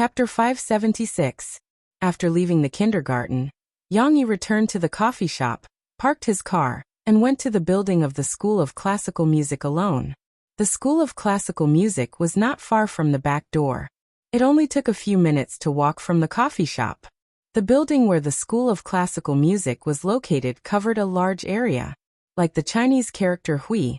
Chapter 576. After leaving the kindergarten, Yang Yi returned to the coffee shop, parked his car, and went to the building of the School of Classical Music alone. The School of Classical Music was not far from the back door. It only took a few minutes to walk from the coffee shop. The building where the School of Classical Music was located covered a large area. Like the Chinese character Hui,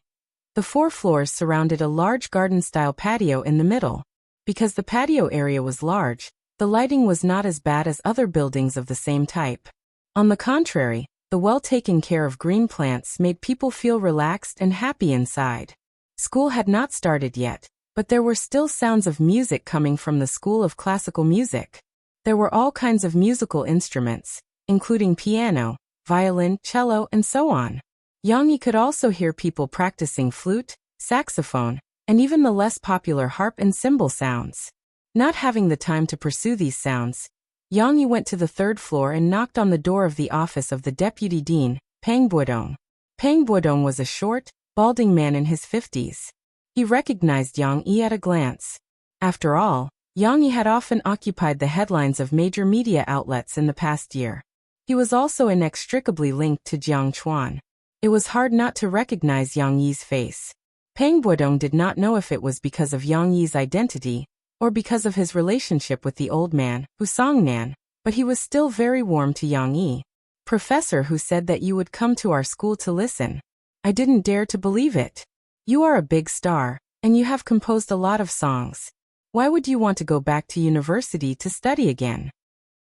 the 4 floors surrounded a large garden-style patio in the middle. Because the patio area was large, the lighting was not as bad as other buildings of the same type. On the contrary, the well-taken care of green plants made people feel relaxed and happy inside. School had not started yet, but there were still sounds of music coming from the School of Classical Music. There were all kinds of musical instruments, including piano, violin, cello, and so on. Yang Yi could also hear people practicing flute, saxophone, and even the less popular harp and cymbal sounds. Not having the time to pursue these sounds, Yang Yi went to the 3rd floor and knocked on the door of the office of the deputy dean, Pang Buodong. Pang Buodong was a short, balding man in his 50s. He recognized Yang Yi at a glance. After all, Yang Yi had often occupied the headlines of major media outlets in the past year. He was also inextricably linked to Jiang Chuan. It was hard not to recognize Yang Yi's face. Pang Buodong did not know if it was because of Yang Yi's identity, or because of his relationship with the old man, Hu Songnan, but he was still very warm to Yang Yi. "Professor Hu said that you would come to our school to listen. I didn't dare to believe it. You are a big star, and you have composed a lot of songs. Why would you want to go back to university to study again?"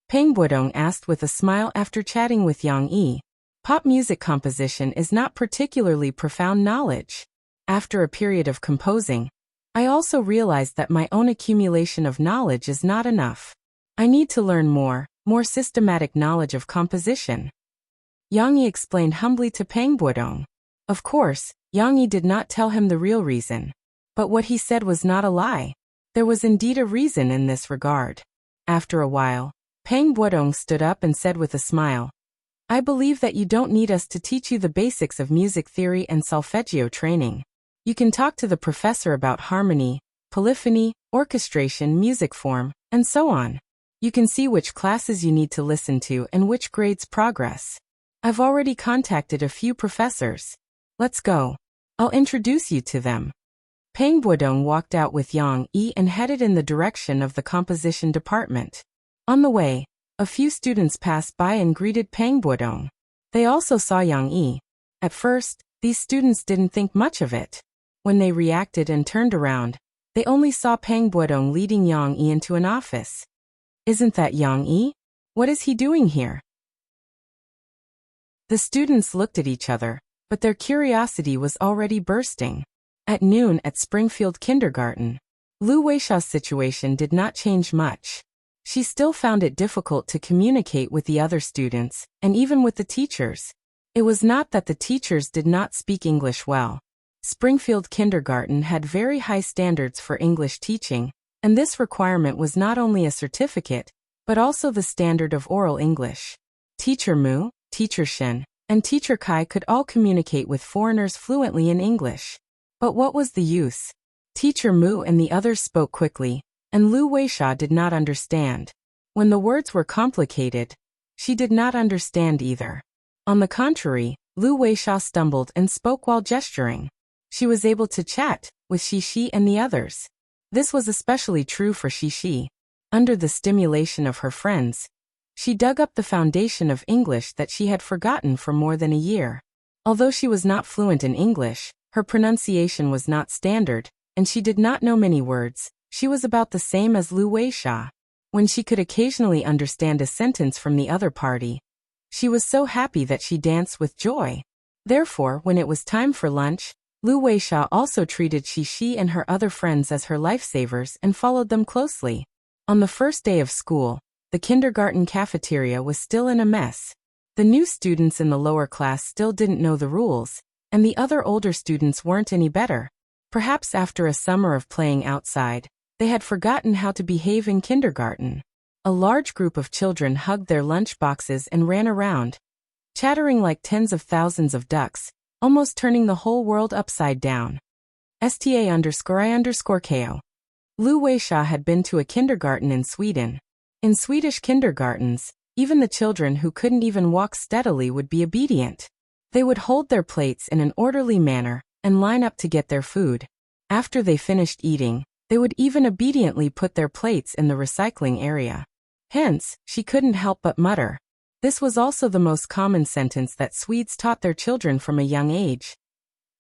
Pang Buodong asked with a smile after chatting with Yang Yi. Pop music composition is not particularly profound knowledge. After a period of composing, I also realized that my own accumulation of knowledge is not enough. I need to learn more systematic knowledge of composition. Yang Yi explained humbly to Pang Buodong. Of course, Yang Yi did not tell him the real reason. But what he said was not a lie. There was indeed a reason in this regard. After a while, Pang Buodong stood up and said with a smile, "I believe that you don't need us to teach you the basics of music theory and solfeggio training. You can talk to the professor about harmony, polyphony, orchestration, music form, and so on. You can see which classes you need to listen to and which grades progress. I've already contacted a few professors. Let's go. I'll introduce you to them." Pang Buodong walked out with Yang Yi and headed in the direction of the composition department. On the way, a few students passed by and greeted Pang Buodong. They also saw Yang Yi. At first, these students didn't think much of it. When they reacted and turned around, they only saw Pang Buodong leading Yang Yi into an office. "Isn't that Yang Yi? What is he doing here?" The students looked at each other, but their curiosity was already bursting. At noon at Springfield Kindergarten, Lu Weisha's situation did not change much. She still found it difficult to communicate with the other students, and even with the teachers. It was not that the teachers did not speak English well. Springfield Kindergarten had very high standards for English teaching, and this requirement was not only a certificate, but also the standard of oral English. Teacher Mu, Teacher Shen, and Teacher Kai could all communicate with foreigners fluently in English. But what was the use? Teacher Mu and the others spoke quickly, and Lu Weisha did not understand. When the words were complicated, she did not understand either. On the contrary, Lu Weisha stumbled and spoke while gesturing. She was able to chat with Shishi and the others. This was especially true for Shishi. Under the stimulation of her friends, she dug up the foundation of English that she had forgotten for more than a year. Although she was not fluent in English, her pronunciation was not standard, and she did not know many words. She was about the same as Lu Weisha. When she could occasionally understand a sentence from the other party, she was so happy that she danced with joy. Therefore, when it was time for lunch, Lu Weisha also treated Shishi and her other friends as her lifesavers and followed them closely. On the first day of school, the kindergarten cafeteria was still in a mess. The new students in the lower class still didn't know the rules, and the other older students weren't any better. Perhaps after a summer of playing outside, they had forgotten how to behave in kindergarten. A large group of children hugged their lunch boxes and ran around, chattering like tens of thousands of ducks, almost turning the whole world upside down. sta_I_ko. Lu Weisha had been to a kindergarten in Sweden. In Swedish kindergartens, even the children who couldn't even walk steadily would be obedient. They would hold their plates in an orderly manner and line up to get their food. After they finished eating, they would even obediently put their plates in the recycling area. Hence, she couldn't help but mutter. This was also the most common sentence that Swedes taught their children from a young age.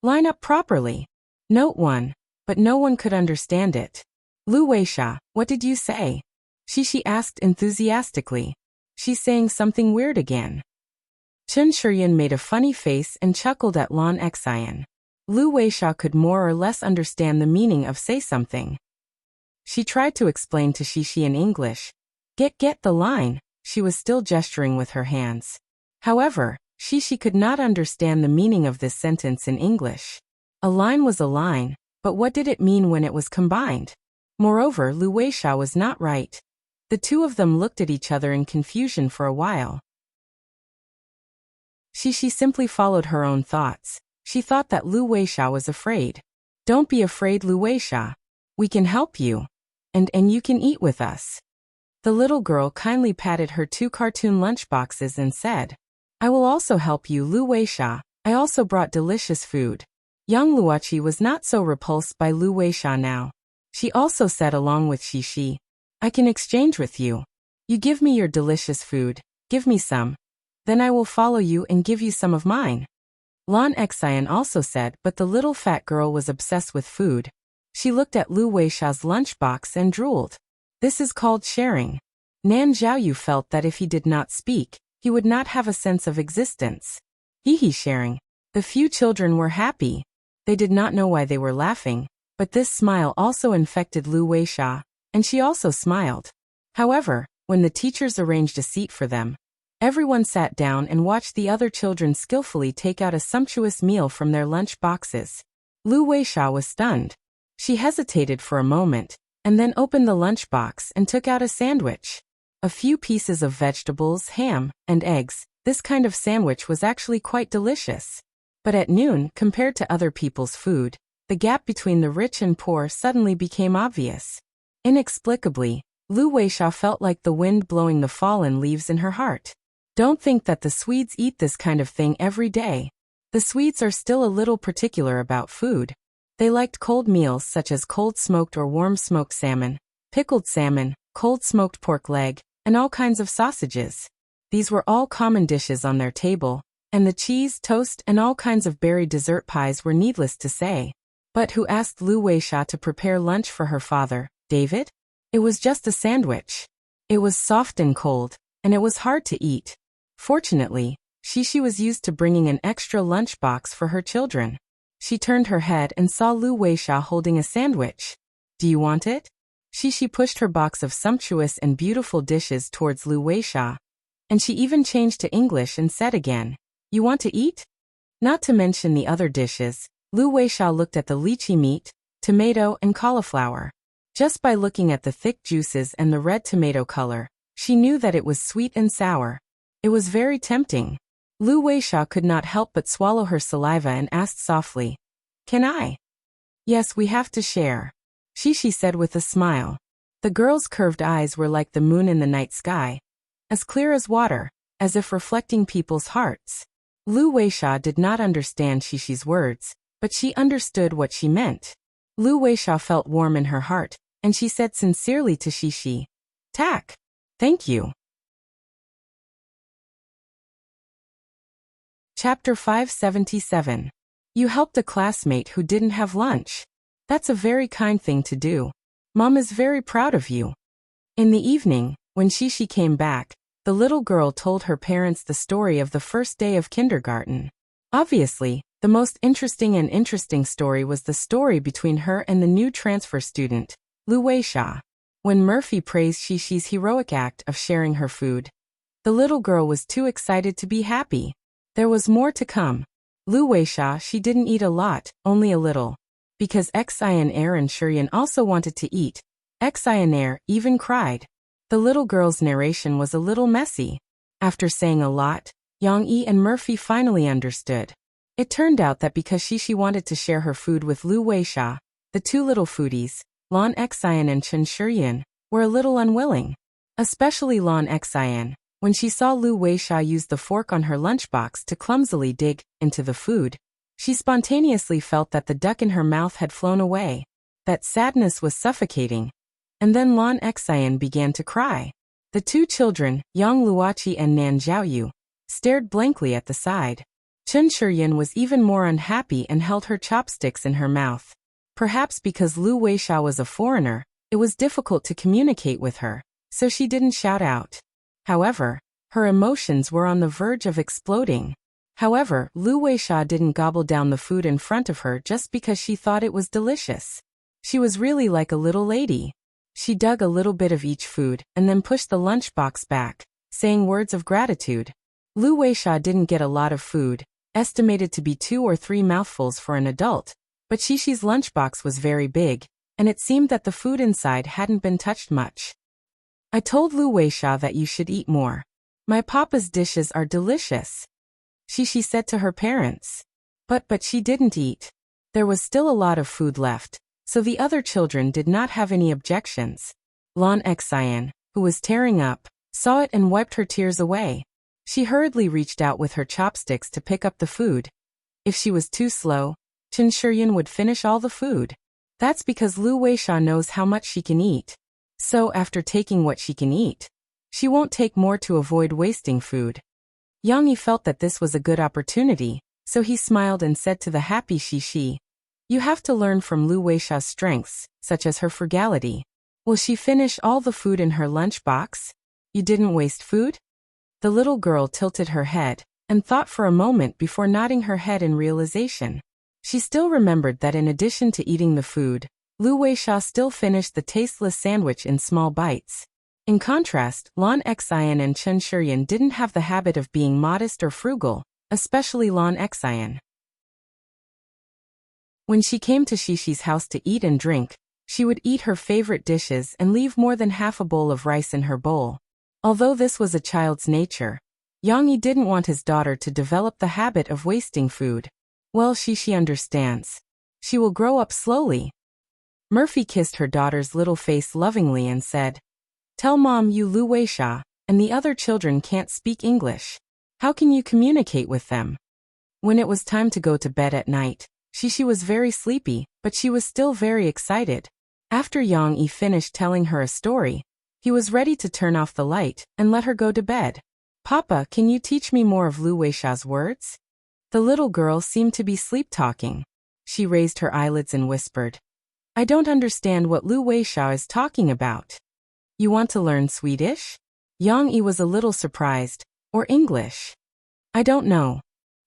Line up properly. Note 1. But no one could understand it. Lu Weisha, what did you say? She asked enthusiastically. She's saying something weird again. Chun Shuryan made a funny face and chuckled at Lan Xian. Lu Weisha could more or less understand the meaning of say something. She tried to explain to Shishi in English. Get the line. She was still gesturing with her hands. However, Shishi could not understand the meaning of this sentence in English. A line was a line, but what did it mean when it was combined? Moreover, Lu Weisha was not right. The two of them looked at each other in confusion for a while. Shishi simply followed her own thoughts. She thought that Lu Weisha was afraid. Don't be afraid, Lu Weisha. We can help you. And you can eat with us. The little girl kindly patted her 2 cartoon lunchboxes and said, I will also help you, Lu Weisha. I also brought delicious food. Young Luochi was not so repulsed by Lu Weisha now. She also said along with Shishi, I can exchange with you. You give me your delicious food, give me some. Then I will follow you and give you some of mine. Lan Xian also said, but the little fat girl was obsessed with food. She looked at Lu Weisha's lunchbox and drooled. This is called sharing. Nan Zhaoyu felt that if he did not speak, he would not have a sense of existence. Hee sharing. The few children were happy. They did not know why they were laughing, but this smile also infected Lu Weisha, and she also smiled. However, when the teachers arranged a seat for them, everyone sat down and watched the other children skillfully take out a sumptuous meal from their lunch boxes. Lu Weisha was stunned. She hesitated for a moment, and then opened the lunchbox and took out a sandwich. A few pieces of vegetables, ham, and eggs. This kind of sandwich was actually quite delicious. But at noon, compared to other people's food, the gap between the rich and poor suddenly became obvious. Inexplicably, Lu Weisha felt like the wind blowing the fallen leaves in her heart. Don't think that the Swedes eat this kind of thing every day. The Swedes are still a little particular about food. They liked cold meals such as cold smoked or warm smoked salmon, pickled salmon, cold smoked pork leg, and all kinds of sausages. These were all common dishes on their table, and the cheese, toast, and all kinds of berry dessert pies were needless to say. But who asked Lu Weisha to prepare lunch for her father, David? It was just a sandwich. It was soft and cold, and it was hard to eat. Fortunately, Shishi was used to bringing an extra lunchbox for her children. She turned her head and saw Lu Weisha holding a sandwich. Do you want it? Shishi pushed her box of sumptuous and beautiful dishes towards Lu Weisha. And she even changed to English and said again, You want to eat? Not to mention the other dishes, Lu Weisha looked at the lychee meat, tomato, and cauliflower. Just by looking at the thick juices and the red tomato color, she knew that it was sweet and sour. It was very tempting. Lu Weisha could not help but swallow her saliva and asked softly, Can I? Yes, we have to share. Shishi said with a smile. The girl's curved eyes were like the moon in the night sky, as clear as water, as if reflecting people's hearts. Lu Weisha did not understand Shishi's words, but she understood what she meant. Lu Weisha felt warm in her heart, and she said sincerely to Shishi, Tak. Thank you. Chapter 577. You helped a classmate who didn't have lunch. That's a very kind thing to do. Mom is very proud of you. In the evening, when Shishi came back, the little girl told her parents the story of the first day of kindergarten. Obviously, the most interesting story was the story between her and the new transfer student, Lu Weisha. When Murphy praised Shishi's heroic act of sharing her food, the little girl was too excited to be happy. There was more to come. Lu Weisha, she didn't eat a lot, only a little. Because Xian and Shuryan also wanted to eat. Xian even cried. The little girl's narration was a little messy. After saying a lot, Yang Yi and Murphy finally understood. It turned out that because Shishi wanted to share her food with Lu Weisha, the two little foodies, Lan Xian and Chen Shiryan, were a little unwilling. Especially Lan Xian, when she saw Lu Weisha use the fork on her lunchbox to clumsily dig into the food. She spontaneously felt that the duck in her mouth had flown away. That sadness was suffocating. And then Lan Xian began to cry. The two children, Yang Luoqi and Nan Zhaoyu, stared blankly at the side. Chen Shiryan was even more unhappy and held her chopsticks in her mouth. Perhaps because Lu Weisha was a foreigner, it was difficult to communicate with her, so she didn't shout out. However, her emotions were on the verge of exploding. However, Lu Weisha didn't gobble down the food in front of her just because she thought it was delicious. She was really like a little lady. She dug a little bit of each food and then pushed the lunchbox back, saying words of gratitude. Lu Weisha didn't get a lot of food, estimated to be 2 or 3 mouthfuls for an adult, but Shishi's lunchbox was very big, and it seemed that the food inside hadn't been touched much. I told Lu Weisha that you should eat more. My papa's dishes are delicious, Shishi said to her parents. But she didn't eat. There was still a lot of food left, so the other children did not have any objections. Lan Xian, who was tearing up, saw it and wiped her tears away. She hurriedly reached out with her chopsticks to pick up the food. If she was too slow, Chen Shiryan would finish all the food. That's because Lu Weisha knows how much she can eat. So after taking what she can eat, she won't take more to avoid wasting food. Yang Yi felt that this was a good opportunity, so he smiled and said to the happy Shishi, "You have to learn from Lu Weisha's strengths, such as her frugality. Will she finish all the food in her lunch box? You didn't waste food?" The little girl tilted her head and thought for a moment before nodding her head in realization. She still remembered that in addition to eating the food, Lu Weisha still finished the tasteless sandwich in small bites. In contrast, Lan Xian and Chen Shiryan didn't have the habit of being modest or frugal, especially Lan Xian. When she came to Shishi's house to eat and drink, she would eat her favorite dishes and leave more than half a bowl of rice in her bowl. Although this was a child's nature, Yang Yi didn't want his daughter to develop the habit of wasting food. Well, Shishi understands. She will grow up slowly. Murphy kissed her daughter's little face lovingly and said, "Tell Mom you Lu Weisha, and the other children can't speak English. How can you communicate with them?" When it was time to go to bed at night, Shishi was very sleepy, but she was still very excited. After Yang Yi finished telling her a story, he was ready to turn off the light and let her go to bed. "Papa, can you teach me more of Lu Weisha's words?" The little girl seemed to be sleep-talking. She raised her eyelids and whispered, "I don't understand what Lu Weisha is talking about." "You want to learn Swedish?" Yang Yi was a little surprised. "Or English?" "I don't know."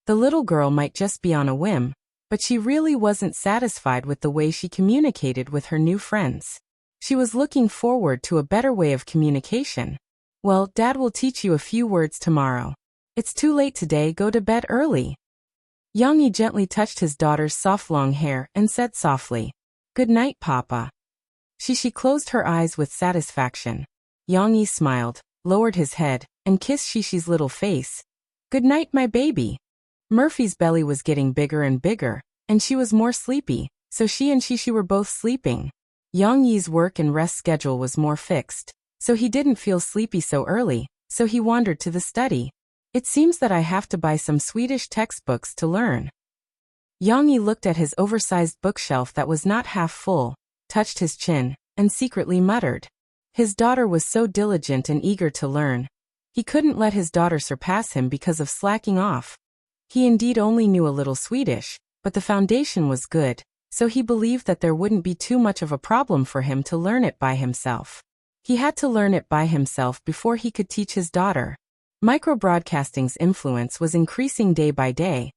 The little girl might just be on a whim, but she really wasn't satisfied with the way she communicated with her new friends. She was looking forward to a better way of communication. "Well, Dad will teach you a few words tomorrow. It's too late today, go to bed early." Yang Yi gently touched his daughter's soft long hair and said softly, "Good night, Papa." Shishi closed her eyes with satisfaction. Yang Yi smiled, lowered his head, and kissed Shishi's little face. "Good night, my baby." Murphy's belly was getting bigger and bigger, and she was more sleepy, so she and Shishi were both sleeping. Yang Yi's work and rest schedule was more fixed, so he didn't feel sleepy so early, so he wandered to the study. "It seems that I have to buy some Swedish textbooks to learn." Yang Yi looked at his oversized bookshelf that was not half full, touched his chin, and secretly muttered. His daughter was so diligent and eager to learn. He couldn't let his daughter surpass him because of slacking off. He indeed only knew a little Swedish, but the foundation was good, so he believed that there wouldn't be too much of a problem for him to learn it by himself. He had to learn it by himself before he could teach his daughter. Microbroadcasting's influence was increasing day by day,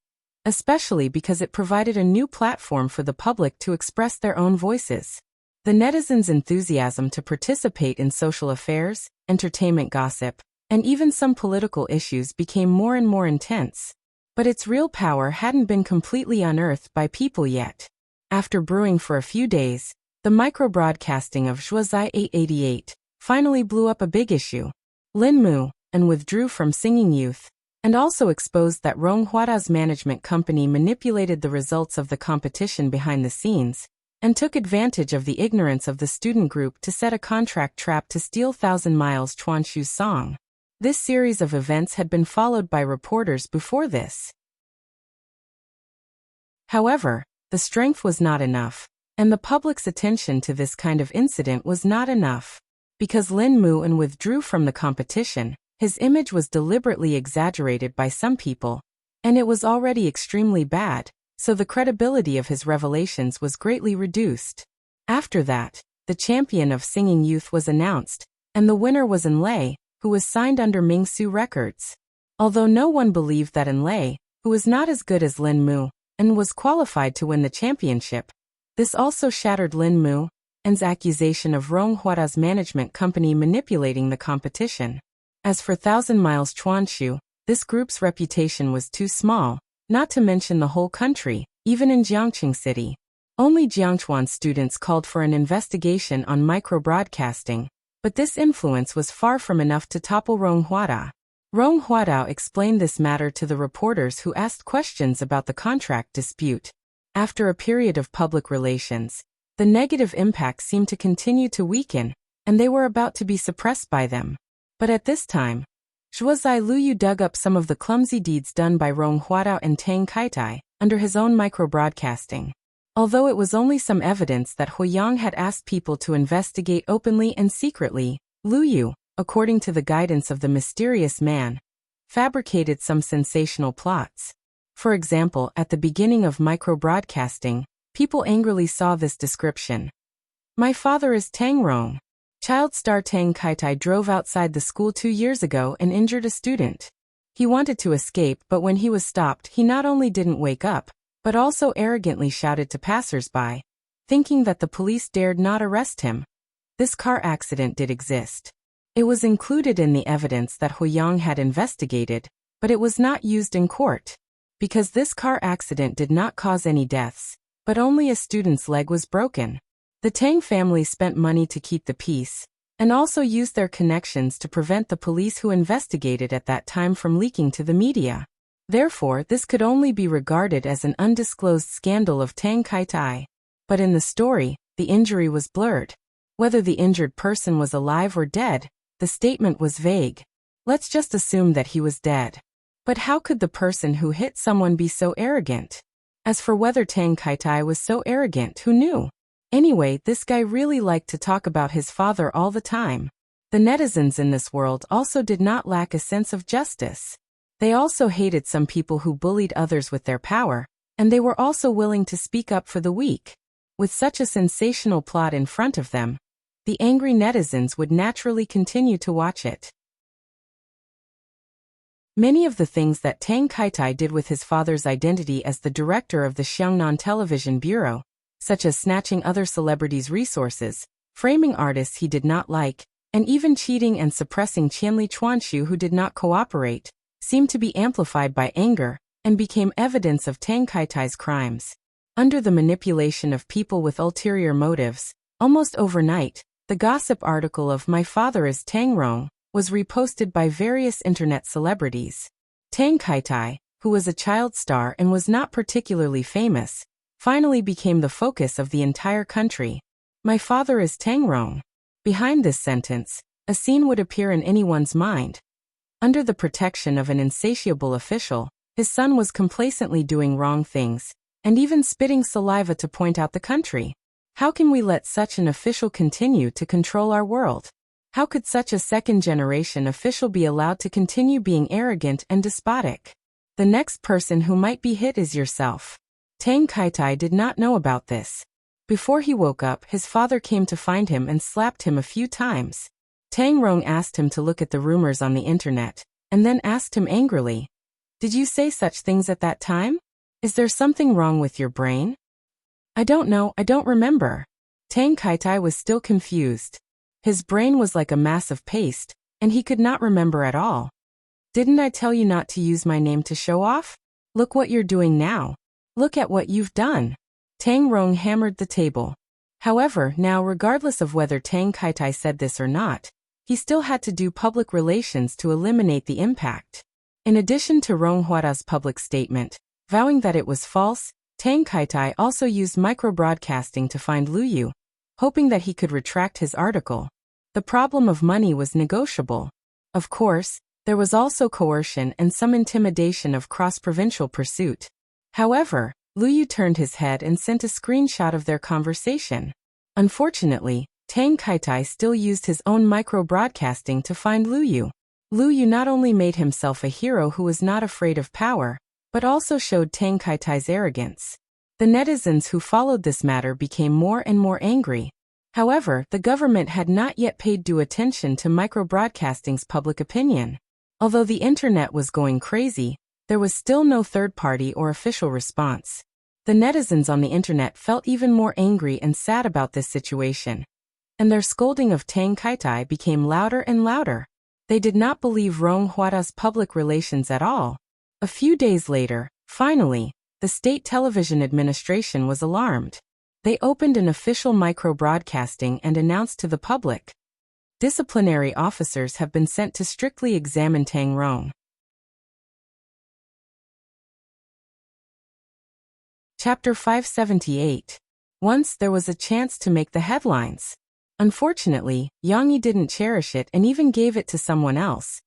especially because it provided a new platform for the public to express their own voices. The netizens' enthusiasm to participate in social affairs, entertainment gossip, and even some political issues became more and more intense. But its real power hadn't been completely unearthed by people yet. After brewing for a few days, the microbroadcasting of Zhuozai 888 finally blew up a big issue. Lin Mu, and withdrew from Singing Youth, and also exposed that Rong Huada's management company manipulated the results of the competition behind the scenes, and took advantage of the ignorance of the student group to set a contract trap to steal Thousand Miles Chuanshu's song. This series of events had been followed by reporters before this. However, the strength was not enough, and the public's attention to this kind of incident was not enough. Because Lin Muan withdrew from the competition, his image was deliberately exaggerated by some people, and it was already extremely bad, so the credibility of his revelations was greatly reduced. After that, the champion of Singing Youth was announced, and the winner was Enlay, who was signed under Mingsu Records. Although no one believed that Enlay, who was not as good as Lin Mu, and was qualified to win the championship, this also shattered Lin Mu and's accusation of Ronghuada's management company manipulating the competition. As for Thousand Miles Chuanshu, this group's reputation was too small, not to mention the whole country, even in Jiangqing City. Only Jiangchuan students called for an investigation on micro-broadcasting, but this influence was far from enough to topple Ronghuada. Ronghuada explained this matter to the reporters who asked questions about the contract dispute. After a period of public relations, the negative impacts seemed to continue to weaken, and they were about to be suppressed by them. But at this time, Zhuozai Luyu dug up some of the clumsy deeds done by Ronghuada and Tang Kaitai under his own micro-broadcasting. Although it was only some evidence that Huiyang had asked people to investigate openly and secretly, Luyu, according to the guidance of the mysterious man, fabricated some sensational plots. For example, at the beginning of micro-broadcasting, people angrily saw this description. "My father is Tang Rong. Child star Tang Kaitai drove outside the school 2 years ago and injured a student. He wanted to escape, but when he was stopped, he not only didn't wake up, but also arrogantly shouted to passers-by, thinking that the police dared not arrest him. This car accident did exist. It was included in the evidence that Huiyang had investigated, but it was not used in court. Because this car accident did not cause any deaths, but only a student's leg was broken. The Tang family spent money to keep the peace, and also used their connections to prevent the police who investigated at that time from leaking to the media. Therefore, this could only be regarded as an undisclosed scandal of Tang Kaitai. But in the story, the injury was blurred. Whether the injured person was alive or dead, the statement was vague. Let's just assume that he was dead. But how could the person who hit someone be so arrogant? As for whether Tang Kaitai was so arrogant, who knew? Anyway, this guy really liked to talk about his father all the time. The netizens in this world also did not lack a sense of justice. They also hated some people who bullied others with their power, and they were also willing to speak up for the weak. With such a sensational plot in front of them, the angry netizens would naturally continue to watch it. Many of the things that Tang Kaitai did with his father's identity as the director of the Xiangnan Television Bureau, such as snatching other celebrities' resources, framing artists he did not like, and even cheating and suppressing Qianli Chuanshu who did not cooperate, seemed to be amplified by anger, and became evidence of Tang Kaitai's crimes. Under the manipulation of people with ulterior motives, almost overnight, the gossip article of "My Father is Tang Rong" was reposted by various internet celebrities. Tang Kaitai, who was a child star and was not particularly famous, finally became the focus of the entire country. "My father is Tang Rong." Behind this sentence, a scene would appear in anyone's mind. Under the protection of an insatiable official, his son was complacently doing wrong things, and even spitting saliva to point out the country. How can we let such an official continue to control our world? How could such a second-generation official be allowed to continue being arrogant and despotic? The next person who might be hit is yourself. Tang Kaitai did not know about this. Before he woke up, his father came to find him and slapped him a few times. Tang Rong asked him to look at the rumors on the internet, and then asked him angrily, "Did you say such things at that time? Is there something wrong with your brain?" "I don't know, I don't remember." Tang Kaitai was still confused. His brain was like a mass of paste, and he could not remember at all. "Didn't I tell you not to use my name to show off? Look what you're doing now. Look at what you've done." Tang Rong hammered the table. However, now regardless of whether Tang Kaitai said this or not, he still had to do public relations to eliminate the impact. In addition to Ronghuada's public statement, vowing that it was false, Tang Kaitai also used microbroadcasting to find Lu Yu, hoping that he could retract his article. The problem of money was negotiable. Of course, there was also coercion and some intimidation of cross-provincial pursuit. However, Lu Yu turned his head and sent a screenshot of their conversation. Unfortunately, Tang Kaitai still used his own micro-broadcasting to find Lu Yu. Lu Yu not only made himself a hero who was not afraid of power, but also showed Tang Kaitai's arrogance. The netizens who followed this matter became more and more angry. However, the government had not yet paid due attention to micro-broadcasting's public opinion. Although the internet was going crazy, there was still no third-party or official response. The netizens on the internet felt even more angry and sad about this situation, and their scolding of Tang Kaitai became louder and louder. They did not believe Rong Huada's public relations at all. A few days later, finally, the State Television Administration was alarmed. They opened an official micro-broadcasting and announced to the public, disciplinary officers have been sent to strictly examine Tang Rong. Chapter 578. Once there was a chance to make the headlines. Unfortunately, Yang Yi didn't cherish it and even gave it to someone else.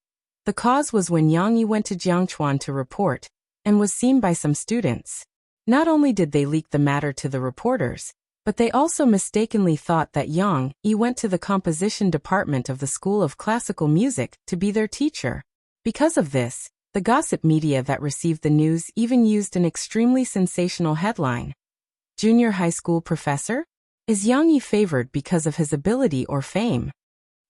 The cause was when Yang Yi went to Jiangchuan to report, and was seen by some students. Not only did they leak the matter to the reporters, but they also mistakenly thought that Yang Yi went to the composition department of the School of Classical Music to be their teacher. Because of this, the gossip media that received the news even used an extremely sensational headline. Junior high school professor? Is Yang Yi favored because of his ability or fame?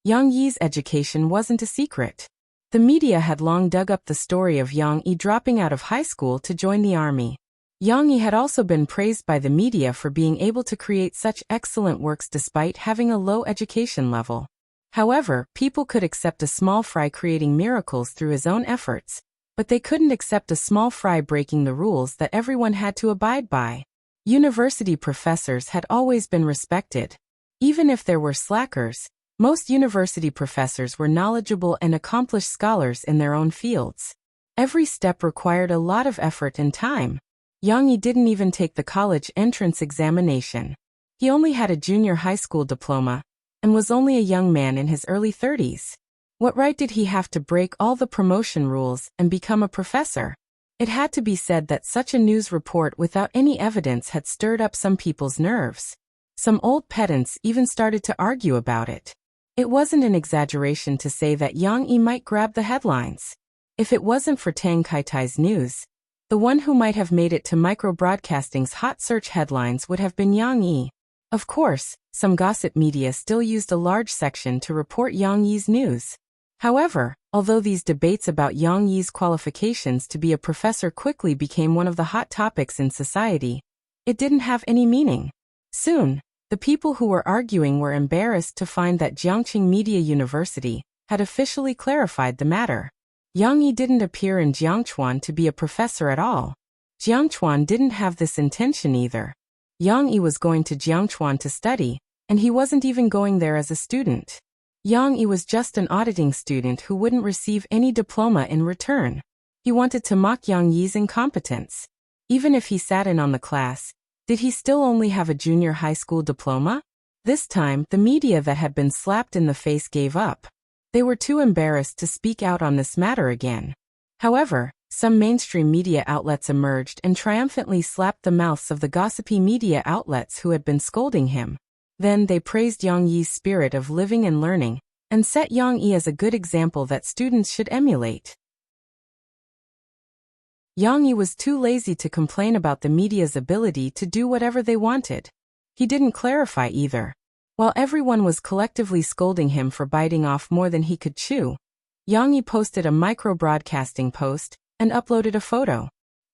Yang Yi's education wasn't a secret. The media had long dug up the story of Yang Yi dropping out of high school to join the army. Yang Yi had also been praised by the media for being able to create such excellent works despite having a low education level. However, people could accept a small fry creating miracles through his own efforts, but they couldn't accept a small fry breaking the rules that everyone had to abide by. University professors had always been respected. Even if there were slackers, most university professors were knowledgeable and accomplished scholars in their own fields. Every step required a lot of effort and time. Yang Yi didn't even take the college entrance examination. He only had a junior high school diploma, and was only a young man in his early 30s. What right did he have to break all the promotion rules and become a professor? It had to be said that such a news report without any evidence had stirred up some people's nerves. Some old pedants even started to argue about it. It wasn't an exaggeration to say that Yang Yi might grab the headlines. If it wasn't for Tang Kaitai's news, the one who might have made it to micro-broadcasting's hot search headlines would have been Yang Yi. Of course, some gossip media still used a large section to report Yang Yi's news. However, although these debates about Yang Yi's qualifications to be a professor quickly became one of the hot topics in society, it didn't have any meaning. Soon, the people who were arguing were embarrassed to find that Jiangqing Media University had officially clarified the matter. Yang Yi didn't appear in Jiangchuan to be a professor at all. Jiangchuan didn't have this intention either. Yang Yi was going to Jiangchuan to study, and he wasn't even going there as a student. Yang Yi was just an auditing student who wouldn't receive any diploma in return. He wanted to mock Yang Yi's incompetence. Even if he sat in on the class, did he still only have a junior high school diploma? This time, the media that had been slapped in the face gave up. They were too embarrassed to speak out on this matter again. However, some mainstream media outlets emerged and triumphantly slapped the mouths of the gossipy media outlets who had been scolding him. Then they praised Yang Yi's spirit of living and learning, and set Yang Yi as a good example that students should emulate. Yang Yi was too lazy to complain about the media's ability to do whatever they wanted. He didn't clarify either. While everyone was collectively scolding him for biting off more than he could chew, Yang Yi posted a micro-broadcasting post and uploaded a photo.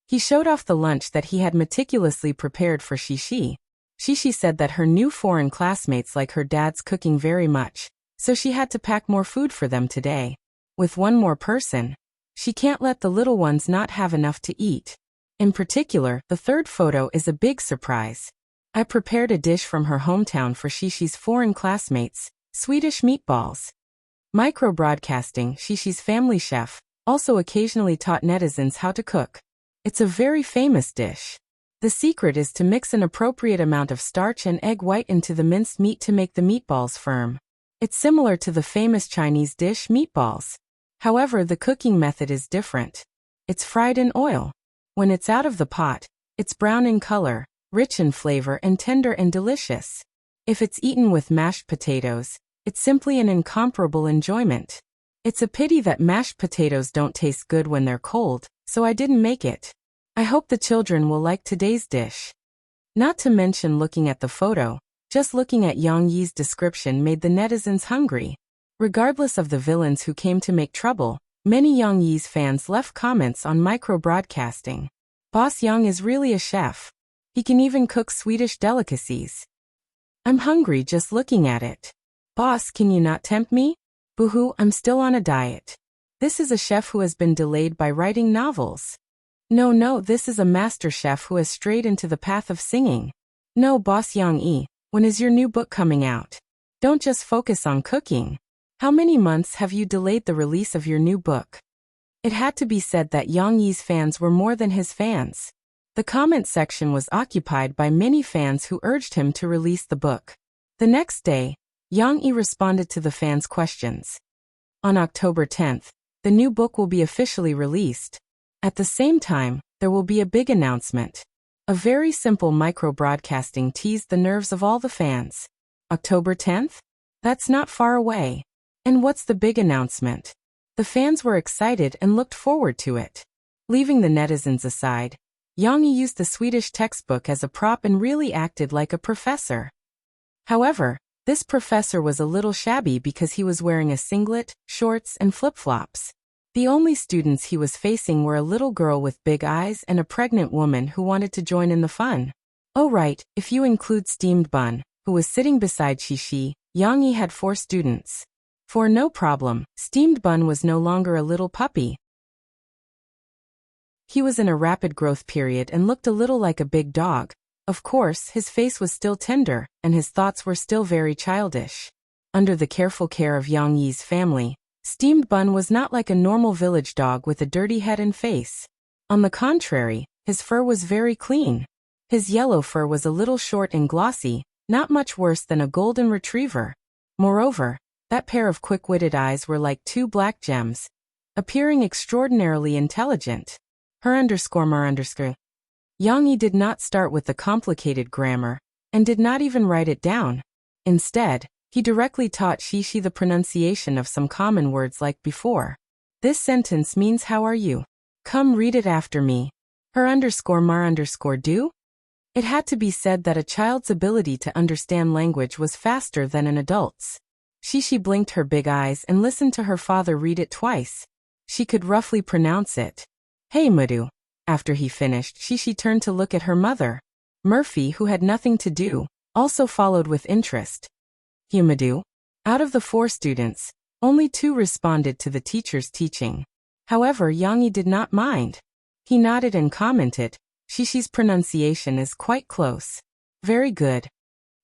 He showed off the lunch that he had meticulously prepared for Shishi. Shishi said that her new foreign classmates like her dad's cooking very much, so she had to pack more food for them today. With one more person, she can't let the little ones not have enough to eat. In particular, the third photo is a big surprise. I prepared a dish from her hometown for Shishi's foreign classmates, Swedish meatballs. Micro-broadcasting, Shishi's family chef, also occasionally taught netizens how to cook. It's a very famous dish. The secret is to mix an appropriate amount of starch and egg white into the minced meat to make the meatballs firm. It's similar to the famous Chinese dish meatballs. However, the cooking method is different. It's fried in oil. When it's out of the pot, it's brown in color, rich in flavor and tender and delicious. If it's eaten with mashed potatoes, it's simply an incomparable enjoyment. It's a pity that mashed potatoes don't taste good when they're cold, so I didn't make it. I hope the children will like today's dish. Not to mention looking at the photo, just looking at Yang Yi's description made the netizens hungry. Regardless of the villains who came to make trouble, many Yang Yi's fans left comments on micro-broadcasting. Boss Yang is really a chef. He can even cook Swedish delicacies. I'm hungry just looking at it. Boss, can you not tempt me? Boo-hoo, I'm still on a diet. This is a chef who has been delayed by writing novels. No, this is a master chef who has strayed into the path of singing. No, Boss Yang Yi, when is your new book coming out? Don't just focus on cooking. How many months have you delayed the release of your new book? It had to be said that Yang Yi's fans were more than his fans. The comment section was occupied by many fans who urged him to release the book. The next day, Yang Yi responded to the fans' questions. On October 10th, the new book will be officially released. At the same time, there will be a big announcement. A very simple micro-broadcasting teased the nerves of all the fans. October 10th? That's not far away. And what's the big announcement? The fans were excited and looked forward to it. Leaving the netizens aside, Yang Yi used the Swedish textbook as a prop and really acted like a professor. However, this professor was a little shabby because he was wearing a singlet, shorts, and flip-flops. The only students he was facing were a little girl with big eyes and a pregnant woman who wanted to join in the fun. Oh right, if you include Steamed Bun, who was sitting beside Shishi, Yang Yi had 4 students. For no problem, Steamed Bun was no longer a little puppy. He was in a rapid growth period and looked a little like a big dog. Of course, his face was still tender, and his thoughts were still very childish. Under the careful care of Yang Yi's family, Steamed Bun was not like a normal village dog with a dirty head and face. On the contrary, his fur was very clean. His yellow fur was a little short and glossy, not much worse than a golden retriever. Moreover, that pair of quick-witted eyes were like 2 black gems, appearing extraordinarily intelligent. Her_mar_. Yang Yi did not start with the complicated grammar, and did not even write it down. Instead, he directly taught Shishi the pronunciation of some common words like before. This sentence means how are you? Come read it after me. Her_mar_do? It had to be said that a child's ability to understand language was faster than an adult's. Shishi blinked her big eyes and listened to her father read it twice. She could roughly pronounce it. Hey Madu. After he finished, Shishi turned to look at her mother. Murphy, who had nothing to do, also followed with interest. Madu. Out of the 4 students, only 2 responded to the teacher's teaching. However, Yang Yi did not mind. He nodded and commented, Shishi's pronunciation is quite close. Very good.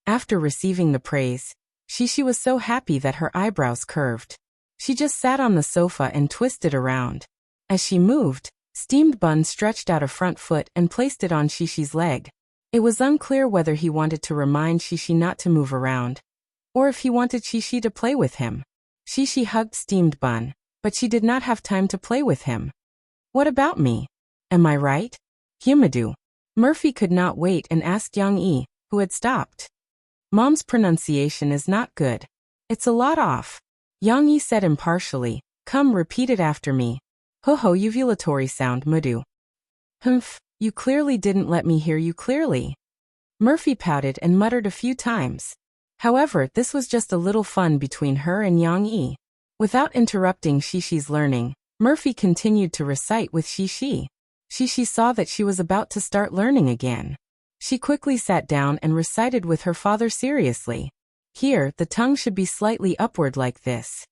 After receiving the praise, Shishi was so happy that her eyebrows curved. She just sat on the sofa and twisted around. As she moved, Steamed Bun stretched out a front foot and placed it on Shishi's leg. It was unclear whether he wanted to remind Shishi not to move around, or if he wanted Shishi to play with him. Shishi hugged Steamed Bun, but she did not have time to play with him. What about me? Am I right? Madu. Murphy could not wait and asked Yang Yi, who had stopped. Mom's pronunciation is not good. It's a lot off. Yang Yi said impartially, come repeat it after me. Ho-ho, uvulatory sound, Madu. Humph, you clearly didn't let me hear you clearly. Murphy pouted and muttered a few times. However, this was just a little fun between her and Yang Yi. Without interrupting Shishi's learning, Murphy continued to recite with Shishi. Shishi saw that she was about to start learning again. She quickly sat down and recited with her father seriously. Here, the tongue should be slightly upward like this.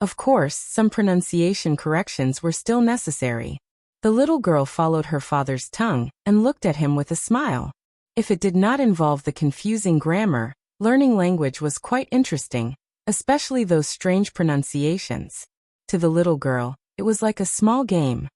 Of course, some pronunciation corrections were still necessary. The little girl followed her father's tongue and looked at him with a smile. If it did not involve the confusing grammar, learning language was quite interesting, especially those strange pronunciations. To the little girl, it was like a small game.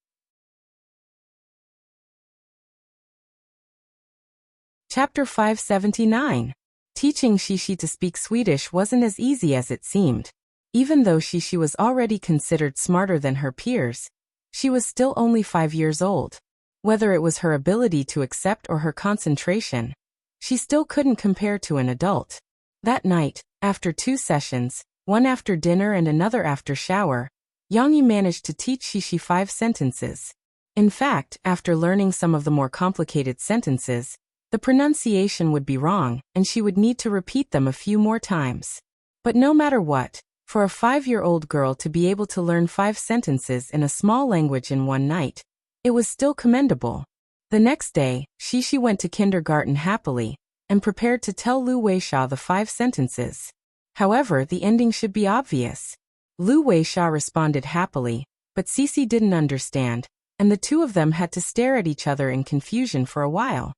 Chapter 579. Teaching Shishi to speak Swedish wasn't as easy as it seemed. Even though Shishi was already considered smarter than her peers, she was still only 5 years old. Whether it was her ability to accept or her concentration, she still couldn't compare to an adult. That night, after 2 sessions, one after dinner and another after shower, Yang Yi managed to teach Shishi 5 sentences. In fact, after learning some of the more complicated sentences, the pronunciation would be wrong, and she would need to repeat them a few more times. But no matter what, for a 5-year-old girl to be able to learn 5 sentences in a small language in one night, it was still commendable. The next day, Shishi went to kindergarten happily, and prepared to tell Lu Weisha the 5 sentences. However, the ending should be obvious. Lu Weisha responded happily, but Cici didn't understand, and the two of them had to stare at each other in confusion for a while.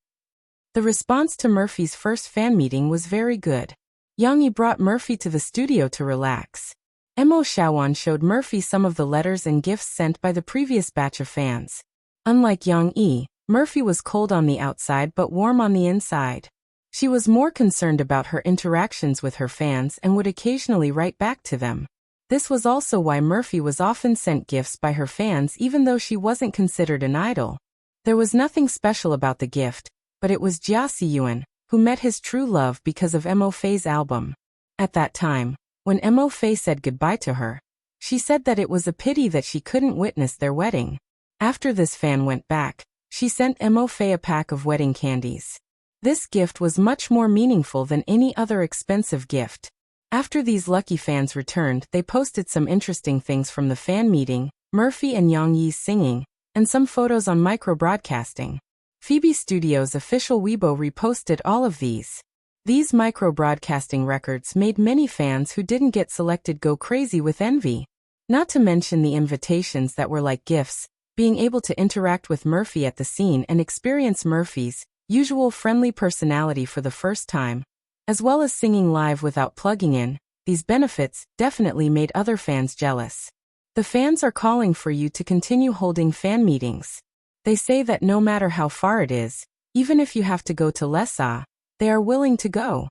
The response to Murphy's first fan meeting was very good. Yang Yi brought Murphy to the studio to relax. Mo Shawan showed Murphy some of the letters and gifts sent by the previous batch of fans. Unlike Yang Yi, Murphy was cold on the outside but warm on the inside. She was more concerned about her interactions with her fans and would occasionally write back to them. This was also why Murphy was often sent gifts by her fans even though she wasn't considered an idol. There was nothing special about the gift, but it was Jia Siyuan, who met his true love because of Mo Fei's album. At that time, when Mo Fei said goodbye to her, she said that it was a pity that she couldn't witness their wedding. After this fan went back, she sent Mo Fei a pack of wedding candies. This gift was much more meaningful than any other expensive gift. After these lucky fans returned, they posted some interesting things from the fan meeting, Murphy and Yang Yi's singing, and some photos on micro-broadcasting. Phoebe Studios' official Weibo reposted all of these. These micro-broadcasting records made many fans who didn't get selected go crazy with envy. Not to mention the invitations that were like gifts, being able to interact with Murphy at the scene and experience Murphy's usual friendly personality for the first time, as well as singing live without plugging in. These benefits definitely made other fans jealous. The fans are calling for you to continue holding fan meetings. They say that no matter how far it is, even if you have to go to Lhasa, they are willing to go.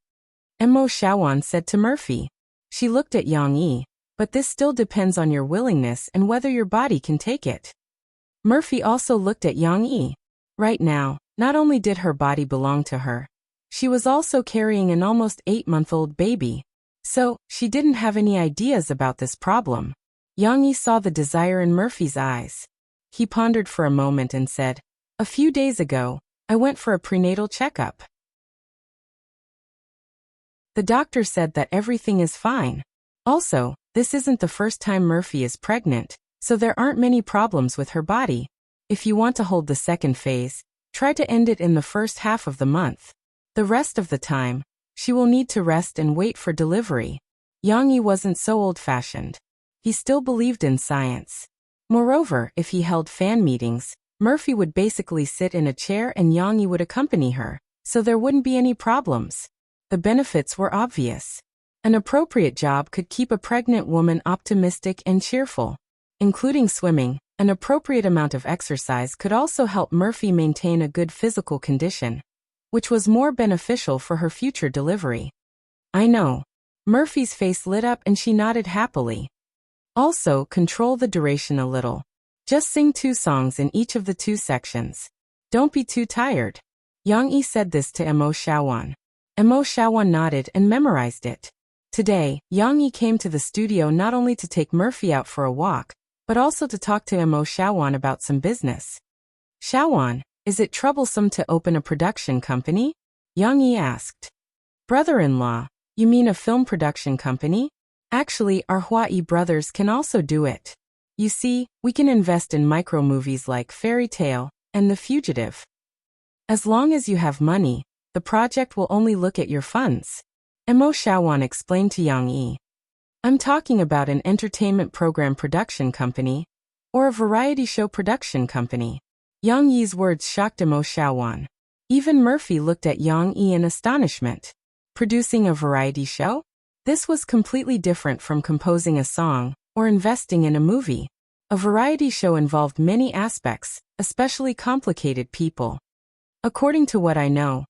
Mo Shawan said to Murphy. She looked at Yang Yi, but this still depends on your willingness and whether your body can take it. Murphy also looked at Yang Yi. Right now, not only did her body belong to her, she was also carrying an almost 8-month-old baby. So, she didn't have any ideas about this problem. Yang Yi saw the desire in Murphy's eyes. He pondered for a moment and said, "A few days ago, I went for a prenatal checkup. The doctor said that everything is fine. Also, this isn't the first time Murphy is pregnant, so there aren't many problems with her body. If you want to hold the second phase, try to end it in the first half of the month. The rest of the time, she will need to rest and wait for delivery." Yang Yi wasn't so old-fashioned. He still believed in science. Moreover, if he held fan meetings, Murphy would basically sit in a chair and Yang Yi would accompany her, so there wouldn't be any problems. The benefits were obvious. An appropriate job could keep a pregnant woman optimistic and cheerful. Including swimming, an appropriate amount of exercise could also help Murphy maintain a good physical condition, which was more beneficial for her future delivery. "I know." Murphy's face lit up and she nodded happily. "Also, control the duration a little. Just sing 2 songs in each of the 2 sections. Don't be too tired." Yang Yi said this to Mo Shawan. Mo Shawan nodded and memorized it. Today, Yang Yi came to the studio not only to take Murphy out for a walk, but also to talk to Mo Shawan about some business. "Shawan, is it troublesome to open a production company?" Yang Yi asked. "Brother-in-law, you mean a film production company? Actually, our Huai brothers can also do it. You see, we can invest in micro-movies like Fairy Tale and The Fugitive. As long as you have money, the project will only look at your funds." Mo Shawan explained to Yang Yi. "I'm talking about an entertainment program production company, or a variety show production company." Yang Yi's words shocked Mo Shawan. Even Murphy looked at Yang Yi in astonishment. Producing a variety show? This was completely different from composing a song or investing in a movie. A variety show involved many aspects, especially complicated people. According to what I know,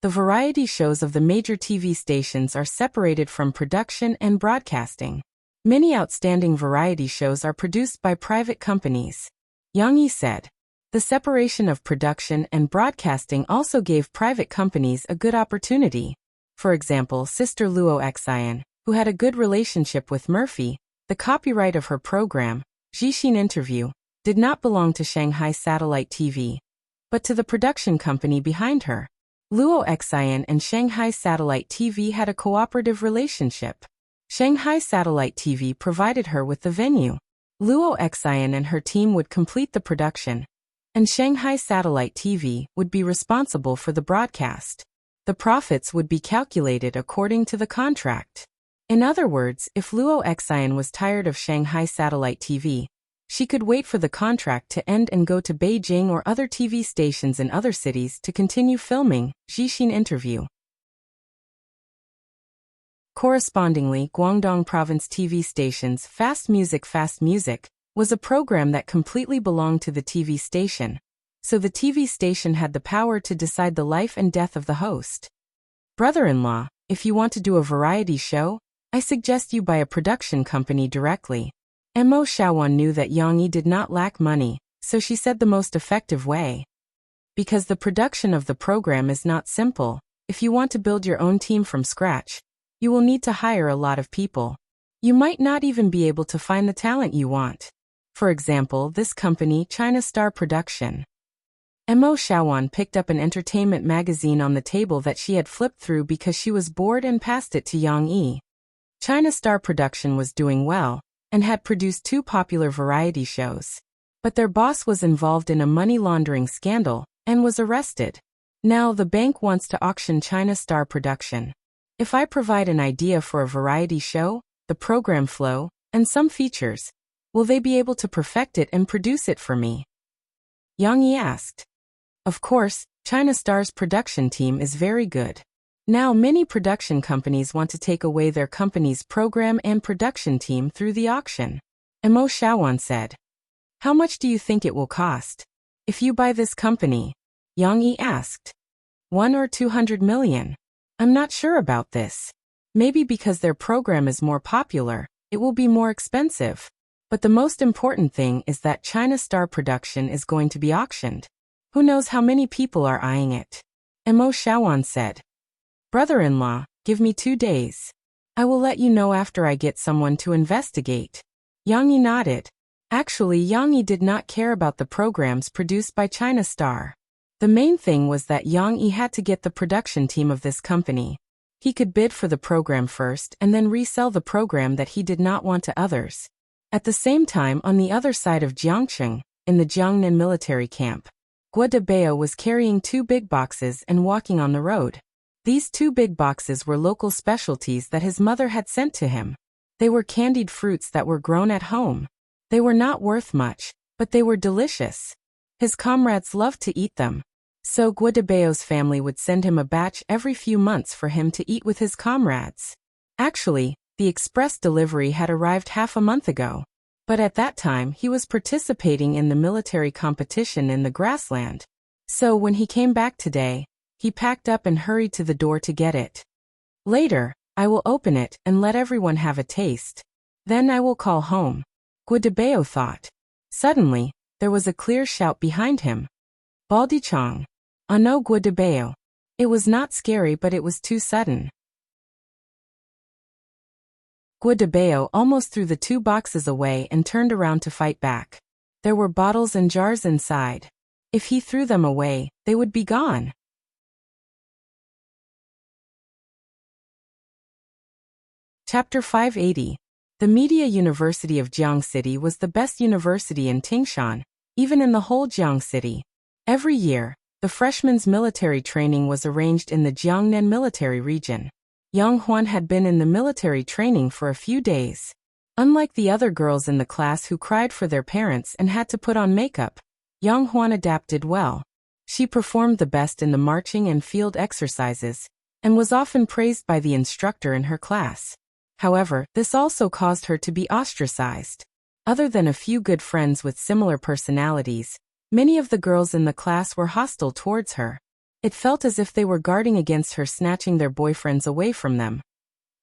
The variety shows of the major TV stations are separated from production and broadcasting. Many outstanding variety shows are produced by private companies. Yang Yi said. The separation of production and broadcasting also gave private companies a good opportunity. For example, Sister Luo Xian, who had a good relationship with Murphy, the copyright of her program, Jixin Interview, did not belong to Shanghai Satellite TV, but to the production company behind her. Luo Xian and Shanghai Satellite TV had a cooperative relationship. Shanghai Satellite TV provided her with the venue. Luo Xian and her team would complete the production, and Shanghai Satellite TV would be responsible for the broadcast. The profits would be calculated according to the contract. In other words, if Luo Xian was tired of Shanghai Satellite TV, she could wait for the contract to end and go to Beijing or other TV stations in other cities to continue filming Jixin Interview. Correspondingly, Guangdong Province TV station's Fast Music was a program that completely belonged to the TV station, so the TV station had the power to decide the life and death of the host. Brother-in-law, if you want to do a variety show, I suggest you buy a production company directly. Mo Xiaowan knew that Yang Yi did not lack money, so she said the most effective way. Because the production of the program is not simple, if you want to build your own team from scratch, you will need to hire a lot of people. You might not even be able to find the talent you want. For example, this company, China Star Production. Mo Xiaowan picked up an entertainment magazine on the table that she had flipped through because she was bored and passed it to Yang Yi. China Star Production was doing well, and had produced 2 popular variety shows. But their boss was involved in a money laundering scandal, and was arrested. Now the bank wants to auction China Star Production. If I provide an idea for a variety show, the program flow, and some features, will they be able to perfect it and produce it for me? Yang Yi asked. Of course, China Star's production team is very good. Now many production companies want to take away their company's program and production team through the auction. Mo Xiaowan said. How much do you think it will cost? If you buy this company? Yang Yi asked. 1 or 200 million. I'm not sure about this. Maybe because their program is more popular, it will be more expensive. But the most important thing is that China Star Production is going to be auctioned. Who knows how many people are eyeing it? Mo Xiaowan said. Brother-in-law, give me 2 days. I will let you know after I get someone to investigate. Yang Yi nodded. Actually, Yang Yi did not care about the programs produced by China Star. The main thing was that Yang Yi had to get the production team of this company. He could bid for the program first and then resell the program that he did not want to others. At the same time, on the other side of Jiangcheng, in the Jiangnan military camp, Guo Debao was carrying 2 big boxes and walking on the road. These 2 big boxes were local specialties that his mother had sent to him. They were candied fruits that were grown at home. They were not worth much, but they were delicious. His comrades loved to eat them. So Guo Debao's family would send him a batch every few months for him to eat with his comrades. Actually, the express delivery had arrived half a month ago. But at that time he was participating in the military competition in the grassland. So when he came back today, he packed up and hurried to the door to get it. Later, I will open it and let everyone have a taste. Then I will call home. Guo Debao thought. Suddenly, there was a clear shout behind him. Baldichong. Oh no, Guo Debao. It was not scary, but it was too sudden. Guo Debao almost threw the 2 boxes away and turned around to fight back. There were bottles and jars inside. If he threw them away, they would be gone. Chapter 580. The Media University of Jiang City was the best university in Tingshan, even in the whole Jiang City. Every year, the freshmen's military training was arranged in the Jiangnan military region. Yang Huan had been in the military training for a few days. Unlike the other girls in the class who cried for their parents and had to put on makeup, Yang Huan adapted well. She performed the best in the marching and field exercises, and was often praised by the instructor in her class. However, this also caused her to be ostracized. Other than a few good friends with similar personalities, many of the girls in the class were hostile towards her. It felt as if they were guarding against her snatching their boyfriends away from them.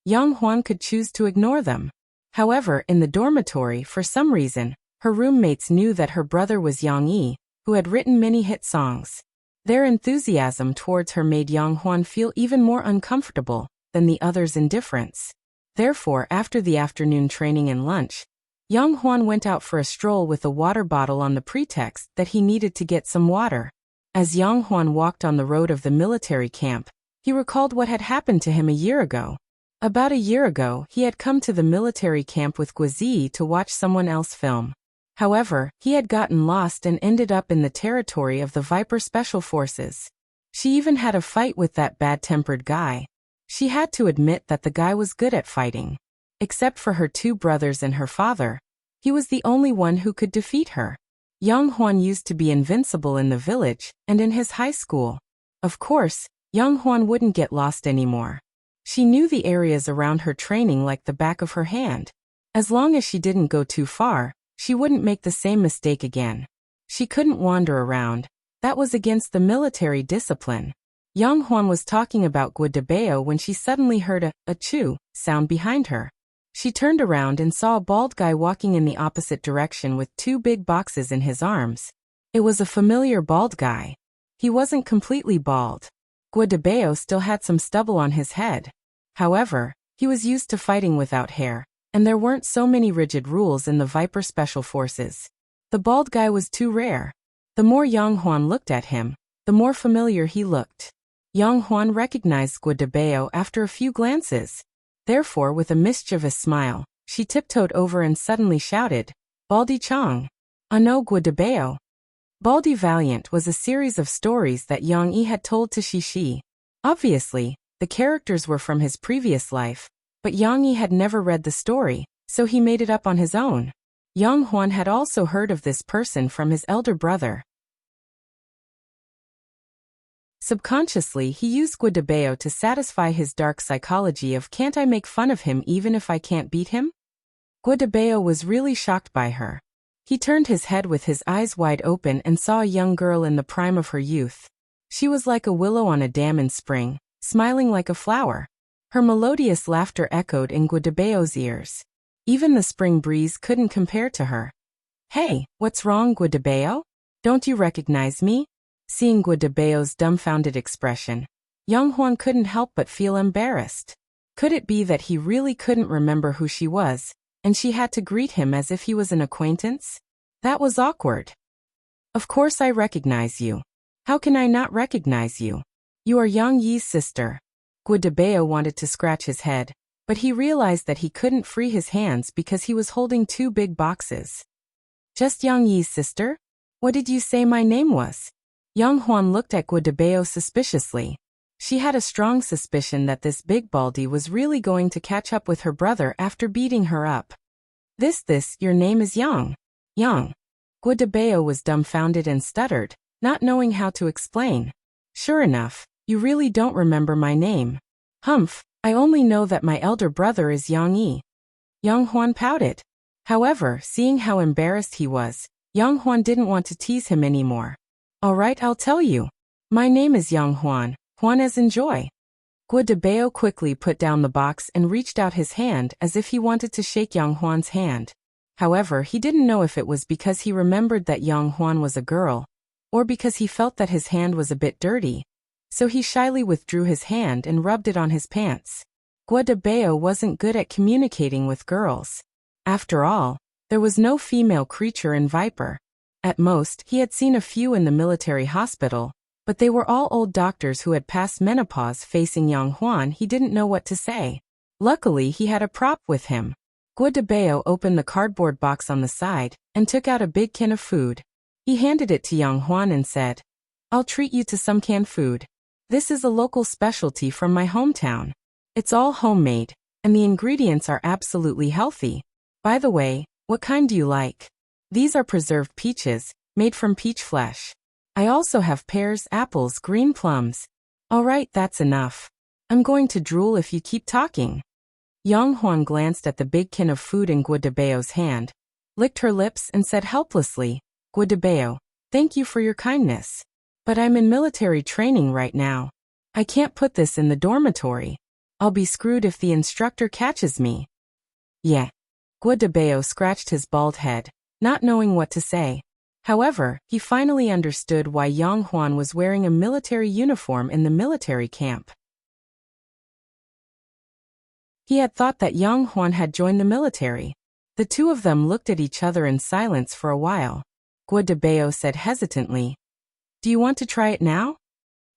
Yang Huan could choose to ignore them. However, in the dormitory, for some reason, her roommates knew that her brother was Yang Yi, who had written many hit songs. Their enthusiasm towards her made Yang Huan feel even more uncomfortable than the others' indifference. Therefore, after the afternoon training and lunch, Yang Huan went out for a stroll with a water bottle on the pretext that he needed to get some water. As Yang Huan walked on the road of the military camp, he recalled what had happened to him a year ago. About a year ago, he had come to the military camp with Guizi to watch someone else film. However, he had gotten lost and ended up in the territory of the Viper Special Forces. She even had a fight with that bad-tempered guy. She had to admit that the guy was good at fighting. Except for her two brothers and her father, he was the only one who could defeat her. Yang Huan used to be invincible in the village and in his high school. Of course, Yang Huan wouldn't get lost anymore. She knew the areas around her training like the back of her hand. As long as she didn't go too far, she wouldn't make the same mistake again. She couldn't wander around. That was against the military discipline. Yang Huan was talking about Gui Debao when she suddenly heard a achoo sound behind her. She turned around and saw a bald guy walking in the opposite direction with two big boxes in his arms. It was a familiar bald guy. He wasn't completely bald. Gui Debao still had some stubble on his head. However, he was used to fighting without hair, and there weren't so many rigid rules in the Viper Special Forces. The bald guy was too rare. The more Yang Huan looked at him, the more familiar he looked. Yang Huan recognized Gui Debao after a few glances. Therefore, with a mischievous smile, she tiptoed over and suddenly shouted, "Baldy Chong! Ah no, Gui Debao!" Baldy Valiant was a series of stories that Yang Yi had told to Shishi. Obviously, the characters were from his previous life, but Yang Yi had never read the story, so he made it up on his own. Yang Huan had also heard of this person from his elder brother. Subconsciously, he used Gui Debao to satisfy his dark psychology of can't I make fun of him even if I can't beat him? Gui Debao was really shocked by her. He turned his head with his eyes wide open and saw a young girl in the prime of her youth. She was like a willow on a dam in spring, smiling like a flower. Her melodious laughter echoed in Gui Debao's ears. Even the spring breeze couldn't compare to her. "Hey, what's wrong, Gui Debao? Don't you recognize me?" Seeing Gui Debao's dumbfounded expression, Yang Huan couldn't help but feel embarrassed. Could it be that he really couldn't remember who she was, and she had to greet him as if he was an acquaintance? That was awkward. "Of course I recognize you. How can I not recognize you? You are Yang Yi's sister." Gui Debao wanted to scratch his head, but he realized that he couldn't free his hands because he was holding two big boxes. "Just Yang Yi's sister? What did you say my name was?" Yang Huan looked at Gui Debao suspiciously. She had a strong suspicion that this big baldy was really going to catch up with her brother after beating her up. Your name is Yang. Yang. Gui Debao was dumbfounded and stuttered, not knowing how to explain. "Sure enough, you really don't remember my name." "Humph, I only know that my elder brother is Yang Yi." Yang Huan pouted. However, seeing how embarrassed he was, Yang Huan didn't want to tease him anymore. "All right, I'll tell you. My name is Yang Huan, Huan as in joy." Gui Debao quickly put down the box and reached out his hand as if he wanted to shake Yang Huan's hand. However, he didn't know if it was because he remembered that Yang Huan was a girl, or because he felt that his hand was a bit dirty. So he shyly withdrew his hand and rubbed it on his pants. Gui Debao wasn't good at communicating with girls. After all, there was no female creature in Viper. At most, he had seen a few in the military hospital, but they were all old doctors who had passed menopause. Facing Yang Huan, he didn't know what to say. Luckily, he had a prop with him. Gui Debao opened the cardboard box on the side and took out a big can of food. He handed it to Yang Huan and said, "I'll treat you to some canned food. This is a local specialty from my hometown. It's all homemade, and the ingredients are absolutely healthy. By the way, what kind do you like? These are preserved peaches, made from peach flesh. I also have pears, apples, green plums." "All right, that's enough. I'm going to drool if you keep talking." Yang Huan glanced at the big can of food in Gui Debao's hand, licked her lips and said helplessly, "Gui Debao, thank you for your kindness. But I'm in military training right now. I can't put this in the dormitory. I'll be screwed if the instructor catches me. Yeah. Guo Debao scratched his bald head, not knowing what to say. However, he finally understood why Yang Huan was wearing a military uniform in the military camp. He had thought that Yang Huan had joined the military. The two of them looked at each other in silence for a while. Guo Debao said hesitantly, "Do you want to try it now?"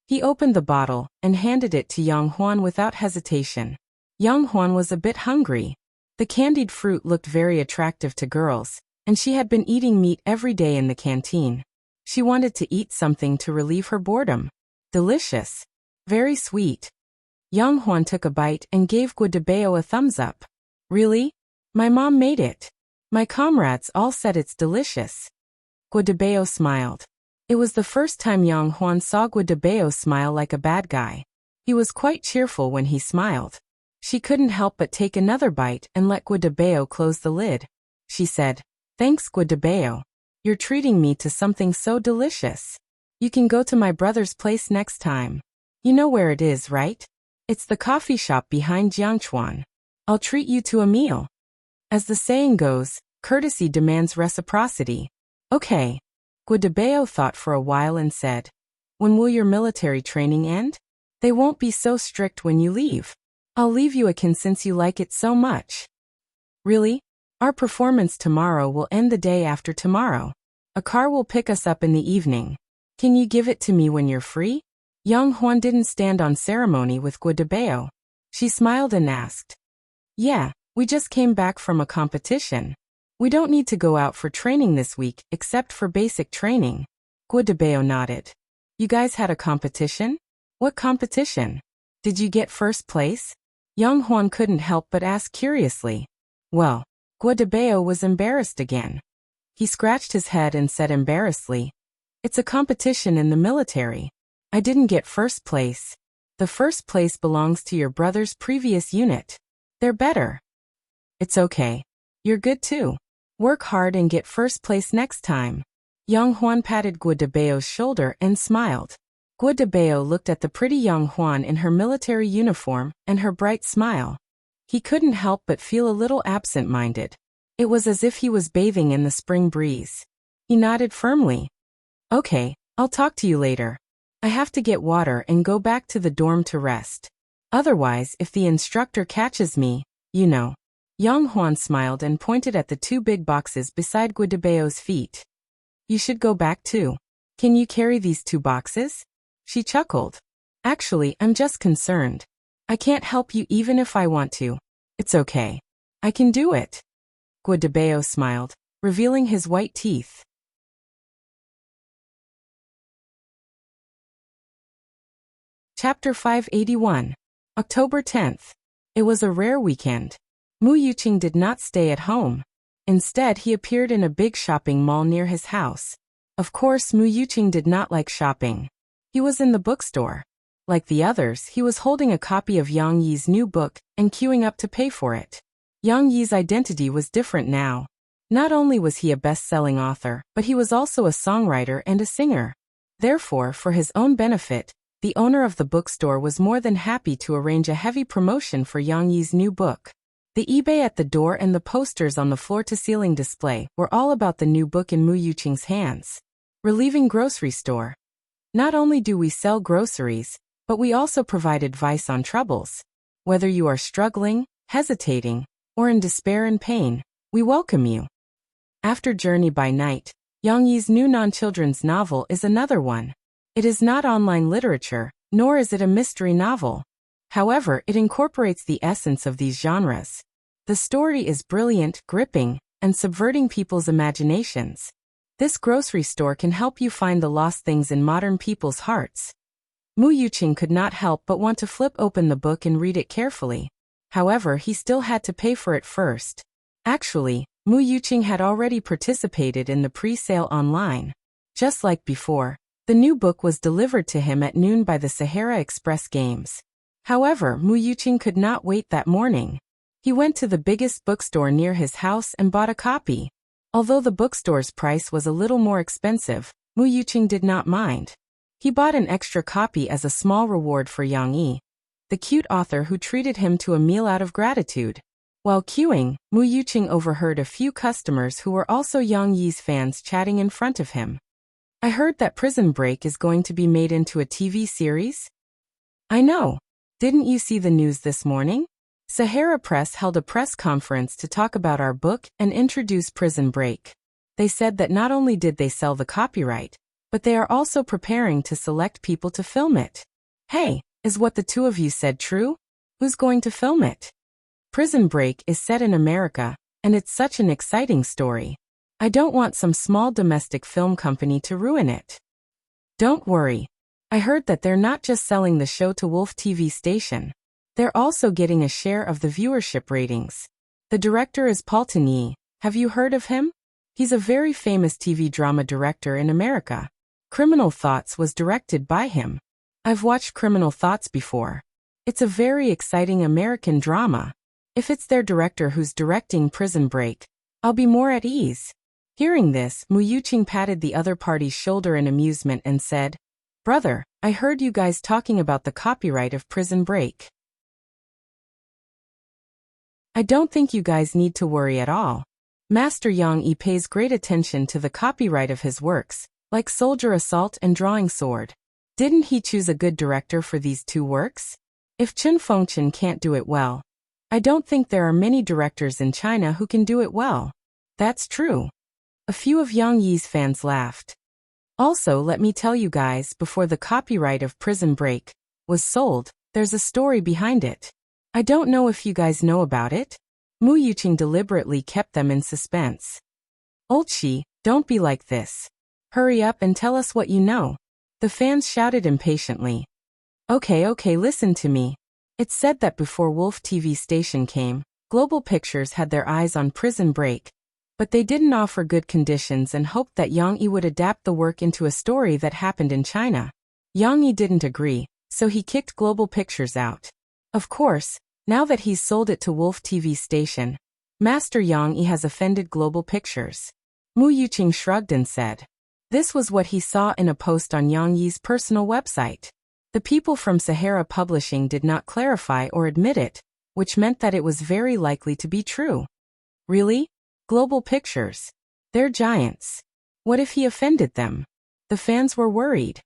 He opened the bottle and handed it to Yang Huan without hesitation. Yang Huan was a bit hungry. The candied fruit looked very attractive to girls, and she had been eating meat every day in the canteen. She wanted to eat something to relieve her boredom. Delicious. Very sweet. Yang Huan took a bite and gave Guo Debao a thumbs up. "Really? My mom made it. My comrades all said it's delicious." Guo Debao smiled. It was the first time Yang Huan saw Guo Debao smile like a bad guy. He was quite cheerful when he smiled. She couldn't help but take another bite and let Guo Debao close the lid. She said, "Thanks, Guo Debao. You're treating me to something so delicious. You can go to my brother's place next time. You know where it is, right? It's the coffee shop behind Jiangchuan. I'll treat you to a meal." As the saying goes, courtesy demands reciprocity. "Okay." Guo Debao thought for a while and said, "When will your military training end? They won't be so strict when you leave. I'll leave you a can since you like it so much." "Really? Our performance tomorrow will end the day after tomorrow. A car will pick us up in the evening. Can you give it to me when you're free?" Yang Huan didn't stand on ceremony with Guo Debao. She smiled and asked, "Yeah, we just came back from a competition. We don't need to go out for training this week except for basic training." Guo Debao nodded. "You guys had a competition? What competition? Did you get first place?" Yang Huan couldn't help but ask curiously. Well, Guo Debao was embarrassed again. He scratched his head and said embarrassedly, "It's a competition in the military. I didn't get first place. The first place belongs to your brother's previous unit. They're better." "It's okay. You're good too. Work hard and get first place next time." Yang Huan patted Guo Debao's shoulder and smiled. Guo Debao looked at the pretty Yang Huan in her military uniform and her bright smile. He couldn't help but feel a little absent-minded. It was as if he was bathing in the spring breeze. He nodded firmly. "Okay, I'll talk to you later. I have to get water and go back to the dorm to rest. Otherwise, if the instructor catches me, you know." Yang Huan smiled and pointed at the two big boxes beside Guo Debao's feet. "You should go back too. Can you carry these two boxes?" She chuckled. "Actually, I'm just concerned. I can't help you even if I want to. It's okay. I can do it." Guo Debao smiled, revealing his white teeth. Chapter 581. October 10th. It was a rare weekend. Mu Yuqing did not stay at home. Instead, he appeared in a big shopping mall near his house. Of course, Mu Yuqing did not like shopping. He was in the bookstore. Like the others, he was holding a copy of Yang Yi's new book and queuing up to pay for it. Yang Yi's identity was different now. Not only was he a best-selling author, but he was also a songwriter and a singer. Therefore, for his own benefit, the owner of the bookstore was more than happy to arrange a heavy promotion for Yang Yi's new book. The eBay at the door and the posters on the floor-to-ceiling display were all about the new book in Mu Yuqing's hands. Relieving Grocery Store. Not only do we sell groceries, but we also provide advice on troubles. Whether you are struggling, hesitating, or in despair and pain, we welcome you. After Journey by Night, Yang Yi's new non-children's novel is another one. It is not online literature, nor is it a mystery novel. However, it incorporates the essence of these genres. The story is brilliant, gripping, and subverting people's imaginations. This grocery store can help you find the lost things in modern people's hearts. Mu Yuqing could not help but want to flip open the book and read it carefully. However, he still had to pay for it first. Actually, Mu Yuqing had already participated in the pre-sale online. Just like before, the new book was delivered to him at noon by the Sahara Express Games. However, Mu Yuqing could not wait that morning. He went to the biggest bookstore near his house and bought a copy. Although the bookstore's price was a little more expensive, Mu Yuqing did not mind. He bought an extra copy as a small reward for Yang Yi, the cute author who treated him to a meal out of gratitude. While queuing, Mu Yuqing overheard a few customers who were also Yang Yi's fans chatting in front of him. I heard that Prison Break is going to be made into a TV series? I know. Didn't you see the news this morning? Sahara Press held a press conference to talk about our book and introduce Prison Break. They said that not only did they sell the copyright, but they are also preparing to select people to film it. Hey, is what the two of you said true? Who's going to film it? Prison Break is set in America, and it's such an exciting story. I don't want some small domestic film company to ruin it. Don't worry. I heard that they're not just selling the show to Wolf TV station. They're also getting a share of the viewership ratings. The director is Paul Tenier. Have you heard of him? He's a very famous TV drama director in America. Criminal Thoughts was directed by him. I've watched Criminal Thoughts before. It's a very exciting American drama. If it's their director who's directing Prison Break, I'll be more at ease. Hearing this, Mu Yuqing patted the other party's shoulder in amusement and said, "Brother, I heard you guys talking about the copyright of Prison Break. I don't think you guys need to worry at all. Master Yang Yi pays great attention to the copyright of his works, like Soldier Assault and Drawing Sword. Didn't he choose a good director for these two works? If Chen Fengchen can't do it well, I don't think there are many directors in China who can do it well." That's true. A few of Yang Yi's fans laughed. Also, let me tell you guys, before the copyright of Prison Break was sold, there's a story behind it. I don't know if you guys know about it. Mu Yuqing deliberately kept them in suspense. Olchi, don't be like this. Hurry up and tell us what you know. The fans shouted impatiently. Okay, listen to me. It's said that before Wolf TV station came, Global Pictures had their eyes on Prison Break, but they didn't offer good conditions and hoped that Yang Yi would adapt the work into a story that happened in China. Yang Yi didn't agree, so he kicked Global Pictures out. Of course, now that he's sold it to Wolf TV station, Master Yang Yi has offended Global Pictures. Mu Yuqing shrugged and said. This was what he saw in a post on Yang Yi's personal website. The people from Sahara Publishing did not clarify or admit it, which meant that it was very likely to be true. Really? Global Pictures. They're giants. What if he offended them? The fans were worried.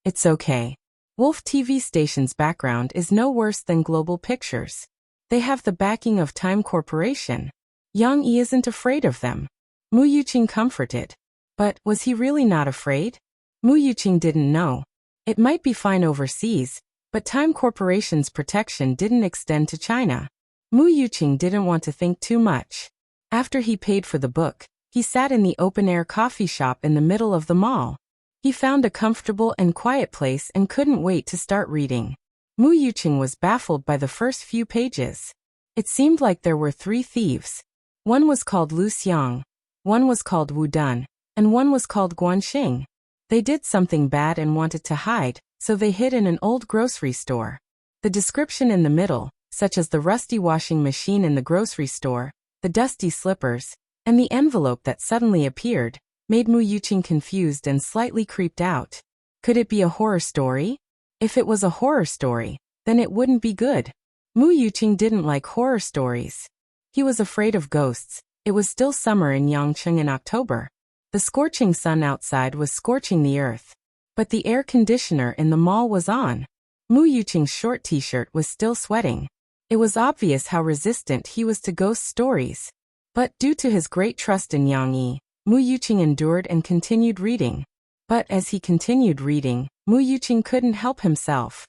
It's okay. Wolf TV station's background is no worse than Global Pictures. They have the backing of Time Corporation. Yang Yi isn't afraid of them. Mu Yuqing comforted. But was he really not afraid? Mu Yuqing didn't know. It might be fine overseas, but Time Corporation's protection didn't extend to China. Mu Yuqing didn't want to think too much. After he paid for the book, he sat in the open-air coffee shop in the middle of the mall. He found a comfortable and quiet place and couldn't wait to start reading. Mu Yuqing was baffled by the first few pages. It seemed like there were 3 thieves. One was called Lu Xiang, one was called Wu Dun, and one was called Guanxing. They did something bad and wanted to hide, so they hid in an old grocery store. The description in the middle, such as the rusty washing machine in the grocery store, the dusty slippers, and the envelope that suddenly appeared, made Mu Yuqing confused and slightly creeped out. Could it be a horror story? If it was a horror story, then it wouldn't be good. Mu Yuqing didn't like horror stories. He was afraid of ghosts. It was still summer in Yangcheng in October. The scorching sun outside was scorching the earth. But the air conditioner in the mall was on. Mu Yuqing's short t-shirt was still sweating. It was obvious how resistant he was to ghost stories. But due to his great trust in Yang Yi, Mu Yuqing endured and continued reading. But as he continued reading, Mu Yuqing couldn't help himself.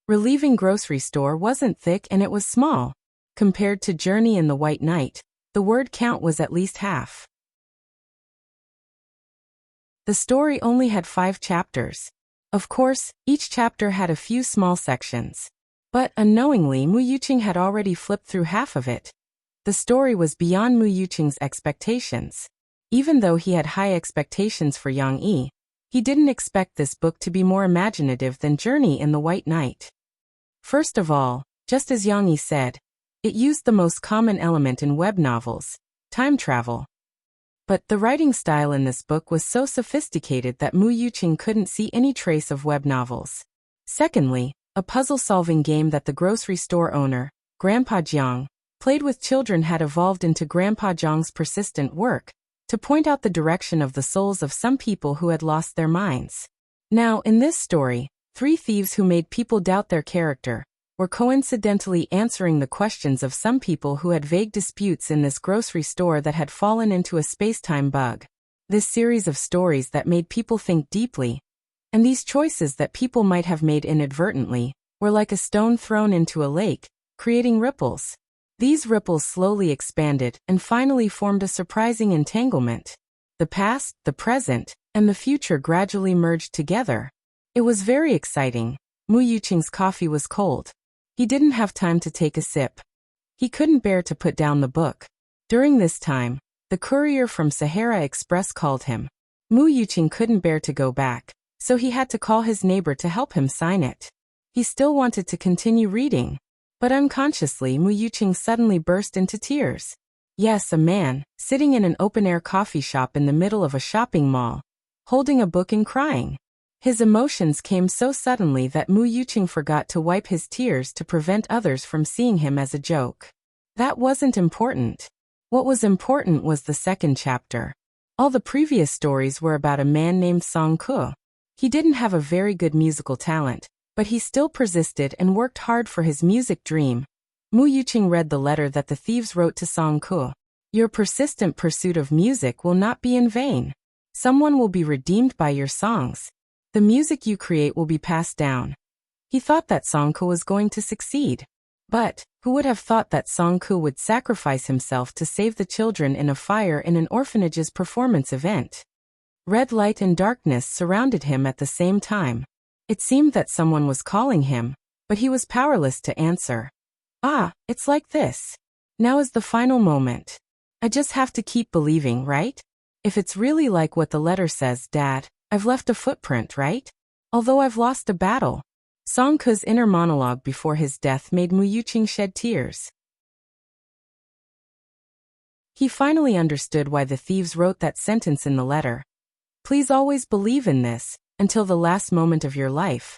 Relieving grocery store wasn't thick and it was small. Compared to Journey in the White Night, the word count was at least half. The story only had 5 chapters. Of course, each chapter had a few small sections. But unknowingly, Mu Yuqing had already flipped through half of it. The story was beyond Mu Yuqing's expectations. Even though he had high expectations for Yang Yi, he didn't expect this book to be more imaginative than Journey in the White Night. First of all, just as Yang Yi said, it used the most common element in web novels, time travel. But the writing style in this book was so sophisticated that Mu Yuqing couldn't see any trace of web novels. Secondly, a puzzle-solving game that the grocery store owner, Grandpa Jiang, played with children had evolved into Grandpa Jiang's persistent work to point out the direction of the souls of some people who had lost their minds. Now, in this story, 3 thieves who made people doubt their character were coincidentally answering the questions of some people who had vague disputes in this grocery store that had fallen into a space-time bug. This series of stories that made people think deeply, and these choices that people might have made inadvertently, were like a stone thrown into a lake, creating ripples. These ripples slowly expanded and finally formed a surprising entanglement. The past, the present, and the future gradually merged together. It was very exciting. Mu Yuqing's coffee was cold. He didn't have time to take a sip. He couldn't bear to put down the book. During this time, the courier from Sahara Express called him. Mu Yuqing couldn't bear to go back, so he had to call his neighbor to help him sign it. He still wanted to continue reading, but unconsciously Mu Yuqing suddenly burst into tears. Yes, a man, sitting in an open-air coffee shop in the middle of a shopping mall, holding a book and crying. His emotions came so suddenly that Mu Yuqing forgot to wipe his tears to prevent others from seeing him as a joke. That wasn't important. What was important was the second chapter. All the previous stories were about a man named Song Ke. He didn't have a very good musical talent, but he still persisted and worked hard for his music dream. Mu Yuqing read the letter that the thieves wrote to Song Ke. Your persistent pursuit of music will not be in vain. Someone will be redeemed by your songs. The music you create will be passed down. He thought that Song Ke was going to succeed. But, who would have thought that Song Ke would sacrifice himself to save the children in a fire in an orphanage's performance event? Red light and darkness surrounded him at the same time. It seemed that someone was calling him, but he was powerless to answer. Ah, it's like this. Now is the final moment. I just have to keep believing, right? If it's really like what the letter says, Dad, I've left a footprint, right? Although I've lost a battle. Song Ke's inner monologue before his death made Mu Yuqing shed tears. He finally understood why the thieves wrote that sentence in the letter. Please always believe in this, until the last moment of your life.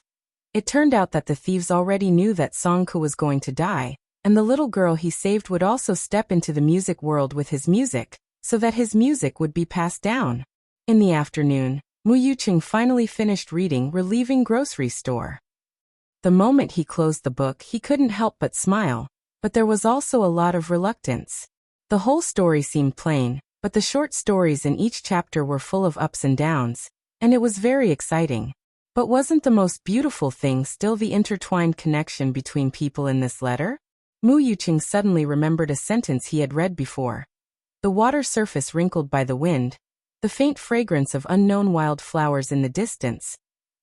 It turned out that the thieves already knew that Song Ke was going to die, and the little girl he saved would also step into the music world with his music, so that his music would be passed down. In the afternoon, Mu Yuqing finally finished reading Relieving Grocery Store. The moment he closed the book he couldn't help but smile, but there was also a lot of reluctance. The whole story seemed plain, but the short stories in each chapter were full of ups and downs, and it was very exciting. But wasn't the most beautiful thing still the intertwined connection between people in this letter? Mu Yuqing suddenly remembered a sentence he had read before. The water surface wrinkled by the wind, the faint fragrance of unknown wild flowers in the distance,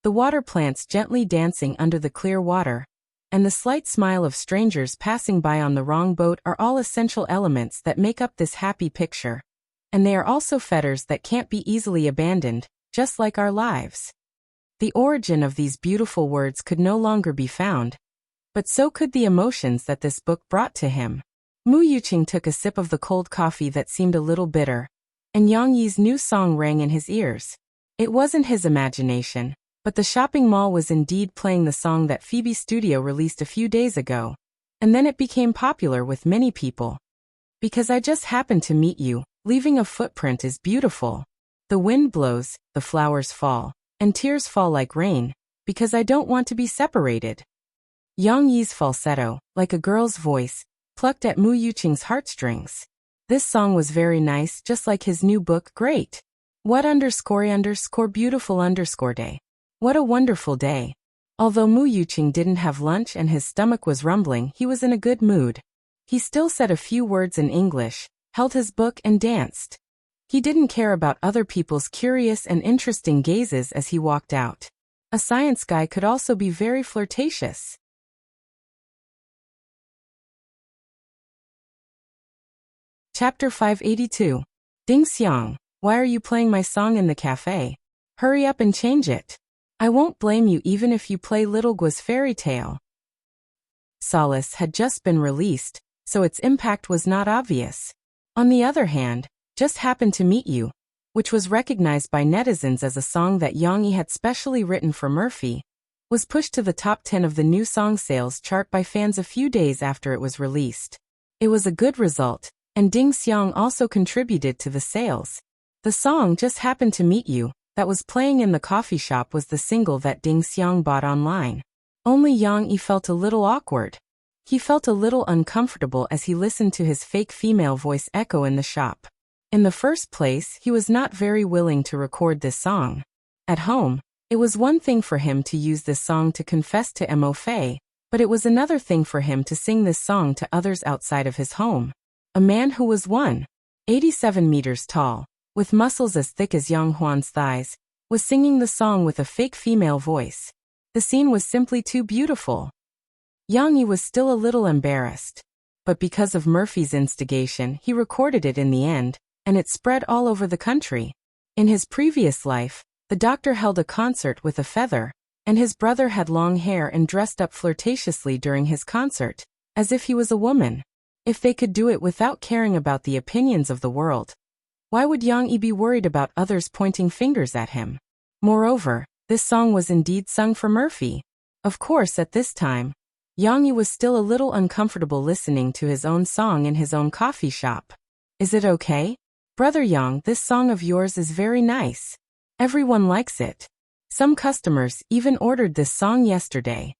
the water plants gently dancing under the clear water, and the slight smile of strangers passing by on the wrong boat are all essential elements that make up this happy picture. And they are also fetters that can't be easily abandoned, just like our lives. The origin of these beautiful words could no longer be found, but so could the emotions that this book brought to him. Mu Yuqing took a sip of the cold coffee that seemed a little bitter, and Yang Yi's new song rang in his ears. It wasn't his imagination, but the shopping mall was indeed playing the song that Phoebe Studio released a few days ago, and then it became popular with many people. Because I just happened to meet you, leaving a footprint is beautiful. The wind blows, the flowers fall, and tears fall like rain, because I don't want to be separated. Yang Yi's falsetto, like a girl's voice, plucked at Mu Yuqing's heartstrings. This song was very nice, just like his new book, great. What beautiful day. What a wonderful day. Although Mu Yuqing didn't have lunch and his stomach was rumbling, he was in a good mood. He still said a few words in English, held his book and danced. He didn't care about other people's curious and interesting gazes as he walked out. A science guy could also be very flirtatious. Chapter 582. Ding Xiang, why are you playing my song in the cafe? Hurry up and change it. I won't blame you even if you play Little Gua's fairy tale. Solace had just been released, so its impact was not obvious. On the other hand, Just Happened to Meet You, which was recognized by netizens as a song that Yang Yi had specially written for Murphy, was pushed to the top 10 of the new song sales chart by fans a few days after it was released. It was a good result, and Ding Xiang also contributed to the sales. The song Just Happened to Meet You, that was playing in the coffee shop, was the single that Ding Xiang bought online. Only Yang Yi felt a little awkward. He felt a little uncomfortable as he listened to his fake female voice echo in the shop. In the first place, he was not very willing to record this song. At home, it was one thing for him to use this song to confess to Mo Fei, but it was another thing for him to sing this song to others outside of his home. A man who was 187 meters tall, with muscles as thick as Yang Huan's thighs, was singing the song with a fake female voice. The scene was simply too beautiful. Yang Yi was still a little embarrassed, but because of Murphy's instigation, he recorded it in the end, and it spread all over the country. In his previous life, the doctor held a concert with a feather, and his brother had long hair and dressed up flirtatiously during his concert, as if he was a woman. If they could do it without caring about the opinions of the world, why would Yang Yi be worried about others pointing fingers at him? Moreover, this song was indeed sung for Murphy. Of course, at this time, Yang Yi was still a little uncomfortable listening to his own song in his own coffee shop. Is it okay? Brother Yang, this song of yours is very nice. Everyone likes it. Some customers even ordered this song yesterday.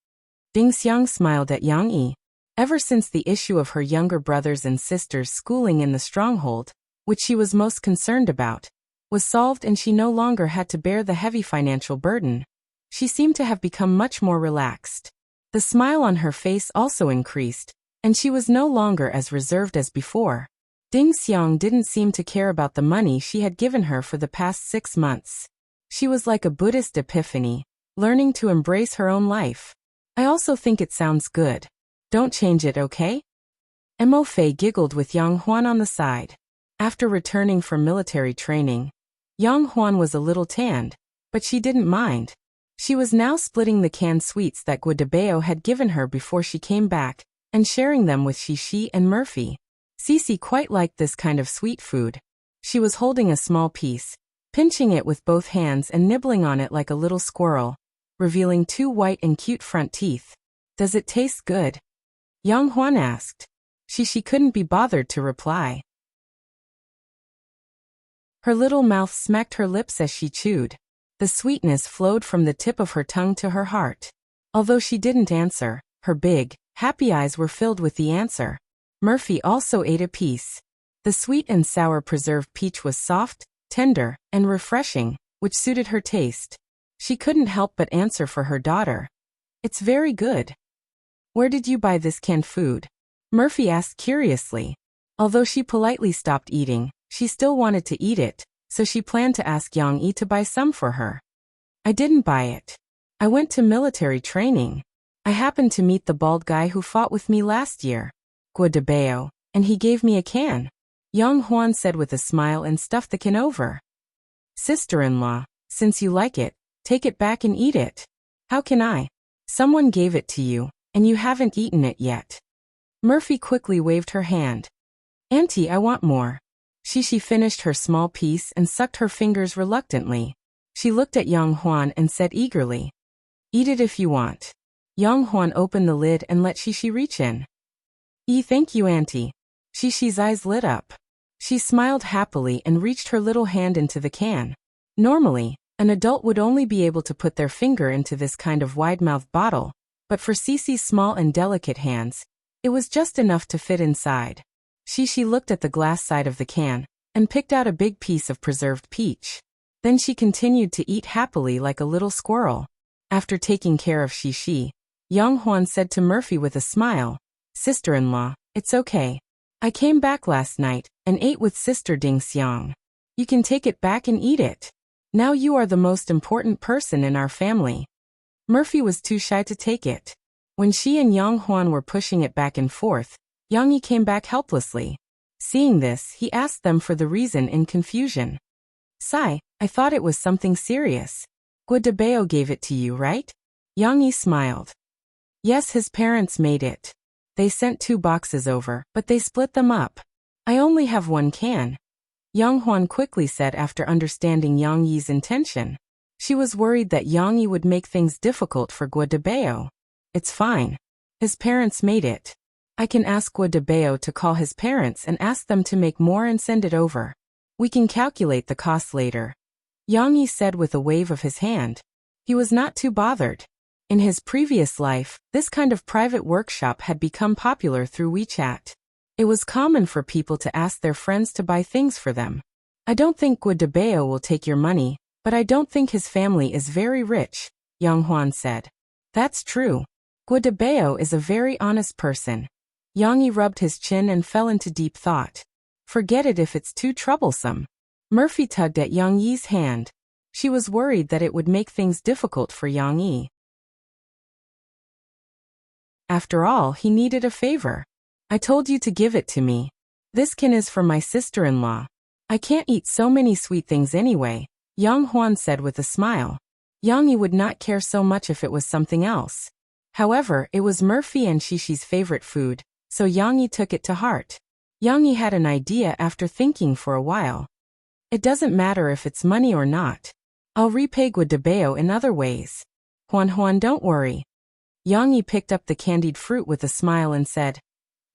Ding Xiang smiled at Yang Yi. Ever since the issue of her younger brothers and sisters schooling in the stronghold, which she was most concerned about, was solved and she no longer had to bear the heavy financial burden, she seemed to have become much more relaxed. The smile on her face also increased, and she was no longer as reserved as before. Ding Xiang didn't seem to care about the money she had given her for the past 6 months. She was like a Buddhist epiphany, learning to embrace her own life. I also think it sounds good. Don't change it, okay? Mo Fei giggled with Yang Huan on the side. After returning from military training, Yang Huan was a little tanned, but she didn't mind. She was now splitting the canned sweets that Guadabeo had given her before she came back, and sharing them with Xixi and Murphy. Cici quite liked this kind of sweet food. She was holding a small piece, pinching it with both hands and nibbling on it like a little squirrel, revealing 2 white and cute front teeth. Does it taste good? Yang Huan asked. Xixi couldn't be bothered to reply. Her little mouth smacked her lips as she chewed. The sweetness flowed from the tip of her tongue to her heart. Although she didn't answer, her big, happy eyes were filled with the answer. Murphy also ate a piece. The sweet and sour preserved peach was soft, tender, and refreshing, which suited her taste. She couldn't help but answer for her daughter. It's very good. Where did you buy this canned food? Murphy asked curiously. Although she politely stopped eating, she still wanted to eat it, so she planned to ask Yang Yi to buy some for her. I didn't buy it. I went to military training. I happened to meet the bald guy who fought with me last year, Guadabeo, and he gave me a can. Yang Huan said with a smile and stuffed the can over. Sister-in-law, since you like it, take it back and eat it. How can I? Someone gave it to you, and you haven't eaten it yet. Murphy quickly waved her hand. Auntie, I want more. Xixi finished her small piece and sucked her fingers reluctantly. She looked at Yang Huan and said eagerly, Eat it if you want. Yang Huan opened the lid and let Xixi reach in. Thank you, Auntie. Xixi's eyes lit up. She smiled happily and reached her little hand into the can. Normally, an adult would only be able to put their finger into this kind of wide-mouthed bottle, but for Cici's small and delicate hands, it was just enough to fit inside. Xixi looked at the glass side of the can, and picked out a big piece of preserved peach. Then she continued to eat happily like a little squirrel. After taking care of Xixi, Yang Huan said to Murphy with a smile, Sister-in-law, it's okay. I came back last night, and ate with Sister Ding Xiang. You can take it back and eat it. Now you are the most important person in our family. Murphy was too shy to take it. When she and Yang Huan were pushing it back and forth, Yang Yi came back helplessly. Seeing this, he asked them for the reason in confusion. Sai, I thought it was something serious. Guadabeo gave it to you, right? Yang Yi smiled. Yes, his parents made it. They sent 2 boxes over, but they split them up. I only have 1 can. Yang Huan quickly said after understanding Yang Yi's intention. She was worried that Yang Yi would make things difficult for Guo Debao. It's fine. His parents made it. I can ask Guo Debao to call his parents and ask them to make more and send it over. We can calculate the costs later. Yang Yi said with a wave of his hand. He was not too bothered. In his previous life, this kind of private workshop had become popular through WeChat. It was common for people to ask their friends to buy things for them. I don't think Guo Debao will take your money, but I don't think his family is very rich, Yang Huan said. That's true. Guo Debao is a very honest person. Yang Yi rubbed his chin and fell into deep thought. Forget it if it's too troublesome. Murphy tugged at Yang Yi's hand. She was worried that it would make things difficult for Yang Yi. After all, he needed a favor. I told you to give it to me. This kin is for my sister-in-law. I can't eat so many sweet things anyway, Yang Huan said with a smile. Yang Yi would not care so much if it was something else. However, it was Murphy and Shishi's favorite food, so Yang Yi took it to heart. Yang Yi had an idea after thinking for a while. It doesn't matter if it's money or not. I'll repay Guo Debao in other ways. Huan, don't worry. Yang Yi picked up the candied fruit with a smile and said,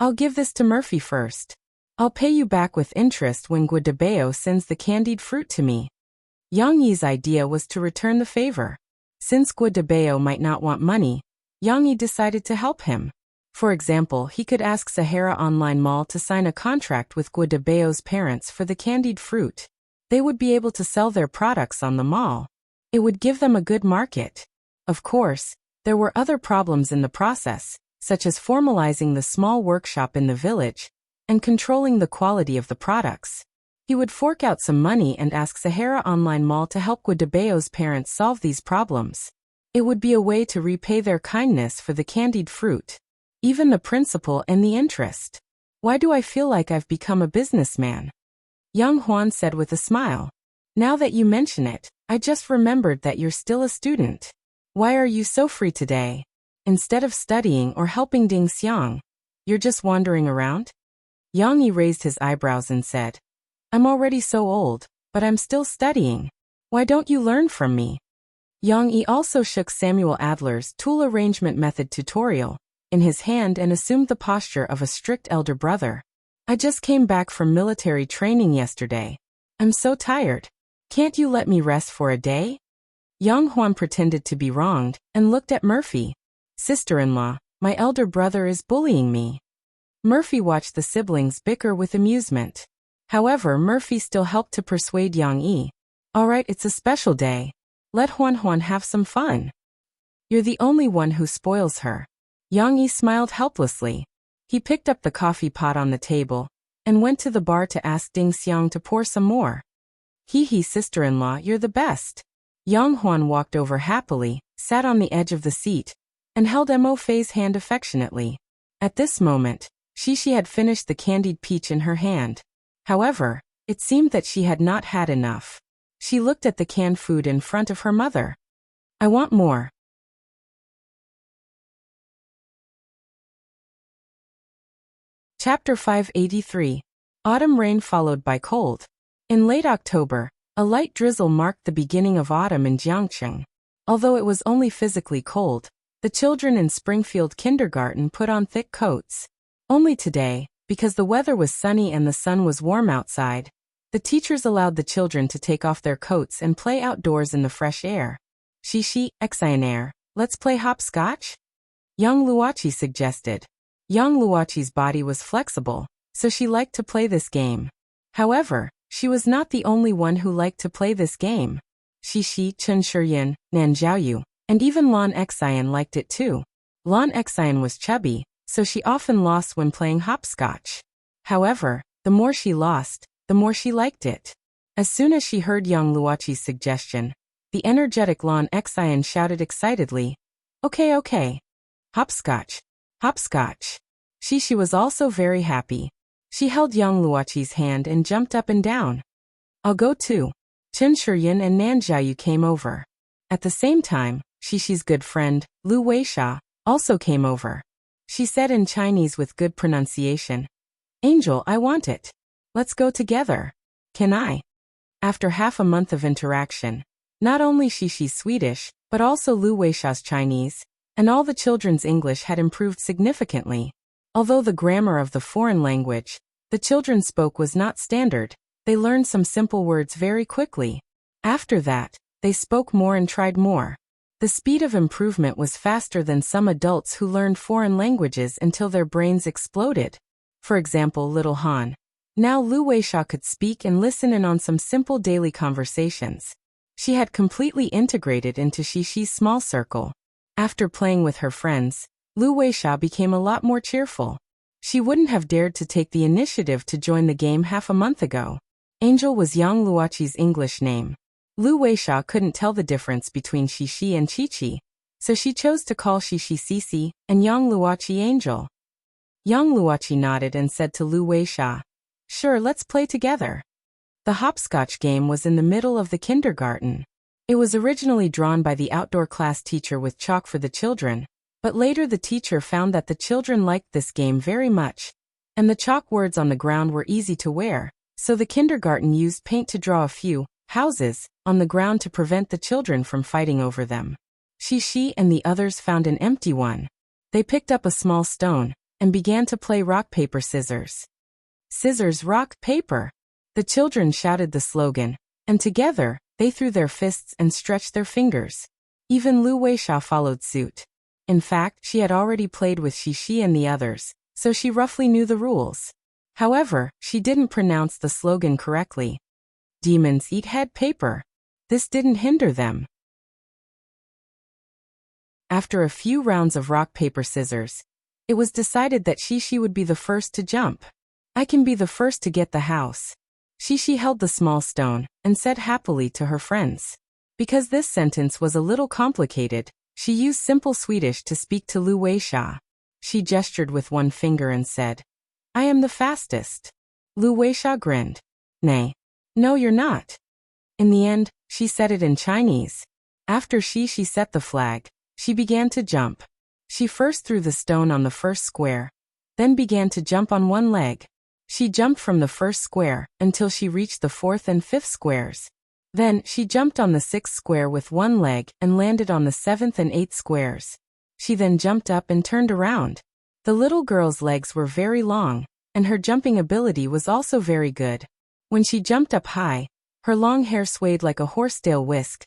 I'll give this to Murphy first. I'll pay you back with interest when Guo Debao sends the candied fruit to me. Yang Yi's idea was to return the favor. Since Guo Debao might not want money, Yang Yi decided to help him. For example, he could ask Sahara Online Mall to sign a contract with Guo Debao's parents for the candied fruit. They would be able to sell their products on the mall. It would give them a good market. Of course, there were other problems in the process, such as formalizing the small workshop in the village and controlling the quality of the products. He would fork out some money and ask Sahara Online Mall to help Guo Debao's parents solve these problems. It would be a way to repay their kindness for the candied fruit, even the principal and the interest. Why do I feel like I've become a businessman? Yang Huan said with a smile. Now that you mention it, I just remembered that you're still a student. Why are you so free today? Instead of studying or helping Ding Xiang, you're just wandering around? Yang Yi raised his eyebrows and said, I'm already so old, but I'm still studying. Why don't you learn from me? Yang Yi also shook Samuel Adler's tool arrangement method tutorial in his hand and assumed the posture of a strict elder brother. I just came back from military training yesterday. I'm so tired. Can't you let me rest for a day? Yang Huan pretended to be wronged and looked at Murphy. Sister-in-law, my elder brother is bullying me. Murphy watched the siblings bicker with amusement. However, Murphy still helped to persuade Yang Yi. All right, it's a special day. Let Huan have some fun. You're the only one who spoils her. Yang Yi smiled helplessly. He picked up the coffee pot on the table and went to the bar to ask Ding Xiang to pour some more. Hee, sister-in-law, you're the best. Yang Huan walked over happily, sat on the edge of the seat, and held Mo Fei's hand affectionately. At this moment, Shishi had finished the candied peach in her hand. However, it seemed that she had not had enough. She looked at the canned food in front of her mother. I want more. Chapter 583. Autumn rain followed by cold. In late October, a light drizzle marked the beginning of autumn in Jiangcheng. Although it was only physically cold, the children in Springfield Kindergarten put on thick coats. Only today, because the weather was sunny and the sun was warm outside, the teachers allowed the children to take off their coats and play outdoors in the fresh air. Shishi, Exionaire, let's play hopscotch? Young Luochi suggested. Young Luochi's body was flexible, so she liked to play this game. However, she was not the only one who liked to play this game. Shishi, Chen Shiyin, Nan Zhaoyu, and even Lan Exien liked it too. Lan Exien was chubby, so she often lost when playing hopscotch. However, the more she lost, the more she liked it. As soon as she heard young Luochi's suggestion, the energetic Lan Exien shouted excitedly, Okay. Hopscotch. Hopscotch. Shishi was also very happy. She held young Luochi's hand and jumped up and down. I'll go too. Chen Shiyin and Nan Zhaoyu came over. At the same time, Shishi's good friend, Lu Weisha, also came over. She said in Chinese with good pronunciation, Angel, I want it. Let's go together. Can I? After half a month of interaction, not only Xishi's Swedish, but also Lu Weisha's Chinese, and all the children's English had improved significantly. Although the grammar of the foreign language the children spoke was not standard, they learned some simple words very quickly. After that, they spoke more and tried more. The speed of improvement was faster than some adults who learned foreign languages until their brains exploded. For example, little Han. Now Lu Weisha could speak and listen in on some simple daily conversations. She had completely integrated into Xishi's small circle. After playing with her friends, Lu Weisha became a lot more cheerful. She wouldn't have dared to take the initiative to join the game half a month ago. Angel was Yang Luoqi's English name. Lu Weisha couldn't tell the difference between Xishi and Qiqi, so she chose to call Xishi Cici and Yang Luoqi Angel. Yang Luoqi nodded and said to Lu Weisha, "Sure, let's play together." The hopscotch game was in the middle of the kindergarten. It was originally drawn by the outdoor class teacher with chalk for the children, but later the teacher found that the children liked this game very much, and the chalk words on the ground were easy to wear, so the kindergarten used paint to draw a few houses on the ground to prevent the children from fighting over them. Xishi and the others found an empty one. They picked up a small stone and began to play rock, paper, scissors. Scissors, rock, paper. The children shouted the slogan, and together, they threw their fists and stretched their fingers. Even Lu Weisha followed suit. In fact, she had already played with Xishi and the others, so she roughly knew the rules. However, she didn't pronounce the slogan correctly. Demons eat head paper. This didn't hinder them. After a few rounds of rock, paper, scissors, it was decided that Xishi would be the first to jump. "I can be the first to get the house." Xishi held the small stone and said happily to her friends. Because this sentence was a little complicated, she used simple Swedish to speak to Lu Weisha. She gestured with one finger and said, "I am the fastest." Lu Weisha grinned. "Nay. No, you're not." In the end, she said it in Chinese. After she set the flag, she began to jump. She first threw the stone on the first square, then began to jump on one leg. She jumped from the first square until she reached the fourth and fifth squares. Then, she jumped on the sixth square with one leg and landed on the seventh and eighth squares. She then jumped up and turned around. The little girl's legs were very long, and her jumping ability was also very good. When she jumped up high, her long hair swayed like a horsetail whisk,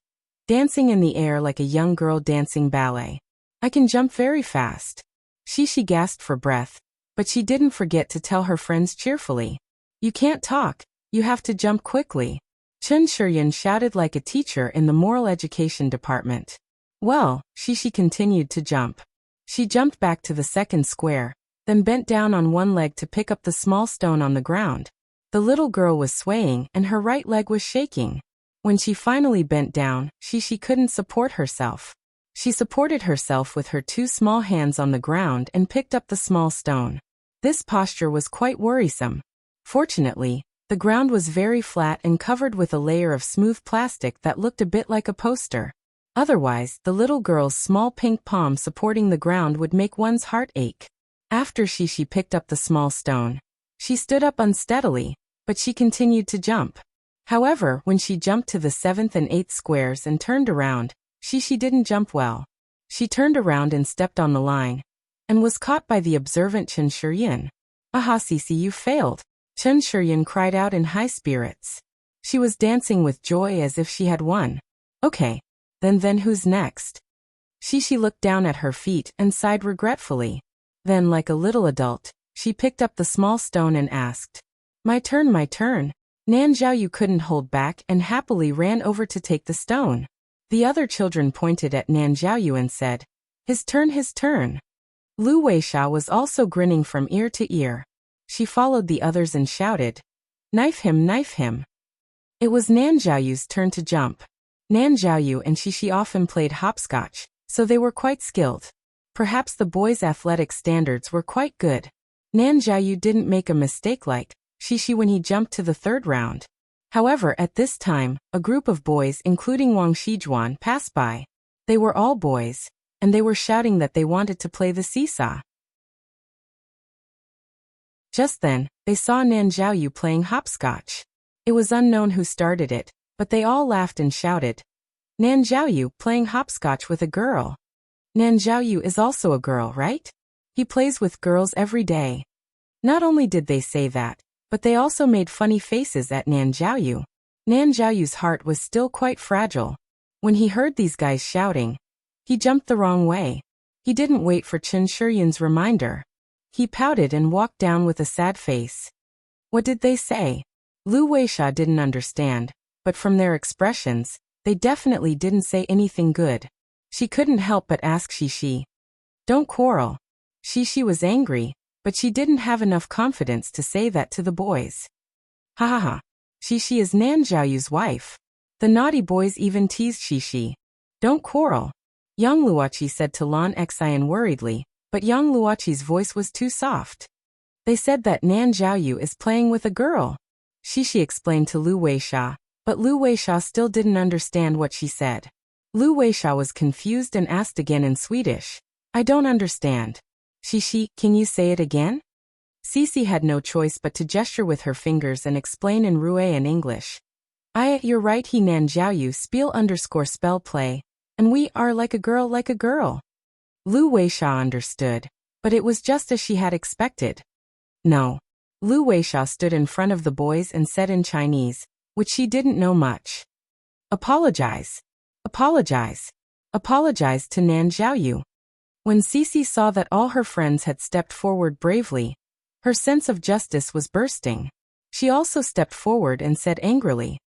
dancing in the air like a young girl dancing ballet. "I can jump very fast." Xishi gasped for breath, but she didn't forget to tell her friends cheerfully, "You can't talk, you have to jump quickly." Chen Shuryan shouted like a teacher in the moral education department. Well, Xishi continued to jump. She jumped back to the second square, then bent down on one leg to pick up the small stone on the ground. The little girl was swaying and her right leg was shaking. When she finally bent down, Xishi couldn't support herself. She supported herself with her two small hands on the ground and picked up the small stone. This posture was quite worrisome. Fortunately, the ground was very flat and covered with a layer of smooth plastic that looked a bit like a poster. Otherwise, the little girl's small pink palm supporting the ground would make one's heart ache. After Xishi picked up the small stone, she stood up unsteadily, but she continued to jump. However, when she jumped to the seventh and eighth squares and turned around, Xishi didn't jump well. She turned around and stepped on the line, and was caught by the observant Chen Shuryan. "Aha, Xishi, you failed!" Chen Shuryan cried out in high spirits. She was dancing with joy as if she had won. "Okay, then who's next?" Xishi looked down at her feet and sighed regretfully. Then, like a little adult, she picked up the small stone and asked, My turn, my turn." Nan Zhaoyu couldn't hold back and happily ran over to take the stone. The other children pointed at Nan Zhaoyu and said, His turn, his turn." Lu Weisha was also grinning from ear to ear. She followed the others and shouted, Knife him, knife him." It was Nan Zhaoyu's turn to jump. Nan Zhaoyu and Xishi often played hopscotch, so they were quite skilled. Perhaps the boys' athletic standards were quite good. Nan Zhaoyu didn't make a mistake like Xishi when he jumped to the third round. However, at this time, a group of boys including Wang Shijuan passed by. They were all boys, and they were shouting that they wanted to play the seesaw. Just then, they saw Nan Zhaoyu playing hopscotch. It was unknown who started it, but they all laughed and shouted, "Nan Zhaoyu playing hopscotch with a girl. Nan Zhaoyu is also a girl, right? He plays with girls every day." Not only did they say that, but they also made funny faces at Nan Zhaoyu. Nan Zhaoyu's heart was still quite fragile. When he heard these guys shouting, he jumped the wrong way. He didn't wait for Chen Shiyun's reminder. He pouted and walked down with a sad face. What did they say? Lu Weisha didn't understand, but from their expressions, they definitely didn't say anything good. She couldn't help but ask Shishi. "Don't quarrel." Shishi was angry, but she didn't have enough confidence to say that to the boys. Ha ha ha. Shishi is Nan Zhaoyu's wife. The naughty boys even teased Shishi. "Don't quarrel," Yang Luoqi said to Lan Xian worriedly, but Yang Luoqi's voice was too soft. "They said that Nan Zhaoyu is playing with a girl," Shishi explained to Lu Weisha, but Lu Weisha still didn't understand what she said. Lu Weisha was confused and asked again in Swedish. "I don't understand. Shishi, can you say it again?" Cici had no choice but to gesture with her fingers and explain in Rue in English. You're right, he Nan Zhaoyu spell play, and we are like a girl like a girl." Lu Weisha understood, but it was just as she had expected. "No." Lu Weisha stood in front of the boys and said in Chinese, which she didn't know much. "Apologize. Apologize. Apologize to Nan Zhaoyu." When Cici saw that all her friends had stepped forward bravely, her sense of justice was bursting. She also stepped forward and said angrily.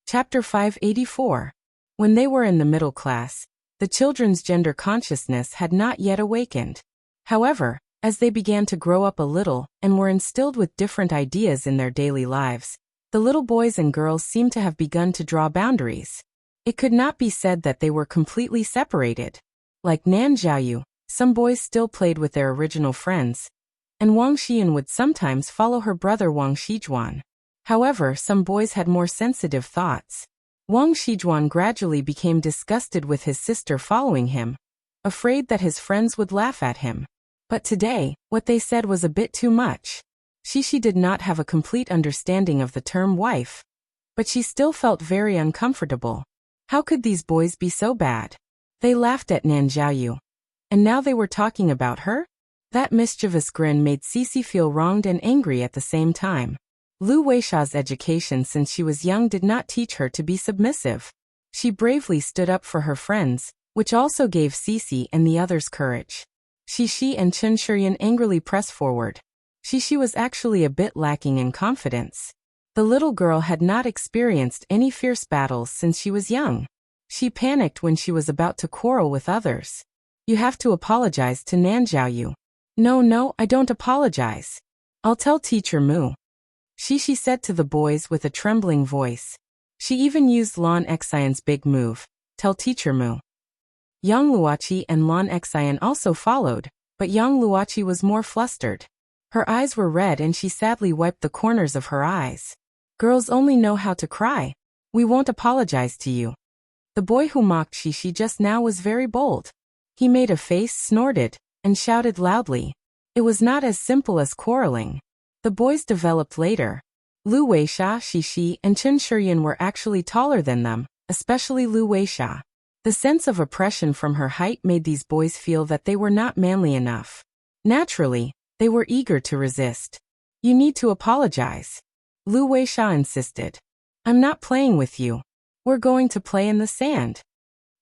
Chapter 584. When they were in the middle class, the children's gender consciousness had not yet awakened. However, as they began to grow up a little and were instilled with different ideas in their daily lives, the little boys and girls seemed to have begun to draw boundaries. It could not be said that they were completely separated. Like Nan Zhaoyu, some boys still played with their original friends, and Wang Xian would sometimes follow her brother Wang Shijuan. However, some boys had more sensitive thoughts. Wang Shijuan gradually became disgusted with his sister following him, afraid that his friends would laugh at him. But today, what they said was a bit too much. Shishi did not have a complete understanding of the term wife, but she still felt very uncomfortable. How could these boys be so bad? They laughed at Nan Zhaoyu, and now they were talking about her? That mischievous grin made Cici feel wronged and angry at the same time. Lu Weisha's education since she was young did not teach her to be submissive. She bravely stood up for her friends, which also gave Cici and the others courage. Shishi and Chen Shiyun angrily pressed forward. Shishi was actually a bit lacking in confidence. The little girl had not experienced any fierce battles since she was young. She panicked when she was about to quarrel with others. "You have to apologize to Nan Zhaoyu." No, I don't apologize. I'll tell Teacher Mu," Shishi said to the boys with a trembling voice. She even used Lan Xian's big move, "Tell Teacher Mu." Yang Luoqi and Lan Xian also followed, but Yang Luoqi was more flustered. Her eyes were red and she sadly wiped the corners of her eyes. "Girls only know how to cry. We won't apologize to you." The boy who mocked Shishi just now was very bold. He made a face, snorted, and shouted loudly. It was not as simple as quarreling. The boys developed later. Lu Weisha, Shishi, and Chen Shiyun were actually taller than them, especially Lu Weisha. The sense of oppression from her height made these boys feel that they were not manly enough. Naturally, they were eager to resist. "You need to apologize," Lu Weisha insisted. "I'm not playing with you. We're going to play in the sand."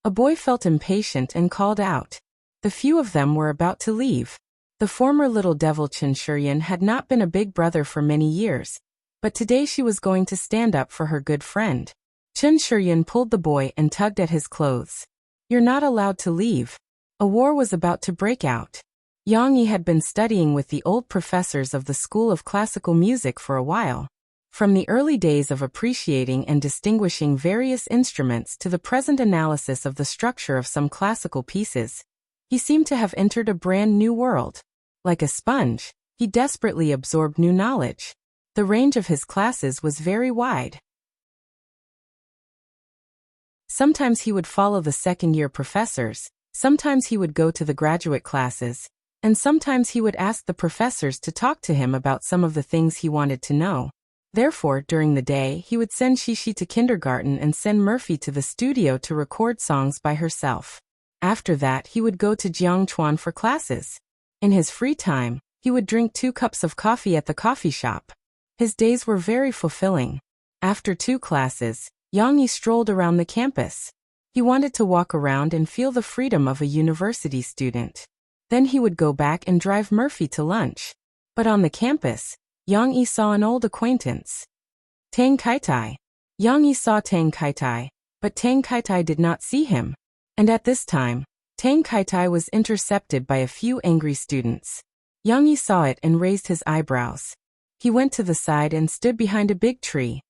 A boy felt impatient and called out. The few of them were about to leave. The former little devil Chen Shiyun had not been a big brother for many years, but today she was going to stand up for her good friend. Chen Shiyun pulled the boy and tugged at his clothes. "You're not allowed to leave." A war was about to break out. Yang Yi had been studying with the old professors of the School of Classical Music for a while. From the early days of appreciating and distinguishing various instruments to the present analysis of the structure of some classical pieces, he seemed to have entered a brand new world. Like a sponge, he desperately absorbed new knowledge. The range of his classes was very wide. Sometimes he would follow the second-year professors, sometimes he would go to the graduate classes, and sometimes he would ask the professors to talk to him about some of the things he wanted to know. Therefore, during the day, he would send Shishi to kindergarten and send Murphy to the studio to record songs by herself. After that, he would go to Jiangchuan for classes. In his free time, he would drink 2 cups of coffee at the coffee shop. His days were very fulfilling. After 2 classes, Yang Yi strolled around the campus. He wanted to walk around and feel the freedom of a university student. Then he would go back and drive Murphy to lunch. But on the campus, Yang Yi saw an old acquaintance. Tang Kaitai. Yang Yi saw Tang Kaitai, but Tang Kaitai did not see him. And at this time, Tang Kaitai was intercepted by a few angry students. Yang Yi saw it and raised his eyebrows. He went to the side and stood behind a big tree.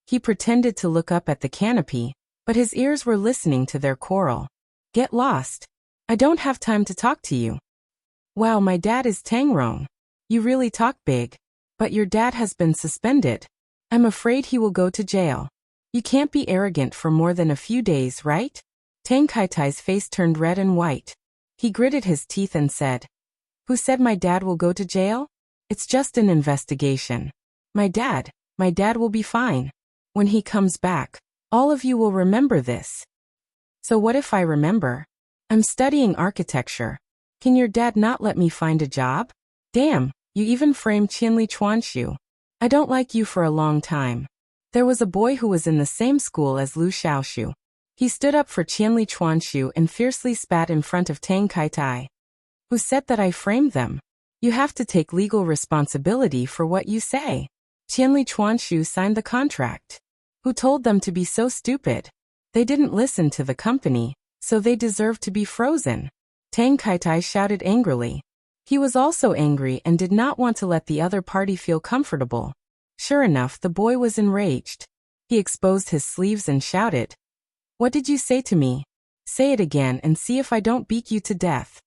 He pretended to look up at the canopy, but his ears were listening to their quarrel. Get lost. I don't have time to talk to you. Wow, my dad is Tang Rong. You really talk big. But your dad has been suspended. I'm afraid he will go to jail. You can't be arrogant for more than a few days, right? Tang Kaitai's face turned red and white. He gritted his teeth and said, Who said my dad will go to jail? It's just an investigation. My dad will be fine. When he comes back, all of you will remember this. So what if I remember? I'm studying architecture. Can your dad not let me find a job? Damn, you even framed Qianli Chuanshu. I don't like you for a long time. There was a boy who was in the same school as Lu Xiaoshu. He stood up for Qianli Chuanshu and fiercely spat in front of Tang Kaitai. Who said that I framed them? You have to take legal responsibility for what you say. Qianli Chuanshu signed the contract. Who told them to be so stupid? They didn't listen to the company, so they deserve to be frozen. Tang Kaitai shouted angrily. He was also angry and did not want to let the other party feel comfortable. Sure enough, the boy was enraged. He exposed his sleeves and shouted, What did you say to me? Say it again and see if I don't beat you to death.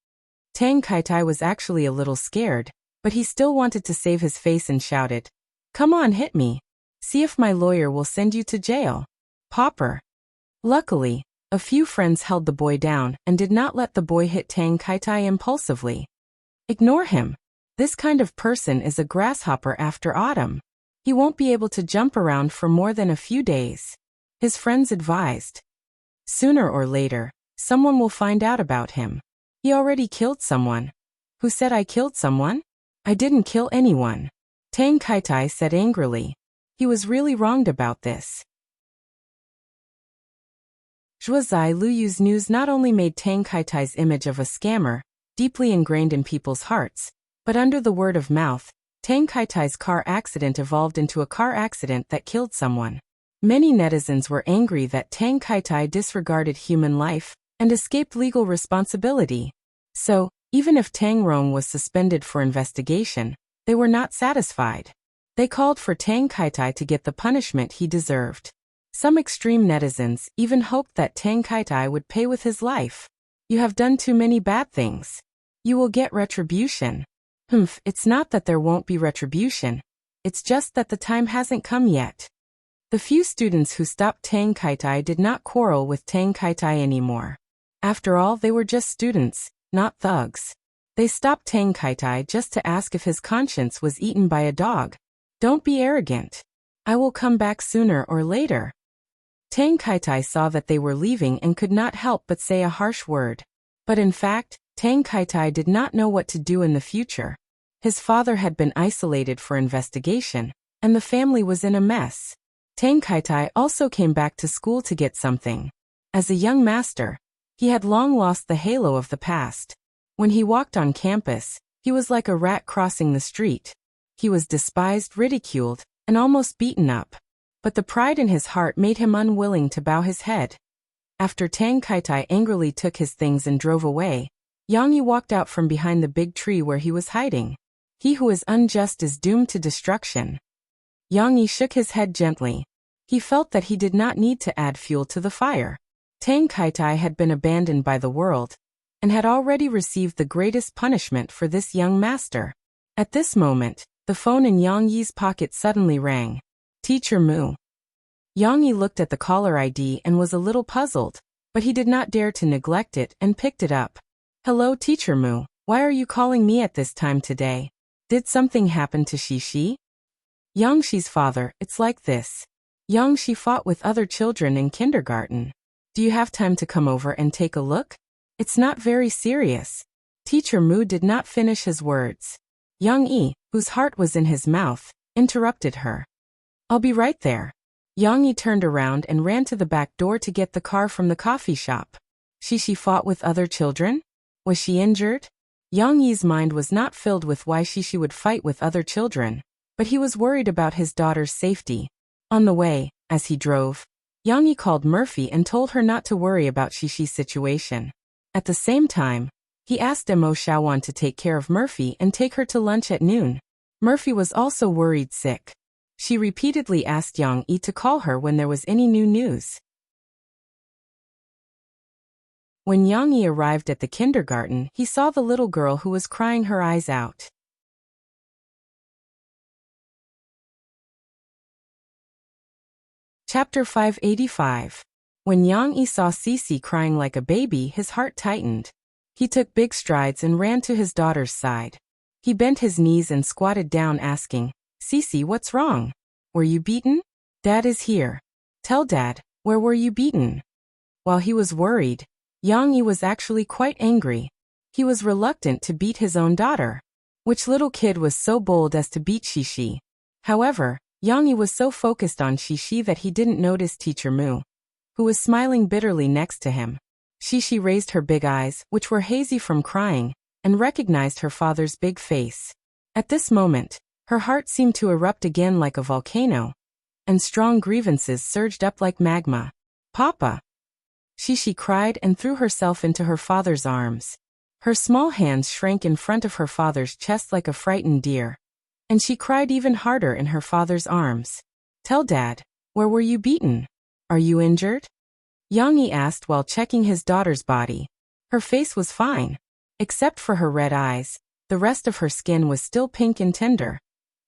Tang Kaitai was actually a little scared, but he still wanted to save his face and shouted, Come on, hit me. See if my lawyer will send you to jail. Pauper. Luckily, a few friends held the boy down and did not let the boy hit Tang Kaitai impulsively. Ignore him. This kind of person is a grasshopper after autumn. He won't be able to jump around for more than a few days. His friends advised. Sooner or later, someone will find out about him. He already killed someone. Who said I killed someone? I didn't kill anyone. Tang Kaitai said angrily. He was really wronged about this. Zhuozai Luyu's news not only made Tang Kaitai's image of a scammer deeply ingrained in people's hearts, but under the word of mouth, Tang Kaitai's car accident evolved into a car accident that killed someone. Many netizens were angry that Tang Kaitai disregarded human life and escaped legal responsibility. So, even if Tang Rong was suspended for investigation, they were not satisfied. They called for Tang Kaitai to get the punishment he deserved. Some extreme netizens even hoped that Tang Kaitai would pay with his life. You have done too many bad things. You will get retribution. It's not that there won't be retribution. It's just that the time hasn't come yet. The few students who stopped Tang Kaitai did not quarrel with Tang Kaitai anymore. After all, they were just students, not thugs. They stopped Tang Kaitai just to ask if his conscience was eaten by a dog. Don't be arrogant. I will come back sooner or later. Tang Kaitai saw that they were leaving and could not help but say a harsh word. But in fact, Tang Kaitai did not know what to do in the future. His father had been isolated for investigation, and the family was in a mess. Tang Kaitai also came back to school to get something. As a young master, he had long lost the halo of the past. When he walked on campus, he was like a rat crossing the street. He was despised, ridiculed, and almost beaten up. But the pride in his heart made him unwilling to bow his head. After Tang Kaitai angrily took his things and drove away, Yang Yi walked out from behind the big tree where he was hiding. He who is unjust is doomed to destruction. Yang Yi shook his head gently. He felt that he did not need to add fuel to the fire. Tang Kaitai had been abandoned by the world, and had already received the greatest punishment for this young master. At this moment, the phone in Yang Yi's pocket suddenly rang. Teacher Mu. Yang Yi looked at the caller ID and was a little puzzled, but he did not dare to neglect it and picked it up. Hello, Teacher Mu. Why are you calling me at this time today? Did something happen to Shishi? Yangxi's father, it's like this. Yangxi fought with other children in kindergarten. Do you have time to come over and take a look? It's not very serious. Teacher Mu did not finish his words. Yang Yi, whose heart was in his mouth, interrupted her. I'll be right there. Yang Yi turned around and ran to the back door to get the car from the coffee shop. Shishi fought with other children? Was she injured? Yang Yi's mind was not filled with why Shishi would fight with other children, but he was worried about his daughter's safety. On the way, as he drove, Yang Yi called Murphy and told her not to worry about Shishi's situation. At the same time, he asked Mo Xiaowan to take care of Murphy and take her to lunch at noon. Murphy was also worried sick. She repeatedly asked Yang Yi to call her when there was any new news. When Yang Yi arrived at the kindergarten, he saw the little girl who was crying her eyes out. Chapter 585. When Yang Yi saw Cici crying like a baby, his heart tightened. He took big strides and ran to his daughter's side. He bent his knees and squatted down asking, Cici, what's wrong? Were you beaten? Dad is here. Tell Dad, where were you beaten? While he was worried, Yang Yi was actually quite angry. He was reluctant to beat his own daughter. Which little kid was so bold as to beat Shishi? However, Yang Yi was so focused on Shishi that he didn't notice Teacher Mu, who was smiling bitterly next to him. Shishi raised her big eyes, which were hazy from crying, and recognized her father's big face. At this moment, her heart seemed to erupt again like a volcano, and strong grievances surged up like magma. Papa! Shishi cried and threw herself into her father's arms. Her small hands shrank in front of her father's chest like a frightened deer, and she cried even harder in her father's arms. Tell Dad, where were you beaten? Are you injured? Yang Yi asked while checking his daughter's body. Her face was fine. Except for her red eyes, the rest of her skin was still pink and tender,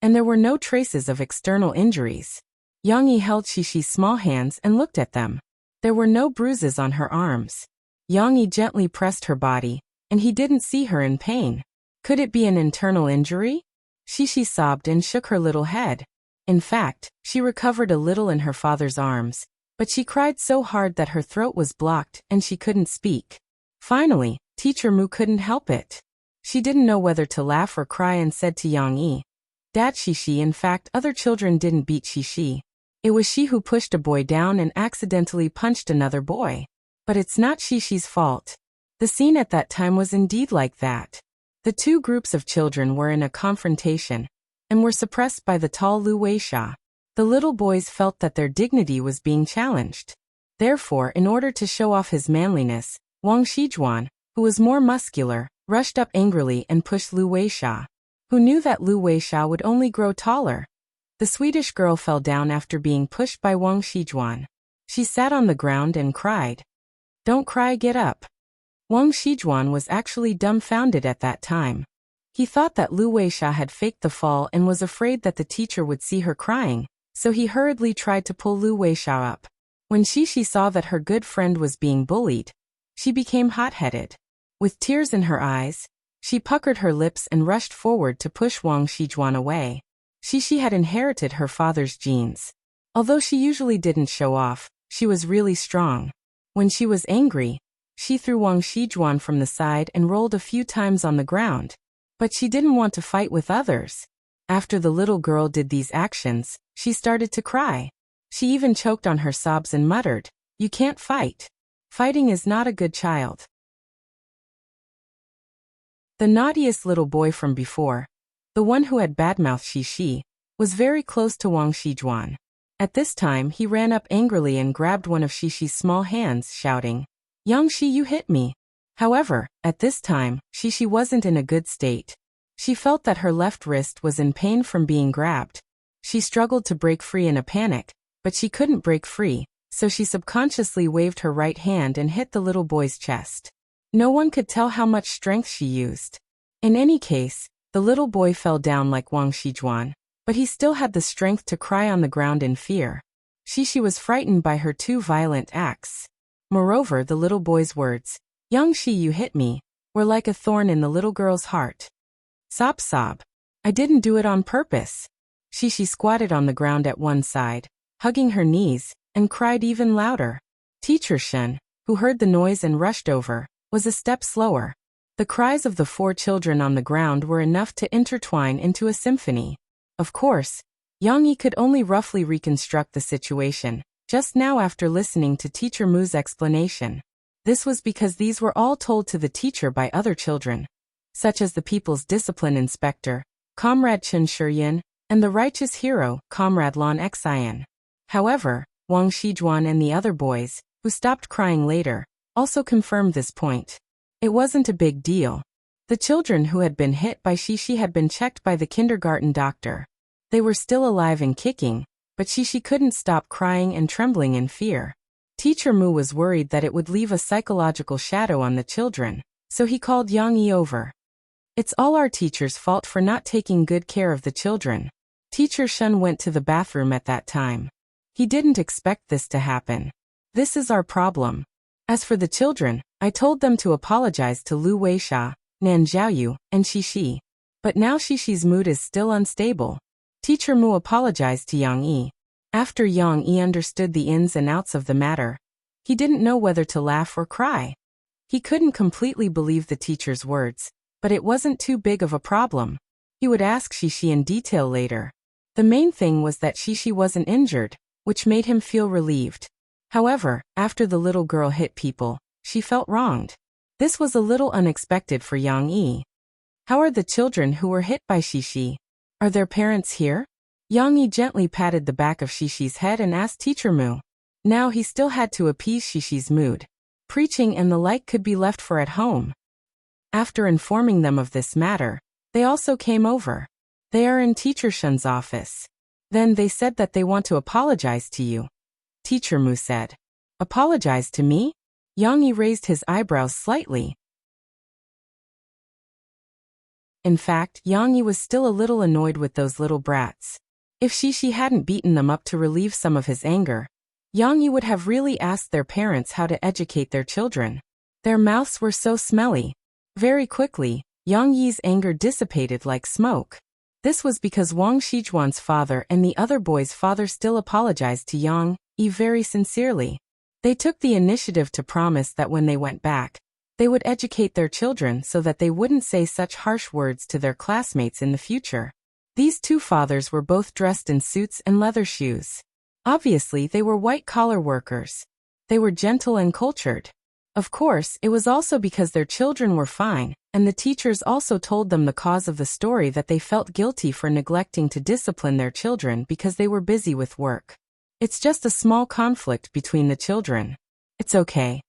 and there were no traces of external injuries. Yang Yi held Shishi's small hands and looked at them. There were no bruises on her arms. Yang Yi gently pressed her body, and he didn't see her in pain. Could it be an internal injury? Shishi sobbed and shook her little head. In fact, she recovered a little in her father's arms, but she cried so hard that her throat was blocked and she couldn't speak. Finally, Teacher Mu couldn't help it. She didn't know whether to laugh or cry and said to Yang Yi, Dad, Shishi, in fact, other children didn't beat Shishi. It was she who pushed a boy down and accidentally punched another boy. But it's not Shishi's fault. The scene at that time was indeed like that. The two groups of children were in a confrontation, and were suppressed by the tall Lu Weisha. The little boys felt that their dignity was being challenged. Therefore, in order to show off his manliness, Wang Shijuan, who was more muscular, rushed up angrily and pushed Lu Weisha, who knew that Lu Weisha would only grow taller. The Swedish girl fell down after being pushed by Wang Shijuan. She sat on the ground and cried. Don't cry, get up. Wang Shijuan was actually dumbfounded at that time. He thought that Lu Weisha had faked the fall and was afraid that the teacher would see her crying, so he hurriedly tried to pull Lu Weisha up. When Shishi saw that her good friend was being bullied, she became hot-headed. With tears in her eyes, she puckered her lips and rushed forward to push Wang Shijuan away. Shishi had inherited her father's genes. Although she usually didn't show off, she was really strong. When she was angry, she threw Wang Shijuan from the side and rolled a few times on the ground. But she didn't want to fight with others. After the little girl did these actions, she started to cry. She even choked on her sobs and muttered, You can't fight. Fighting is not a good child. The naughtiest little boy from before, the one who had badmouthed Shishi, was very close to Wang Shijuan. At this time he ran up angrily and grabbed one of Shishi's small hands, shouting, Yangshi, you hit me. However, at this time, Shishi wasn't in a good state. She felt that her left wrist was in pain from being grabbed. She struggled to break free in a panic, but she couldn't break free, so she subconsciously waved her right hand and hit the little boy's chest. No one could tell how much strength she used. In any case, the little boy fell down like Wang Shijuan, but he still had the strength to cry on the ground in fear. Shishi was frightened by her two violent acts. Moreover, the little boy's words, Yangshi, you hit me, were like a thorn in the little girl's heart. Sob sob. I didn't do it on purpose. She squatted on the ground at one side, hugging her knees, and cried even louder. Teacher Shun, who heard the noise and rushed over, was a step slower. The cries of the 4 children on the ground were enough to intertwine into a symphony. Of course, Yang Yi could only roughly reconstruct the situation, just now after listening to Teacher Mu's explanation. This was because these were all told to the teacher by other children, such as the People's Discipline Inspector, Comrade Chen Shiyin, and the righteous hero, Comrade Lan Xian. However, Wang Shijuan and the other boys, who stopped crying later, also confirmed this point. It wasn't a big deal. The children who had been hit by Shishi had been checked by the kindergarten doctor. They were still alive and kicking, but Shishi couldn't stop crying and trembling in fear. Teacher Mu was worried that it would leave a psychological shadow on the children, so he called Yang Yi over. It's all our teacher's fault for not taking good care of the children. Teacher Shun went to the bathroom at that time. He didn't expect this to happen. This is our problem. As for the children, I told them to apologize to Lu Weisha, Nan Zhaoyu, and Shishi. But now Shishi's mood is still unstable. Teacher Mu apologized to Yang Yi. After Yang Yi understood the ins and outs of the matter, he didn't know whether to laugh or cry. He couldn't completely believe the teacher's words, but it wasn't too big of a problem. He would ask Shishi in detail later. The main thing was that Shishi wasn't injured, which made him feel relieved. However, after the little girl hit people, she felt wronged. This was a little unexpected for Yang Yi. How are the children who were hit by Shishi? Are their parents here? Yang Yi gently patted the back of Shishi's head and asked Teacher Mu. Now he still had to appease Shishi's mood. Preaching and the like could be left for at home. After informing them of this matter, they also came over. They are in Teacher Shun's office. Then they said that they want to apologize to you. Teacher Mu said. Apologize to me? Yang Yi raised his eyebrows slightly. In fact, Yang Yi was still a little annoyed with those little brats. If Shishi hadn't beaten them up to relieve some of his anger, Yang Yi would have really asked their parents how to educate their children. Their mouths were so smelly. Very quickly, Yang Yi's anger dissipated like smoke. This was because Wang Shijuan's father and the other boy's father still apologized to Yang Yi very sincerely. They took the initiative to promise that when they went back, they would educate their children so that they wouldn't say such harsh words to their classmates in the future. These 2 fathers were both dressed in suits and leather shoes. Obviously, they were white-collar workers. They were gentle and cultured. Of course, it was also because their children were fine, and the teachers also told them the cause of the story that they felt guilty for neglecting to discipline their children because they were busy with work. It's just a small conflict between the children. It's okay.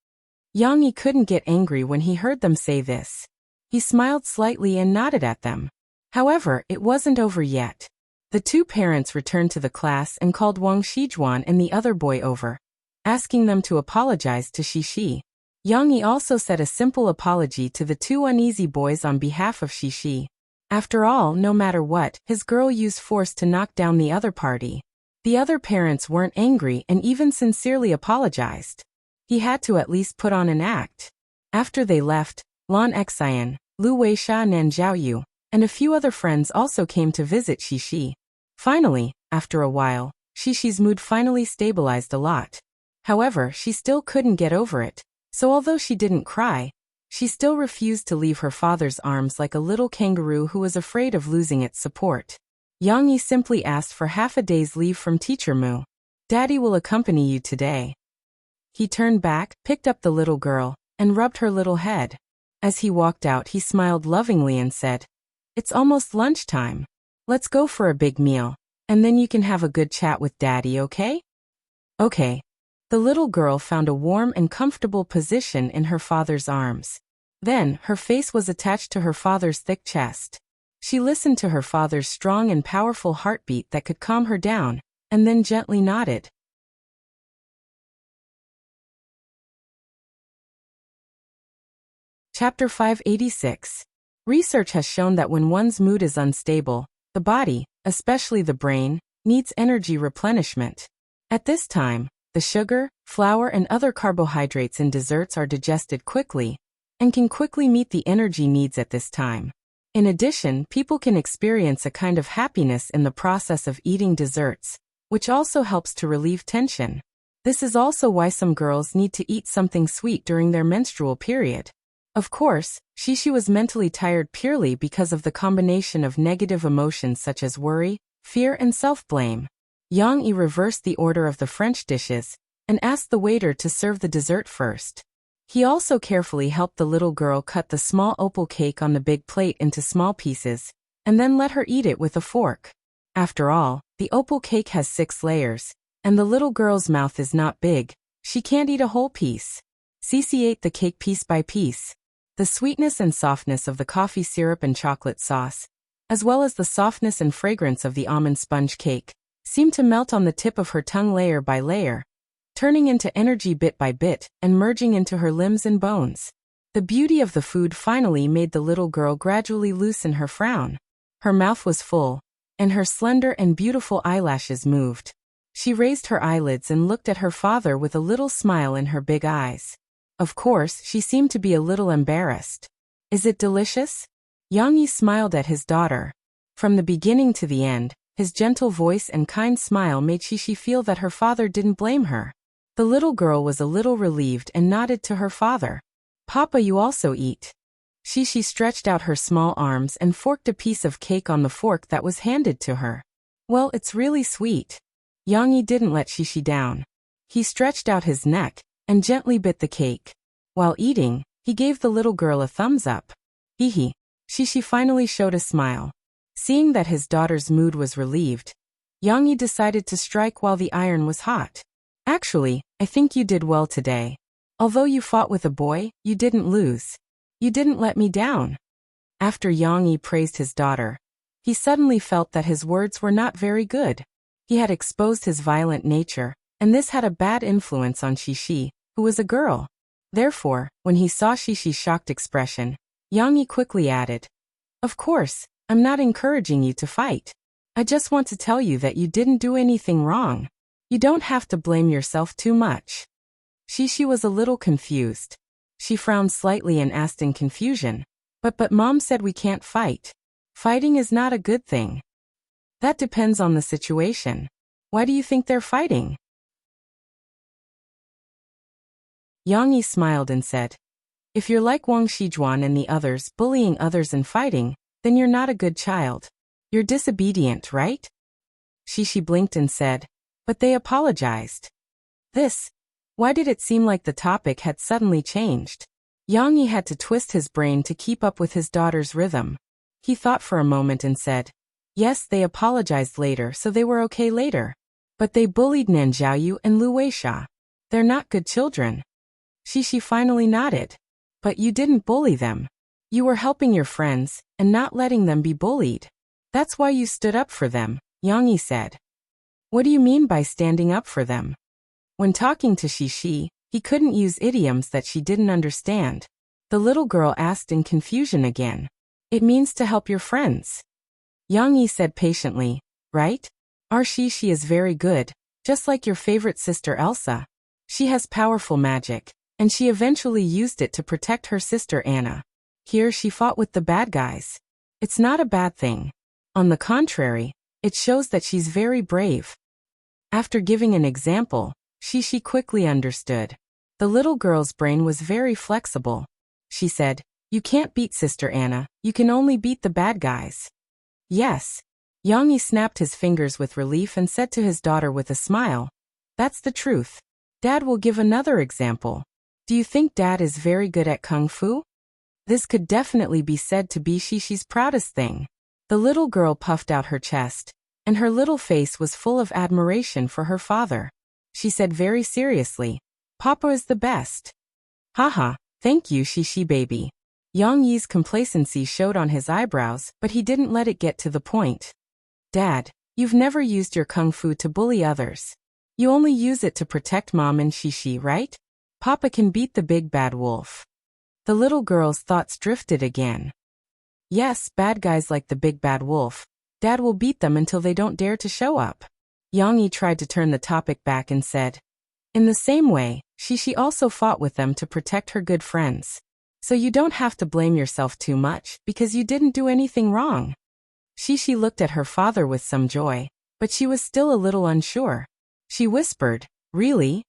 Yang Yi couldn't get angry when he heard them say this. He smiled slightly and nodded at them. However, it wasn't over yet. The 2 parents returned to the class and called Wang Shijuan and the other boy over, asking them to apologize to Shishi. Yang Yi also said a simple apology to the 2 uneasy boys on behalf of Shishi. After all, no matter what, his girl used force to knock down the other party. The other parents weren't angry and even sincerely apologized. He had to at least put on an act. After they left, Lan Xian, Lu Weisha, Nan Zhaoyu, and a few other friends also came to visit Shishi. Finally, after a while, Shishi's mood finally stabilized a lot. However, she still couldn't get over it, so although she didn't cry, she still refused to leave her father's arms like a little kangaroo who was afraid of losing its support. Yang Yi simply asked for half a day's leave from Teacher Mu. Daddy will accompany you today. He turned back, picked up the little girl, and rubbed her little head. As he walked out, he smiled lovingly and said, It's almost lunchtime. Let's go for a big meal, and then you can have a good chat with Daddy, okay? Okay. The little girl found a warm and comfortable position in her father's arms. Then, her face was attached to her father's thick chest. She listened to her father's strong and powerful heartbeat that could calm her down, and then gently nodded. Chapter 586. Research has shown that when one's mood is unstable, the body, especially the brain, needs energy replenishment. At this time, the sugar, flour and other carbohydrates in desserts are digested quickly, and can quickly meet the energy needs at this time. In addition, people can experience a kind of happiness in the process of eating desserts, which also helps to relieve tension. This is also why some girls need to eat something sweet during their menstrual period. Of course, Shishi was mentally tired purely because of the combination of negative emotions such as worry, fear and self-blame. Yang Yi reversed the order of the French dishes, and asked the waiter to serve the dessert first. He also carefully helped the little girl cut the small opal cake on the big plate into small pieces, and then let her eat it with a fork. After all, the opal cake has 6 layers, and the little girl's mouth is not big, she can't eat a whole piece. Cece ate the cake piece by piece. The sweetness and softness of the coffee syrup and chocolate sauce, as well as the softness and fragrance of the almond sponge cake, seemed to melt on the tip of her tongue layer by layer, turning into energy bit by bit and merging into her limbs and bones. The beauty of the food finally made the little girl gradually loosen her frown. Her mouth was full, and her slender and beautiful eyelashes moved. She raised her eyelids and looked at her father with a little smile in her big eyes. Of course, she seemed to be a little embarrassed. Is it delicious? Yang Yi smiled at his daughter. From the beginning to the end, his gentle voice and kind smile made Shishi feel that her father didn't blame her. The little girl was a little relieved and nodded to her father. Papa, you also eat. Shishi stretched out her small arms and forked a piece of cake on the fork that was handed to her. Well, it's really sweet. Yang Yi didn't let Shishi down. He stretched out his neck and gently bit the cake. While eating, he gave the little girl a thumbs up. Hee hee. Shishi finally showed a smile. Seeing that his daughter's mood was relieved, Yang Yi decided to strike while the iron was hot. Actually, I think you did well today. Although you fought with a boy, you didn't lose. You didn't let me down. After Yang Yi praised his daughter, he suddenly felt that his words were not very good. He had exposed his violent nature, and this had a bad influence on Shishi, who was a girl. Therefore, when he saw Shishi's shocked expression, Yang Yi quickly added, "Of course, I'm not encouraging you to fight. I just want to tell you that you didn't do anything wrong. You don't have to blame yourself too much." Shishi was a little confused. She frowned slightly and asked in confusion, But Mom said we can't fight. Fighting is not a good thing." "That depends on the situation. Why do you think they're fighting?" Yang Yi smiled and said, "If you're like Wang Shijuan and the others, bullying others and fighting, then you're not a good child. You're disobedient, right?" Shishi blinked and said, "But they apologized." Why did it seem like the topic had suddenly changed? Yang Yi had to twist his brain to keep up with his daughter's rhythm. He thought for a moment and said, "Yes, they apologized later, so they were okay later. But they bullied Nan Xiaoyu and Lu Weisha. They're not good children." Shishi finally nodded. "But you didn't bully them. You were helping your friends, and not letting them be bullied. That's why you stood up for them," Yang Yi said. "What do you mean by standing up for them?" When talking to Shishi, he couldn't use idioms that she didn't understand. The little girl asked in confusion again. "It means to help your friends." Yang Yi said patiently, "Right? Our Shishi is very good, just like your favorite sister Elsa. She has powerful magic, and she eventually used it to protect her sister Anna. Here she fought with the bad guys. It's not a bad thing. On the contrary, it shows that she's very brave." After giving an example, Shishi quickly understood. The little girl's brain was very flexible. She said, "You can't beat Sister Anna, you can only beat the bad guys." "Yes." Yang Yi snapped his fingers with relief and said to his daughter with a smile, "That's the truth. Dad will give another example. Do you think Dad is very good at Kung Fu?" This could definitely be said to be Shishi's proudest thing. The little girl puffed out her chest, and her little face was full of admiration for her father. She said very seriously, "Papa is the best." "Haha, thank you, Shishi baby." Yang Yi's complacency showed on his eyebrows, but he didn't let it get to the point. "Dad, you've never used your Kung Fu to bully others. You only use it to protect Mom and Shishi, right? Papa can beat the big bad wolf." The little girl's thoughts drifted again. "Yes, bad guys like the big bad wolf. Dad will beat them until they don't dare to show up." Yang Yi tried to turn the topic back and said, "In the same way, Shishi also fought with them to protect her good friends. So you don't have to blame yourself too much because you didn't do anything wrong. Shishi looked at her father with some joy, but she was still a little unsure. She whispered, "Really?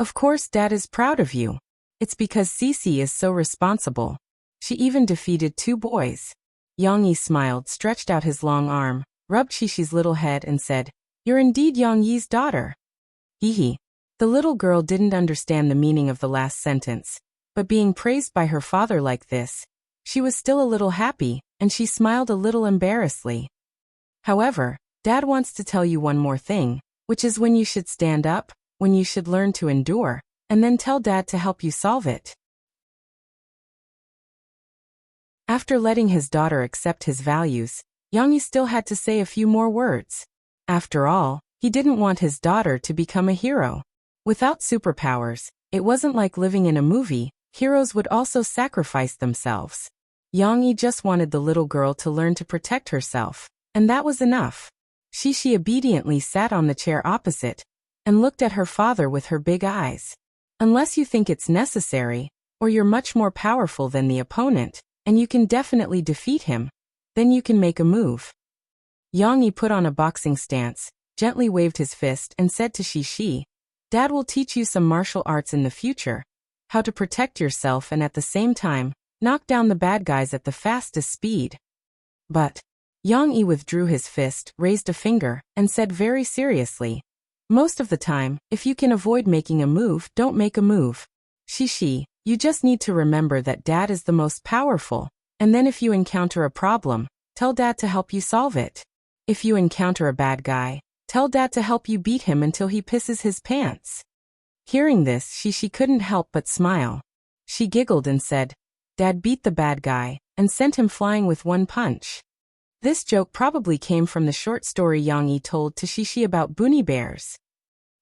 Of course Dad is proud of you. It's because Cece is so responsible. She even defeated 2 boys." Yang Yi smiled, stretched out his long arm, rubbed Shishi's little head and said, "You're indeed Yang Yi's daughter." Hee. The little girl didn't understand the meaning of the last sentence, but being praised by her father like this, she was still a little happy, and she smiled a little embarrassedly. "However, Dad wants to tell you one more thing, which is when you should stand up, when you should learn to endure, and then tell Dad to help you solve it." After letting his daughter accept his values, Yang Yi still had to say a few more words. After all, he didn't want his daughter to become a hero. Without superpowers, it wasn't like living in a movie. Heroes would also sacrifice themselves. Yang Yi just wanted the little girl to learn to protect herself, and that was enough. Shishi obediently sat on the chair opposite and looked at her father with her big eyes. "Unless you think it's necessary, or you're much more powerful than the opponent, and you can definitely defeat him, then you can make a move." Yang Yi put on a boxing stance, gently waved his fist and said to Shishi, "Dad will teach you some martial arts in the future, how to protect yourself and at the same time, knock down the bad guys at the fastest speed." But Yang Yi withdrew his fist, raised a finger, and said very seriously, "Most of the time, if you can avoid making a move, don't make a move. Shishi, you just need to remember that Dad is the most powerful, and then if you encounter a problem, tell Dad to help you solve it. If you encounter a bad guy, tell Dad to help you beat him until he pisses his pants." Hearing this, Shishi couldn't help but smile. She giggled and said, "Dad beat the bad guy and sent him flying with one punch." This joke probably came from the short story Yang Yi told to Shishi about Bunny Bears.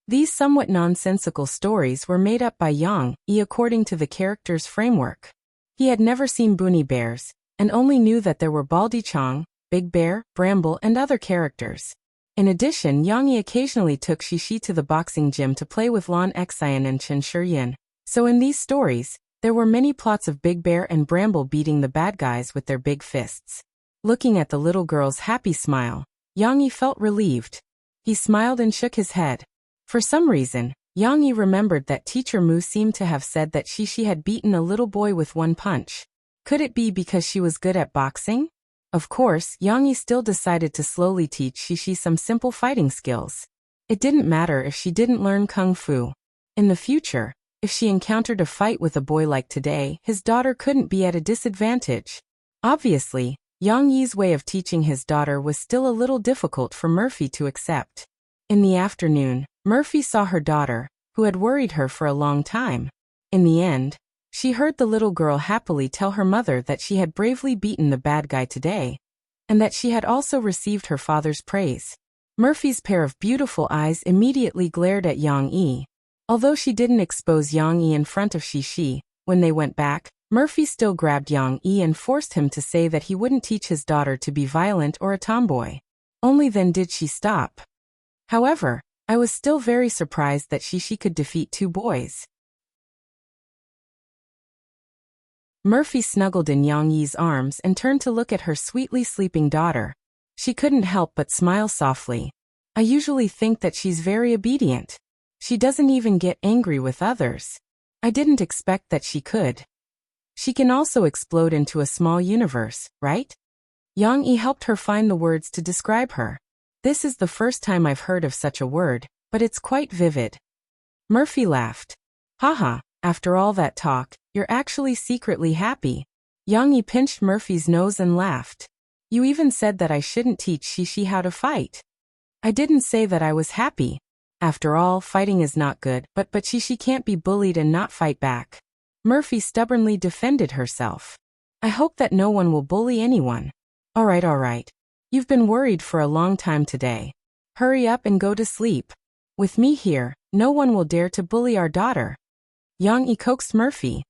These somewhat nonsensical stories were made up by Yang Yi according to the character's framework. He had never seen Bunny Bears, and only knew that there were Baldy Chong, Big Bear, Bramble, and other characters. In addition, Yang Yi occasionally took Shishi to the boxing gym to play with Lan Xian and Chen Shiyin. So in these stories, there were many plots of Big Bear and Bramble beating the bad guys with their big fists. Looking at the little girl's happy smile, Yang Yi felt relieved. He smiled and shook his head. For some reason, Yang Yi remembered that Teacher Mu seemed to have said that Shishi had beaten a little boy with one punch. Could it be because she was good at boxing? Of course, Yang Yi still decided to slowly teach Shishi some simple fighting skills. It didn't matter if she didn't learn kung fu. In the future, if she encountered a fight with a boy like today, his daughter couldn't be at a disadvantage. Obviously, Yang Yi's way of teaching his daughter was still a little difficult for Murphy to accept. In the afternoon, Murphy saw her daughter, who had worried her for a long time. In the end, she heard the little girl happily tell her mother that she had bravely beaten the bad guy today, and that she had also received her father's praise. Murphy's pair of beautiful eyes immediately glared at Yang Yi. Although she didn't expose Yang Yi in front of Shishi, when they went back, Murphy still grabbed Yang Yi and forced him to say that he wouldn't teach his daughter to be violent or a tomboy. Only then did she stop. However, I was still very surprised that Shishi could defeat 2 boys. Murphy snuggled in Yang Yi's arms and turned to look at her sweetly sleeping daughter. She couldn't help but smile softly. "I usually think that she's very obedient. She doesn't even get angry with others. I didn't expect that she could. She can also explode into a small universe, right?" Yang Yi helped her find the words to describe her. "This is the first time I've heard of such a word, but it's quite vivid." Murphy laughed. "Haha, after all that talk, you're actually secretly happy." Yang Yi pinched Murphy's nose and laughed. "You even said that I shouldn't teach Shishi how to fight." "I didn't say that I was happy. After all, fighting is not good, but Shishi can't be bullied and not fight back." Murphy stubbornly defended herself. "I hope that no one will bully anyone." All right. You've been worried for a long time today. Hurry up and go to sleep. With me here, no one will dare to bully our daughter." Yang Yi coaxed Murphy.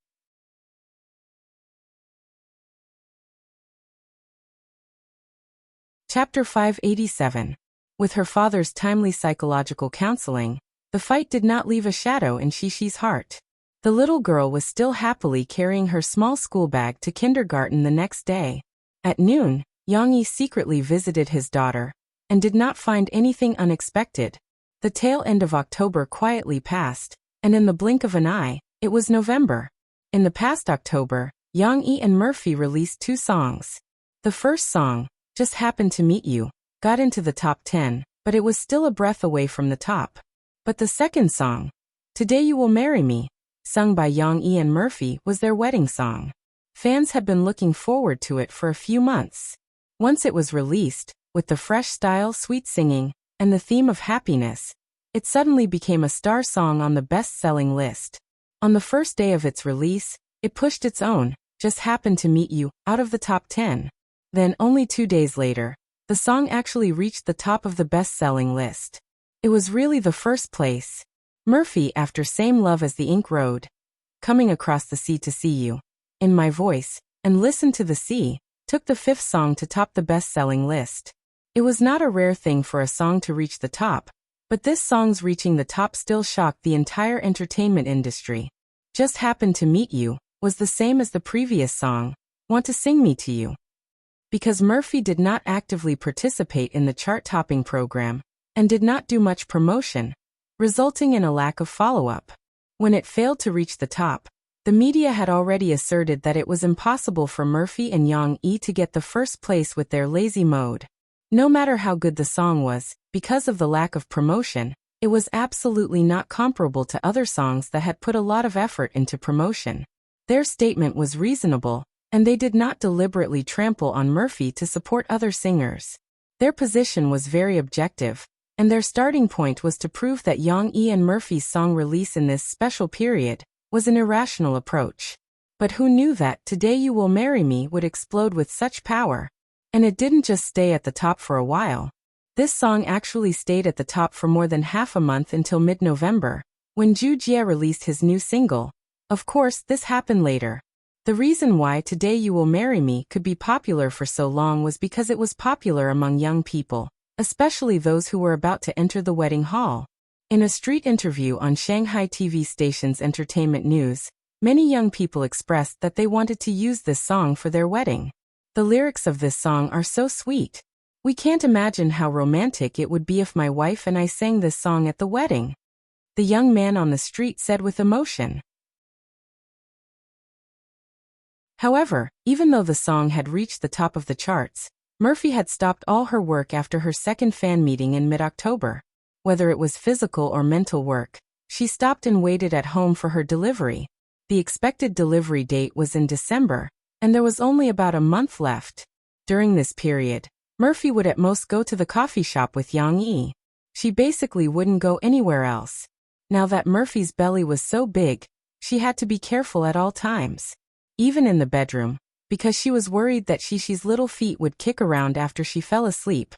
Chapter 587. With her father's timely psychological counseling, the fight did not leave a shadow in Shishi's heart. The little girl was still happily carrying her small school bag to kindergarten the next day. At noon, Yang Yi secretly visited his daughter, and did not find anything unexpected. The tail end of October quietly passed, and in the blink of an eye, it was November. In the past October, Yang Yi and Murphy released 2 songs. The first song, Just Happened to Meet You, got into the top 10, but it was still a breath away from the top. But the second song, Today You Will Marry Me, sung by Yang Yi and Murphy, was their wedding song. Fans had been looking forward to it for a few months. Once it was released, with the fresh style, sweet singing, and the theme of happiness, it suddenly became a star song on the best-selling list. On the first day of its release, it pushed its own, Just Happened to Meet You, out of the top 10. Then, only 2 days later, the song actually reached the top of the best-selling list. It was really the first place. Murphy, after Same Love as the Ink Road, Coming Across the Sea to See You, In My Voice, and Listen to the Sea, took the 5th song to top the best-selling list. It was not a rare thing for a song to reach the top, but this song's reaching the top still shocked the entire entertainment industry. Just Happened to Meet You was the same as the previous song, Want to Sing Me to You. Because Murphy did not actively participate in the chart-topping program, and did not do much promotion, resulting in a lack of follow-up. When it failed to reach the top, the media had already asserted that it was impossible for Murphy and Yang Yi to get the first place with their lazy mode. No matter how good the song was, because of the lack of promotion, it was absolutely not comparable to other songs that had put a lot of effort into promotion. Their statement was reasonable, and they did not deliberately trample on Murphy to support other singers. Their position was very objective, and their starting point was to prove that Yang Yi and Murphy's song release in this special period was an irrational approach. But who knew that Today You Will Marry Me would explode with such power? And it didn't just stay at the top for a while. This song actually stayed at the top for more than half a month until mid-November, when Zhu Jie released his new single. Of course, this happened later. The reason why Today You Will Marry Me could be popular for so long was because it was popular among young people, especially those who were about to enter the wedding hall. In a street interview on Shanghai TV station's Entertainment News, many young people expressed that they wanted to use this song for their wedding. The lyrics of this song are so sweet. We can't imagine how romantic it would be if my wife and I sang this song at the wedding, the young man on the street said with emotion. However, even though the song had reached the top of the charts, Murphy had stopped all her work after her second fan meeting in mid-October. Whether it was physical or mental work, she stopped and waited at home for her delivery. The expected delivery date was in December, and there was only about a month left. During this period, Murphy would at most go to the coffee shop with Yang Yi. She basically wouldn't go anywhere else. Now that Murphy's belly was so big, she had to be careful at all times. Even in the bedroom, because she was worried that Shishi's little feet would kick around after she fell asleep.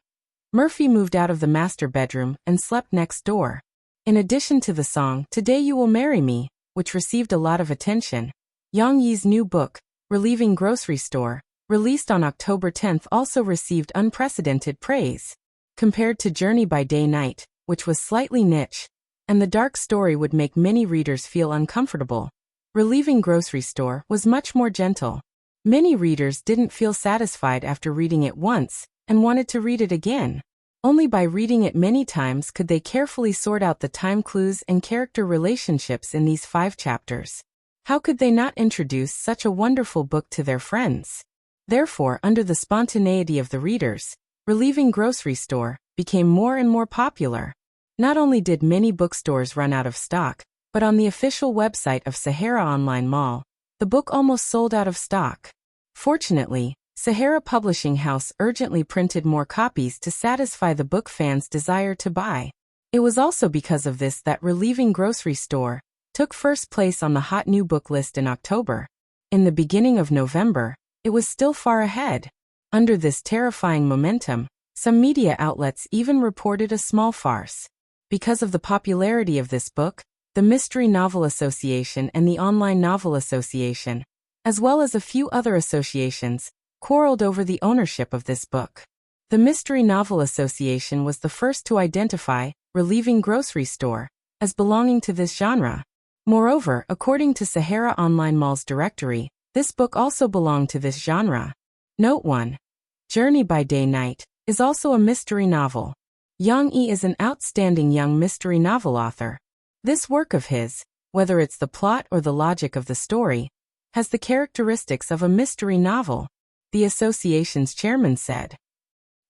Murphy moved out of the master bedroom and slept next door. In addition to the song Today You Will Marry Me, which received a lot of attention, Yang Yi's new book, Relieving Grocery Store, released on October 10th, also received unprecedented praise. Compared to Journey by Day-Night, which was slightly niche, and the dark story would make many readers feel uncomfortable, Relieving Grocery Store was much more gentle. Many readers didn't feel satisfied after reading it once, and wanted to read it again. Only by reading it many times could they carefully sort out the time clues and character relationships in these 5 chapters. How could they not introduce such a wonderful book to their friends? Therefore, under the spontaneity of the readers, Relieving Grocery Store became more and more popular. Not only did many bookstores run out of stock, but on the official website of Sahara Online Mall, the book almost sold out of stock. Fortunately, Sahara Publishing House urgently printed more copies to satisfy the book fans' desire to buy. It was also because of this that Relieving Grocery Store took first place on the hot new book list in October. In the beginning of November, it was still far ahead. Under this terrifying momentum, some media outlets even reported a small farce. Because of the popularity of this book, the Mystery Novel Association and the Online Novel Association, as well as a few other associations, quarreled over the ownership of this book. The Mystery Novel Association was the first to identify Relieving Grocery Store as belonging to this genre. Moreover, according to Sahara Online Mall's directory, this book also belonged to this genre. Note 1. Journey by Day-Night is also a mystery novel. Yang Yi is an outstanding young mystery novel author. This work of his, whether it's the plot or the logic of the story, has the characteristics of a mystery novel, the association's chairman said.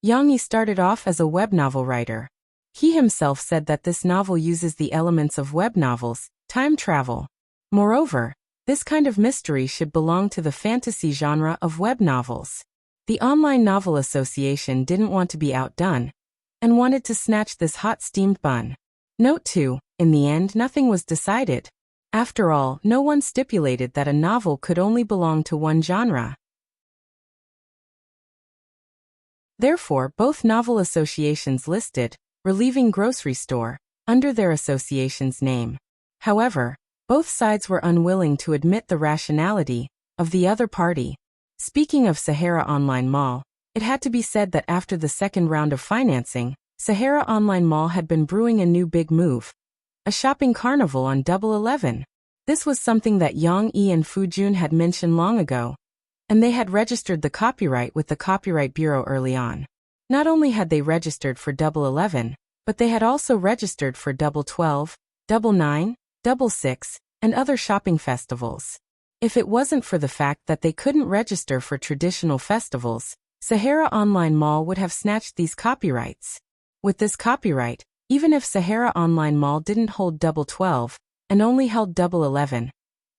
Yang Yi started off as a web novel writer. He himself said that this novel uses the elements of web novels, time travel. Moreover, this kind of mystery should belong to the fantasy genre of web novels. The Online Novel Association didn't want to be outdone, and wanted to snatch this hot steamed bun. Note 2, in the end nothing was decided. After all, no one stipulated that a novel could only belong to one genre. Therefore, both novel associations listed, Relieving Grocery Store, under their association's name. However, both sides were unwilling to admit the rationality of the other party. Speaking of Sahara Online Mall, it had to be said that after the second round of financing, Sahara Online Mall had been brewing a new big move. A shopping carnival on Double 11. This was something that Yang Yi and Fu Jun had mentioned long ago, and they had registered the copyright with the Copyright Bureau early on. Not only had they registered for Double 11, but they had also registered for Double 12, Double 9, Double 6, and other shopping festivals. If it wasn't for the fact that they couldn't register for traditional festivals, Sahara Online Mall would have snatched these copyrights. With this copyright, even if Sahara Online Mall didn't hold Double 12 and only held Double 11,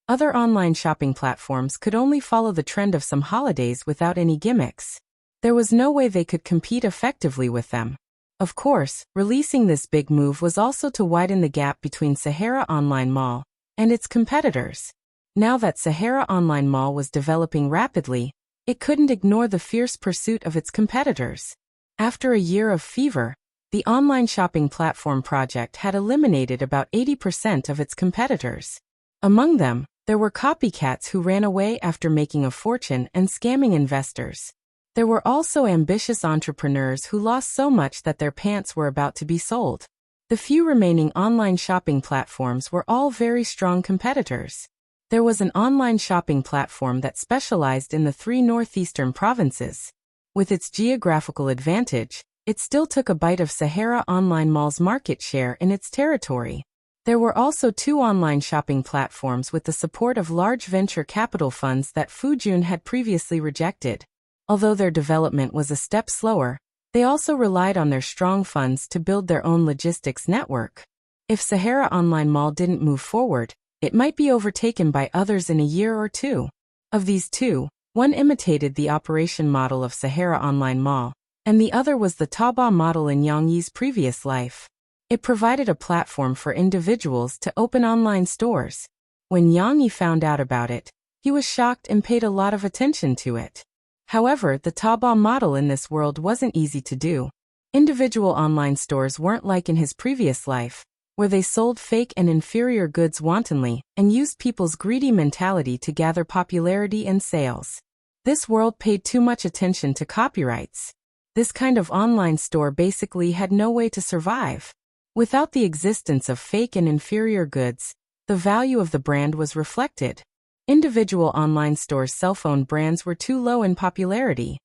other online shopping platforms could only follow the trend of some holidays without any gimmicks. There was no way they could compete effectively with them. Of course, releasing this big move was also to widen the gap between Sahara Online Mall and its competitors. Now that Sahara Online Mall was developing rapidly, it couldn't ignore the fierce pursuit of its competitors. After a year of fever, the online shopping platform project had eliminated about 80% of its competitors. Among them, there were copycats who ran away after making a fortune and scamming investors. There were also ambitious entrepreneurs who lost so much that their pants were about to be sold. The few remaining online shopping platforms were all very strong competitors. There was an online shopping platform that specialized in the 3 northeastern provinces. With its geographical advantage, it still took a bite of Sahara Online Mall's market share in its territory. There were also 2 online shopping platforms with the support of large venture capital funds that Fu Jun had previously rejected. Although their development was a step slower, they also relied on their strong funds to build their own logistics network. If Sahara Online Mall didn't move forward, it might be overtaken by others in a year or two. Of these 2, one imitated the operation model of Sahara Online Mall, and the other was the Taobao model in Yang Yi's previous life. It provided a platform for individuals to open online stores. When Yang Yi found out about it, he was shocked and paid a lot of attention to it. However, the Taobao model in this world wasn't easy to do. Individual online stores weren't like in his previous life, where they sold fake and inferior goods wantonly and used people's greedy mentality to gather popularity and sales. This world paid too much attention to copyrights. This kind of online store basically had no way to survive. Without the existence of fake and inferior goods, the value of the brand was reflected. Individual online stores' cell phone brands were too low in popularity.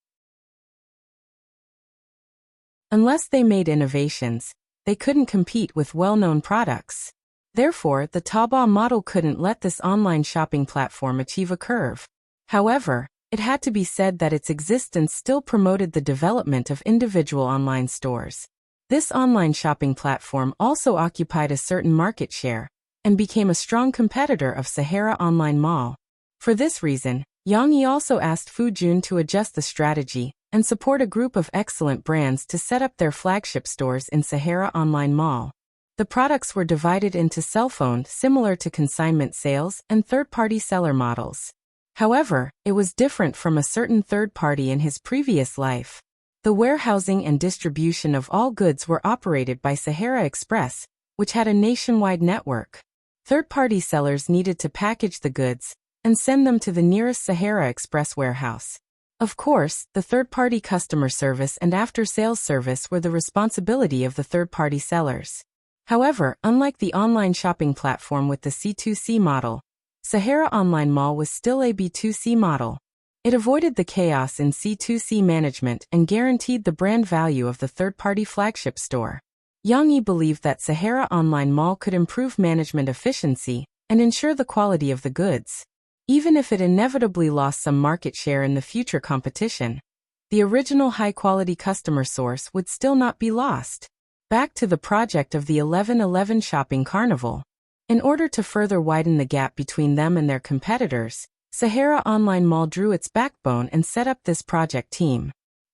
Unless they made innovations, they couldn't compete with well-known products. Therefore, the Taobao model couldn't let this online shopping platform achieve a curve. However, it had to be said that its existence still promoted the development of individual online stores. This online shopping platform also occupied a certain market share and became a strong competitor of Sahara Online Mall. For this reason, Yang Yi also asked Fu Jun to adjust the strategy and support a group of excellent brands to set up their flagship stores in Sahara Online Mall. The products were divided into cell phone similar to consignment sales and third-party seller models. However, it was different from a certain third party in his previous life. The warehousing and distribution of all goods were operated by Sahara Express, which had a nationwide network. Third-party sellers needed to package the goods and send them to the nearest Sahara Express warehouse. Of course, the third-party customer service and after-sales service were the responsibility of the third-party sellers. However, unlike the online shopping platform with the C2C model, Sahara Online Mall was still a B2C model. It avoided the chaos in C2C management and guaranteed the brand value of the third-party flagship store. Yang Yi believed that Sahara Online Mall could improve management efficiency and ensure the quality of the goods. Even if it inevitably lost some market share in the future competition, the original high-quality customer source would still not be lost. Back to the project of the 11/11 Shopping Carnival. In order to further widen the gap between them and their competitors, Sahara Online Mall drew its backbone and set up this project team.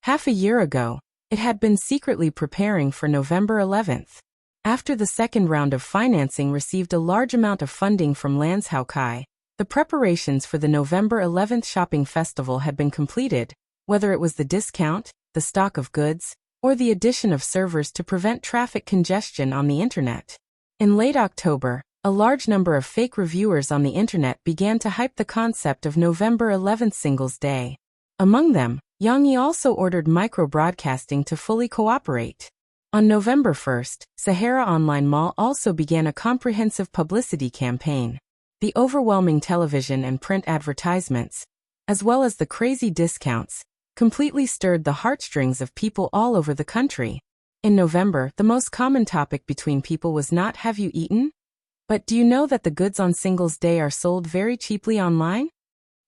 Half a year ago, it had been secretly preparing for November 11th. After the second round of financing received a large amount of funding from Landshaukai, the preparations for the November 11th shopping festival had been completed, whether it was the discount, the stock of goods, or the addition of servers to prevent traffic congestion on the internet. In late October, a large number of fake reviewers on the internet began to hype the concept of November 11th Singles Day. Among them, Yang Yi also ordered micro-broadcasting to fully cooperate. On November 1st, Sahara Online Mall also began a comprehensive publicity campaign. The overwhelming television and print advertisements, as well as the crazy discounts, completely stirred the heartstrings of people all over the country. In November, the most common topic between people was not "Have you eaten?" but "Do you know that the goods on Singles Day are sold very cheaply online?"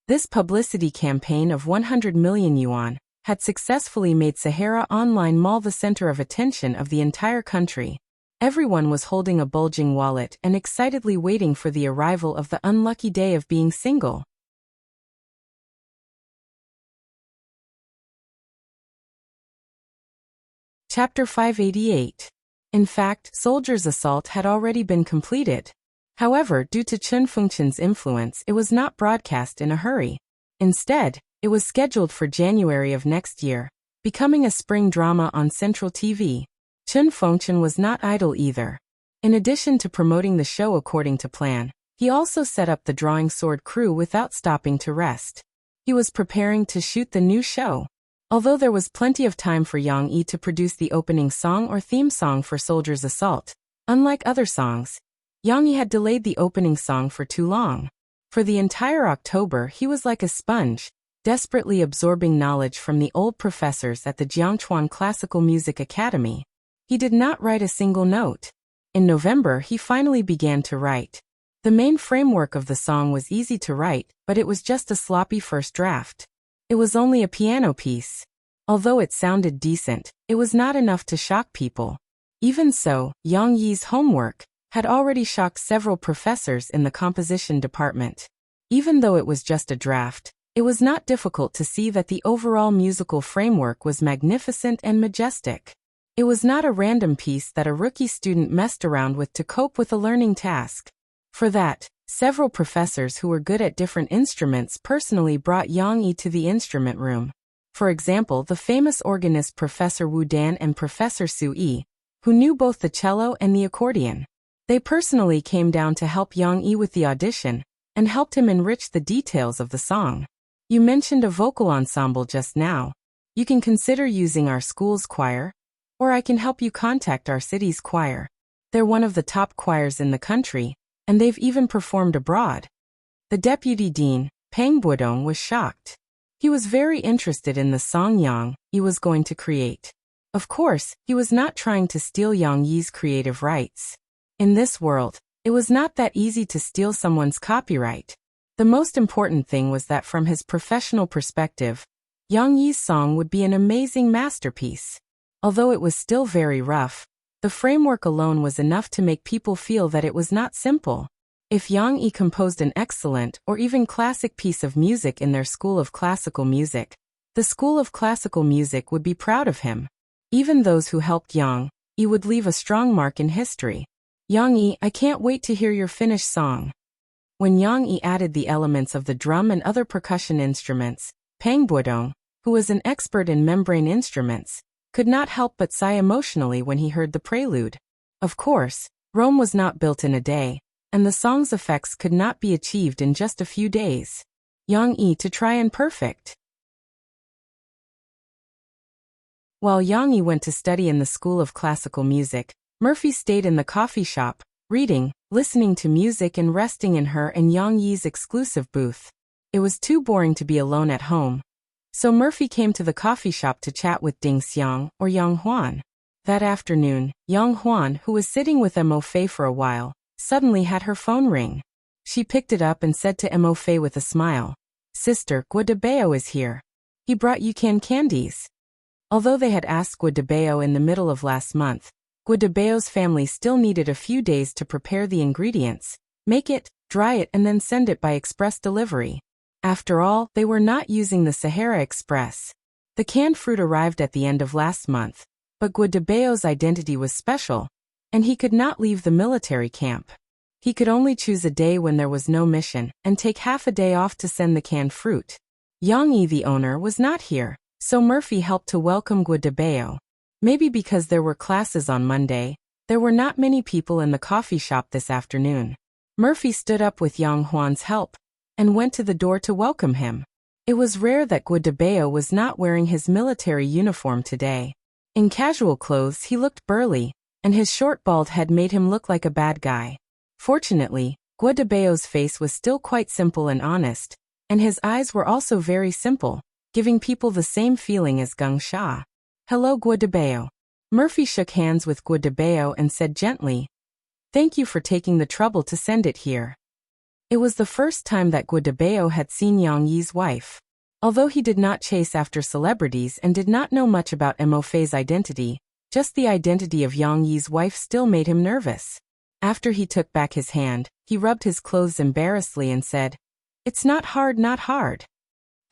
This publicity campaign of 100 million yuan had successfully made Sahara Online Mall the center of attention of the entire country. Everyone was holding a bulging wallet and excitedly waiting for the arrival of the unlucky day of being single. Chapter 588. In fact, Soldier's Assault had already been completed. However, due to Chen Fengchen's influence, it was not broadcast in a hurry. Instead, it was scheduled for January of next year, becoming a spring drama on Central TV. Chen Fengchen was not idle either. In addition to promoting the show according to plan, he also set up the Drawing Sword crew without stopping to rest. He was preparing to shoot the new show. Although there was plenty of time for Yang Yi to produce the opening song or theme song for Soldier's Assault, unlike other songs, Yang Yi had delayed the opening song for too long. For the entire October, he was like a sponge, desperately absorbing knowledge from the old professors at the Jiangchuan Classical Music Academy. He did not write a single note. In November, he finally began to write. The main framework of the song was easy to write, but it was just a sloppy first draft. It was only a piano piece. Although it sounded decent, it was not enough to shock people. Even so, Yang Yi's homework had already shocked several professors in the composition department. Even though it was just a draft, it was not difficult to see that the overall musical framework was magnificent and majestic. It was not a random piece that a rookie student messed around with to cope with a learning task. For that, several professors who were good at different instruments personally brought Yang Yi to the instrument room. For example, the famous organist Professor Wu Dan and Professor Su Yi, who knew both the cello and the accordion. They personally came down to help Yang Yi with the audition, and helped him enrich the details of the song. You mentioned a vocal ensemble just now. You can consider using our school's choir, or I can help you contact our city's choir. They're one of the top choirs in the country, and they've even performed abroad. The deputy dean, Peng Buodong, was shocked. He was very interested in the song Yang Yi was going to create. Of course, he was not trying to steal Yang Yi's creative rights. In this world, it was not that easy to steal someone's copyright. The most important thing was that from his professional perspective, Yang Yi's song would be an amazing masterpiece. Although it was still very rough, the framework alone was enough to make people feel that it was not simple. If Yang Yi composed an excellent or even classic piece of music in their school of classical music, the school of classical music would be proud of him. Even those who helped Yang Yi would leave a strong mark in history. Yang Yi, I can't wait to hear your finished song. When Yang Yi added the elements of the drum and other percussion instruments, Peng Buodong, who was an expert in membrane instruments, could not help but sigh emotionally when he heard the prelude. Of course, Rome was not built in a day, and the song's effects could not be achieved in just a few days. Yang Yi to try and perfect. While Yang Yi went to study in the School of Classical Music, Murphy stayed in the coffee shop, reading, listening to music and resting in her and Yang Yi's exclusive booth. It was too boring to be alone at home. So Murphy came to the coffee shop to chat with Ding Xiang or Yang Huan. That afternoon, Yang Huan, who was sitting with Mo Fei for a while, suddenly had her phone ring. She picked it up and said to Mo Fei with a smile, "Sister, Guo de Bao is here. He brought you canned candies." Although they had asked Guo de Bao in the middle of last month, Guo de Bao's family still needed a few days to prepare the ingredients, make it, dry it and then send it by express delivery. After all, they were not using the Sahara Express. The canned fruit arrived at the end of last month, but Guo de Bao's identity was special, and he could not leave the military camp. He could only choose a day when there was no mission, and take half a day off to send the canned fruit. Yang Yi, the owner, was not here, so Murphy helped to welcome Guo de Bao. Maybe because there were classes on Monday, there were not many people in the coffee shop this afternoon. Murphy stood up with Yang Huan's help, and went to the door to welcome him. It was rare that Guo de Bao was not wearing his military uniform today. In casual clothes he looked burly, and his short bald head made him look like a bad guy. Fortunately, Guo de Bao's face was still quite simple and honest, and his eyes were also very simple, giving people the same feeling as Geng Sha. "Hello, Guo de Bao." Murphy shook hands with Guo de Bao and said gently, "Thank you for taking the trouble to send it here." It was the first time that Guo de Bao had seen Yang Yi's wife. Although he did not chase after celebrities and did not know much about Mo Fei's identity, just the identity of Yang Yi's wife still made him nervous. After he took back his hand, he rubbed his clothes embarrassedly and said, "It's not hard, not hard."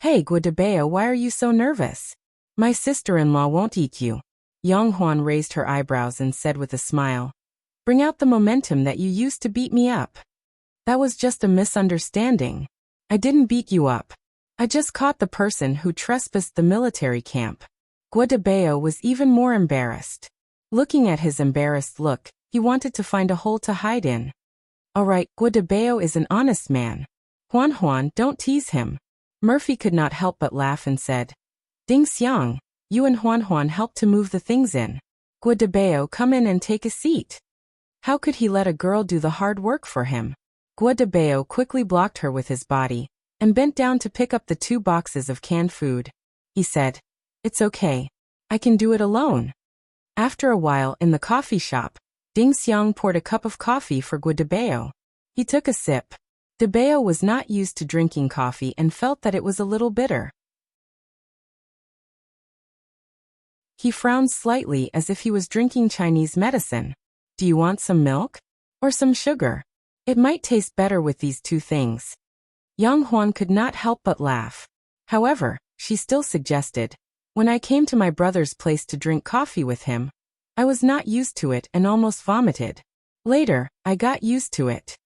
"Hey, Guo de Bao, why are you so nervous? My sister-in-law won't eat you." Yang Huan raised her eyebrows and said with a smile, "Bring out the momentum that you used to beat me up." "That was just a misunderstanding. I didn't beat you up. I just caught the person who trespassed the military camp." Guo de Bao was even more embarrassed. Looking at his embarrassed look, he wanted to find a hole to hide in. "All right, Guo de Bao is an honest man. Huan Huan, don't tease him." Murphy could not help but laugh and said, "Ding Xiang, you and Huan Huan help to move the things in. Guo de Bao, come in and take a seat." How could he let a girl do the hard work for him? Guo de Bao quickly blocked her with his body, and bent down to pick up the 2 boxes of canned food. He said, "It's okay. I can do it alone." After a while in the coffee shop, Ding Xiang poured a cup of coffee for Guo de Bao. He took a sip. De Bao was not used to drinking coffee and felt that it was a little bitter. He frowned slightly as if he was drinking Chinese medicine. "Do you want some milk? Or some sugar? It might taste better with these 2 things." Yang Huan could not help but laugh. However, she still suggested, "When I came to my brother's place to drink coffee with him, I was not used to it and almost vomited. Later, I got used to it."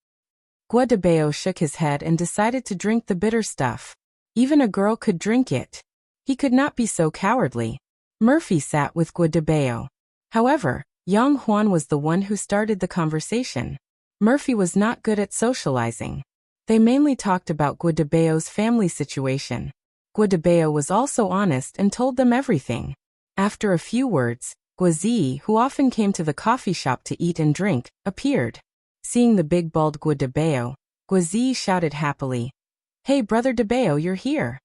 Guo de Bao shook his head and decided to drink the bitter stuff. Even a girl could drink it. He could not be so cowardly. Murphy sat with Guo de Bao. However, Yang Huan was the one who started the conversation. Murphy was not good at socializing. They mainly talked about Guo de Bao's family situation. Guo de Bao was also honest and told them everything. After a few words, Guo Zi, who often came to the coffee shop to eat and drink, appeared. Seeing the big bald Guo de Bao, Guo Zi shouted happily, "Hey brother de Bao, you're here."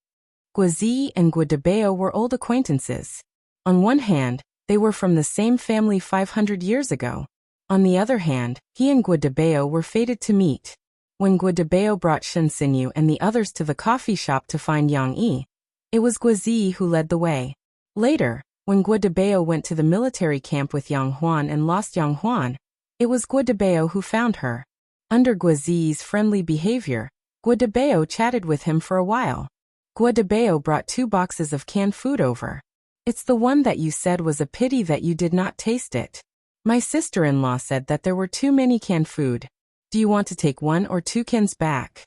Guo Zi and Guo de Bao were old acquaintances. On one hand, they were from the same family 500 years ago. On the other hand, he and Guo de Bao were fated to meet. When Guo de Bao brought Shen Xinyu and the others to the coffee shop to find Yang Yi, it was Guo Zi who led the way. Later, when Guo de Bao went to the military camp with Yang Huan and lost Yang Huan, it was Guo de Bao who found her. Under Guo Zi's friendly behavior, Guo de Bao chatted with him for a while. Guo de Bao brought 2 boxes of canned food over. "It's the one that you said was a pity that you did not taste it. My sister-in-law said that there were too many canned food. Do you want to take 1 or 2 cans back?"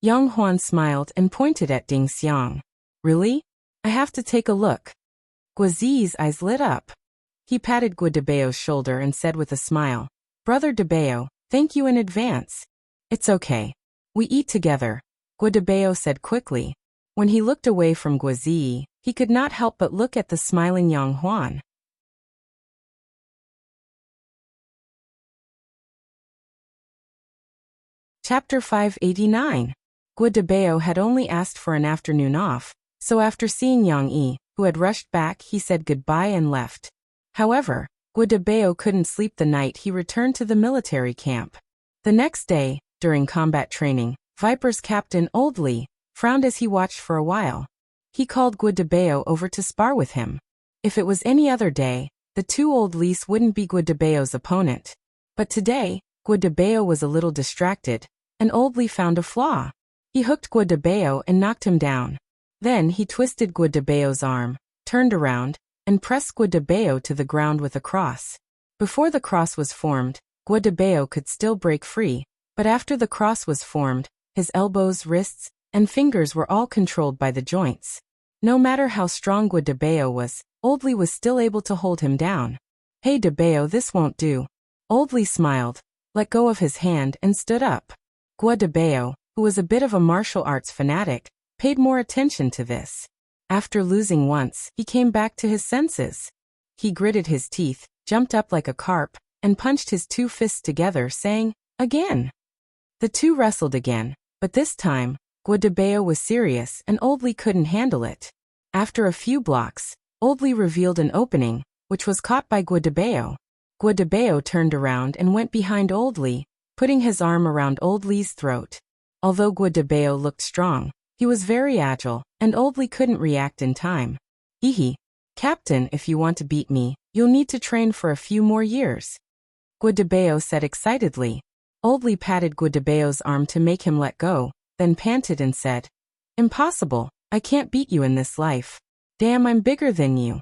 Yang Huan smiled and pointed at Ding Xiang. "Really? I have to take a look." Guo Zi's eyes lit up. He patted Guo de Bao's shoulder and said with a smile, "Brother de Bao, thank you in advance." "It's okay. We eat together," Guo de Bao said quickly. When he looked away from Guo Zi, he could not help but look at the smiling Yang Huan. Chapter 589. Guadabeo had only asked for an afternoon off, so after seeing Yang Yi, who had rushed back, he said goodbye and left. However, Guadabeo couldn't sleep the night he returned to the military camp. The next day, during combat training, Viper's captain Old Li frowned as he watched for a while. He called Guadabeo over to spar with him. If it was any other day, the two Old Lis wouldn't be Guadabeo's opponent. But today, Guadabeo was a little distracted, and Old Li found a flaw. He hooked Guadabeo and knocked him down. Then he twisted Guadabeo's arm, turned around, and pressed Guadabeo to the ground with a cross. Before the cross was formed, Guadabeo could still break free, but after the cross was formed, his elbows, wrists, and fingers were all controlled by the joints. No matter how strong Guadabeo was, Old Li was still able to hold him down. "Hey Dabeo, this won't do." Old Li smiled, let go of his hand, and stood up. Guadabeo, who was a bit of a martial arts fanatic, paid more attention to this. After losing once, he came back to his senses. He gritted his teeth, jumped up like a carp, and punched his two fists together, saying, "Again." The two wrestled again, but this time, Guadabeo was serious and Old Li couldn't handle it. After a few blocks, Old Li revealed an opening, which was caught by Guadabeo. Guadabeo turned around and went behind Old Li, putting his arm around Old Li's throat. Although Guadabeo looked strong, he was very agile, and Old Li couldn't react in time. "Ehe. Captain, if you want to beat me, you'll need to train for a few more years," Guadabeo said excitedly. Old Li patted Guadabeo's arm to make him let go, then panted and said, "Impossible, I can't beat you in this life. Damn, I'm bigger than you."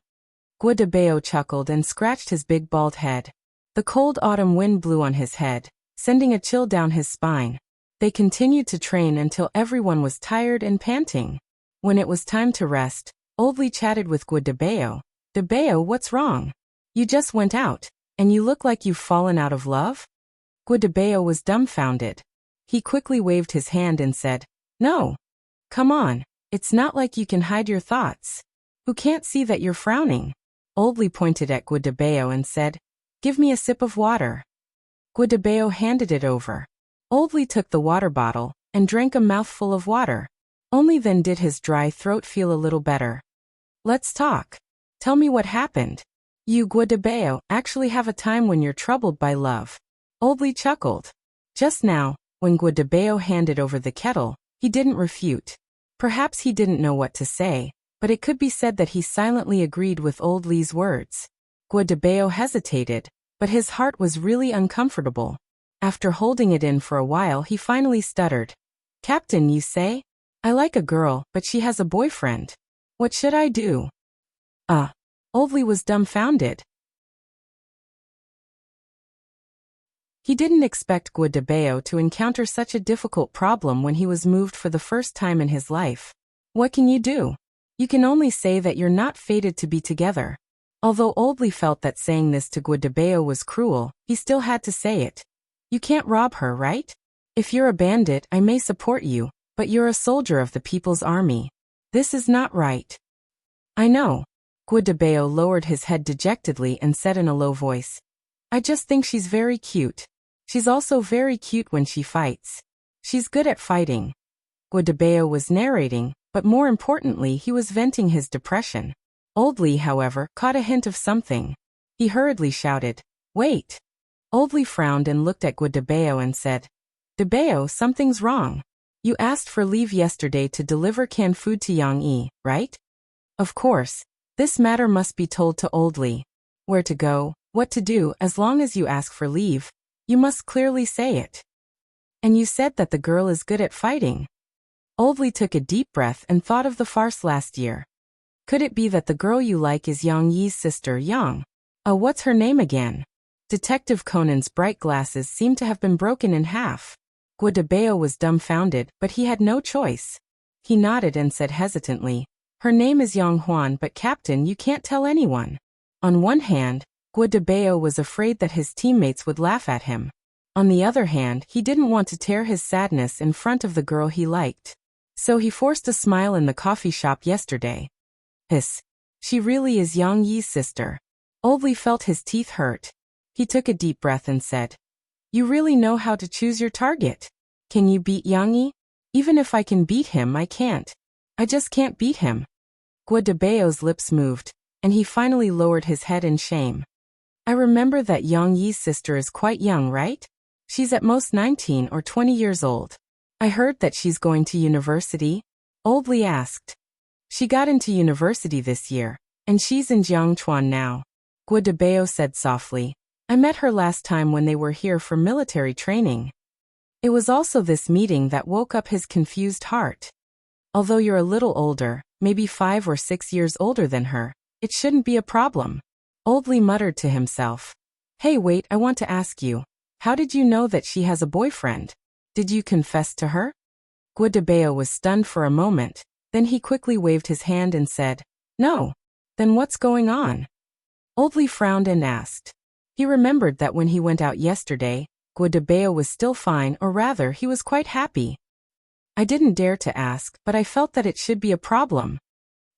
Guadabeo chuckled and scratched his big bald head. The cold autumn wind blew on his head, sending a chill down his spine. They continued to train until everyone was tired and panting. When it was time to rest, Old Li chatted with Guadabeo. "Dabeo, what's wrong? You just went out, and you look like you've fallen out of love?" Guadabeo was dumbfounded. He quickly waved his hand and said, "No. Come on, it's not like you can hide your thoughts. Who can't see that you're frowning?" Old Li pointed at Guadabeo and said, "Give me a sip of water." Guadabeo handed it over. Old Li took the water bottle and drank a mouthful of water. Only then did his dry throat feel a little better. "Let's talk. Tell me what happened. You, Guadabeo, actually have a time when you're troubled by love." Old Li chuckled. Just now, when Guadabeo handed over the kettle, he didn't refute. Perhaps he didn't know what to say, but it could be said that he silently agreed with Old Li's words. Guadabeo hesitated, but his heart was really uncomfortable. After holding it in for a while, he finally stuttered. "Captain, you say? I like a girl, but she has a boyfriend. What should I do?" Old Li was dumbfounded. He didn't expect Guadabeo to encounter such a difficult problem when he was moved for the first time in his life. What can you do? You can only say that you're not fated to be together. Although Old Li felt that saying this to Guadabeo was cruel, he still had to say it. "You can't rob her, right? If you're a bandit, I may support you, but you're a soldier of the People's Army. This is not right." "I know." Guadabeo lowered his head dejectedly and said in a low voice, "I just think she's very cute. She's also very cute when she fights. She's good at fighting." Guadabeo was narrating, but more importantly, he was venting his depression. Old Li, however, caught a hint of something. He hurriedly shouted, "Wait." Old Li frowned and looked at Guadabeo and said, "Dabeo, something's wrong. You asked for leave yesterday to deliver canned food to Yang Yi, right?" "Of course. This matter must be told to Old Li. Where to go, what to do, as long as you ask for leave, you must clearly say it." "And you said that the girl is good at fighting." Old Li took a deep breath and thought of the farce last year. "Could it be that the girl you like is Yang Yi's sister, Yang? What's her name again?" Detective Conan's bright glasses seemed to have been broken in half. Guadabeo was dumbfounded, but he had no choice. He nodded and said hesitantly, "Her name is Yang Huan, but Captain, you can't tell anyone." On one hand, Guadabeo was afraid that his teammates would laugh at him. On the other hand, he didn't want to tear his sadness in front of the girl he liked. So he forced a smile in the coffee shop yesterday. "Hiss. She really is Yang Yi's sister." Old Li felt his teeth hurt. He took a deep breath and said, "You really know how to choose your target. Can you beat Yang? Even if I can beat him, I can't. I just can't beat him. Guadabeo's lips moved, and he finally lowered his head in shame. I remember that Yang Yi's sister is quite young, right? She's at most 19 or 20 years old. I heard that she's going to university? Old Li asked. She got into university this year, and she's in Jiangchuan now. Guadabeo said softly. I met her last time when they were here for military training. It was also this meeting that woke up his confused heart. Although you're a little older, maybe 5 or 6 years older than her, it shouldn't be a problem. Old Li muttered to himself. Hey, wait, I want to ask you. How did you know that she has a boyfriend? Did you confess to her? Guadabeo was stunned for a moment, then he quickly waved his hand and said, No. Then what's going on? Old Li frowned and asked. He remembered that when he went out yesterday, Guadabeo was still fine, or rather, he was quite happy. I didn't dare to ask, but I felt that it should be a problem.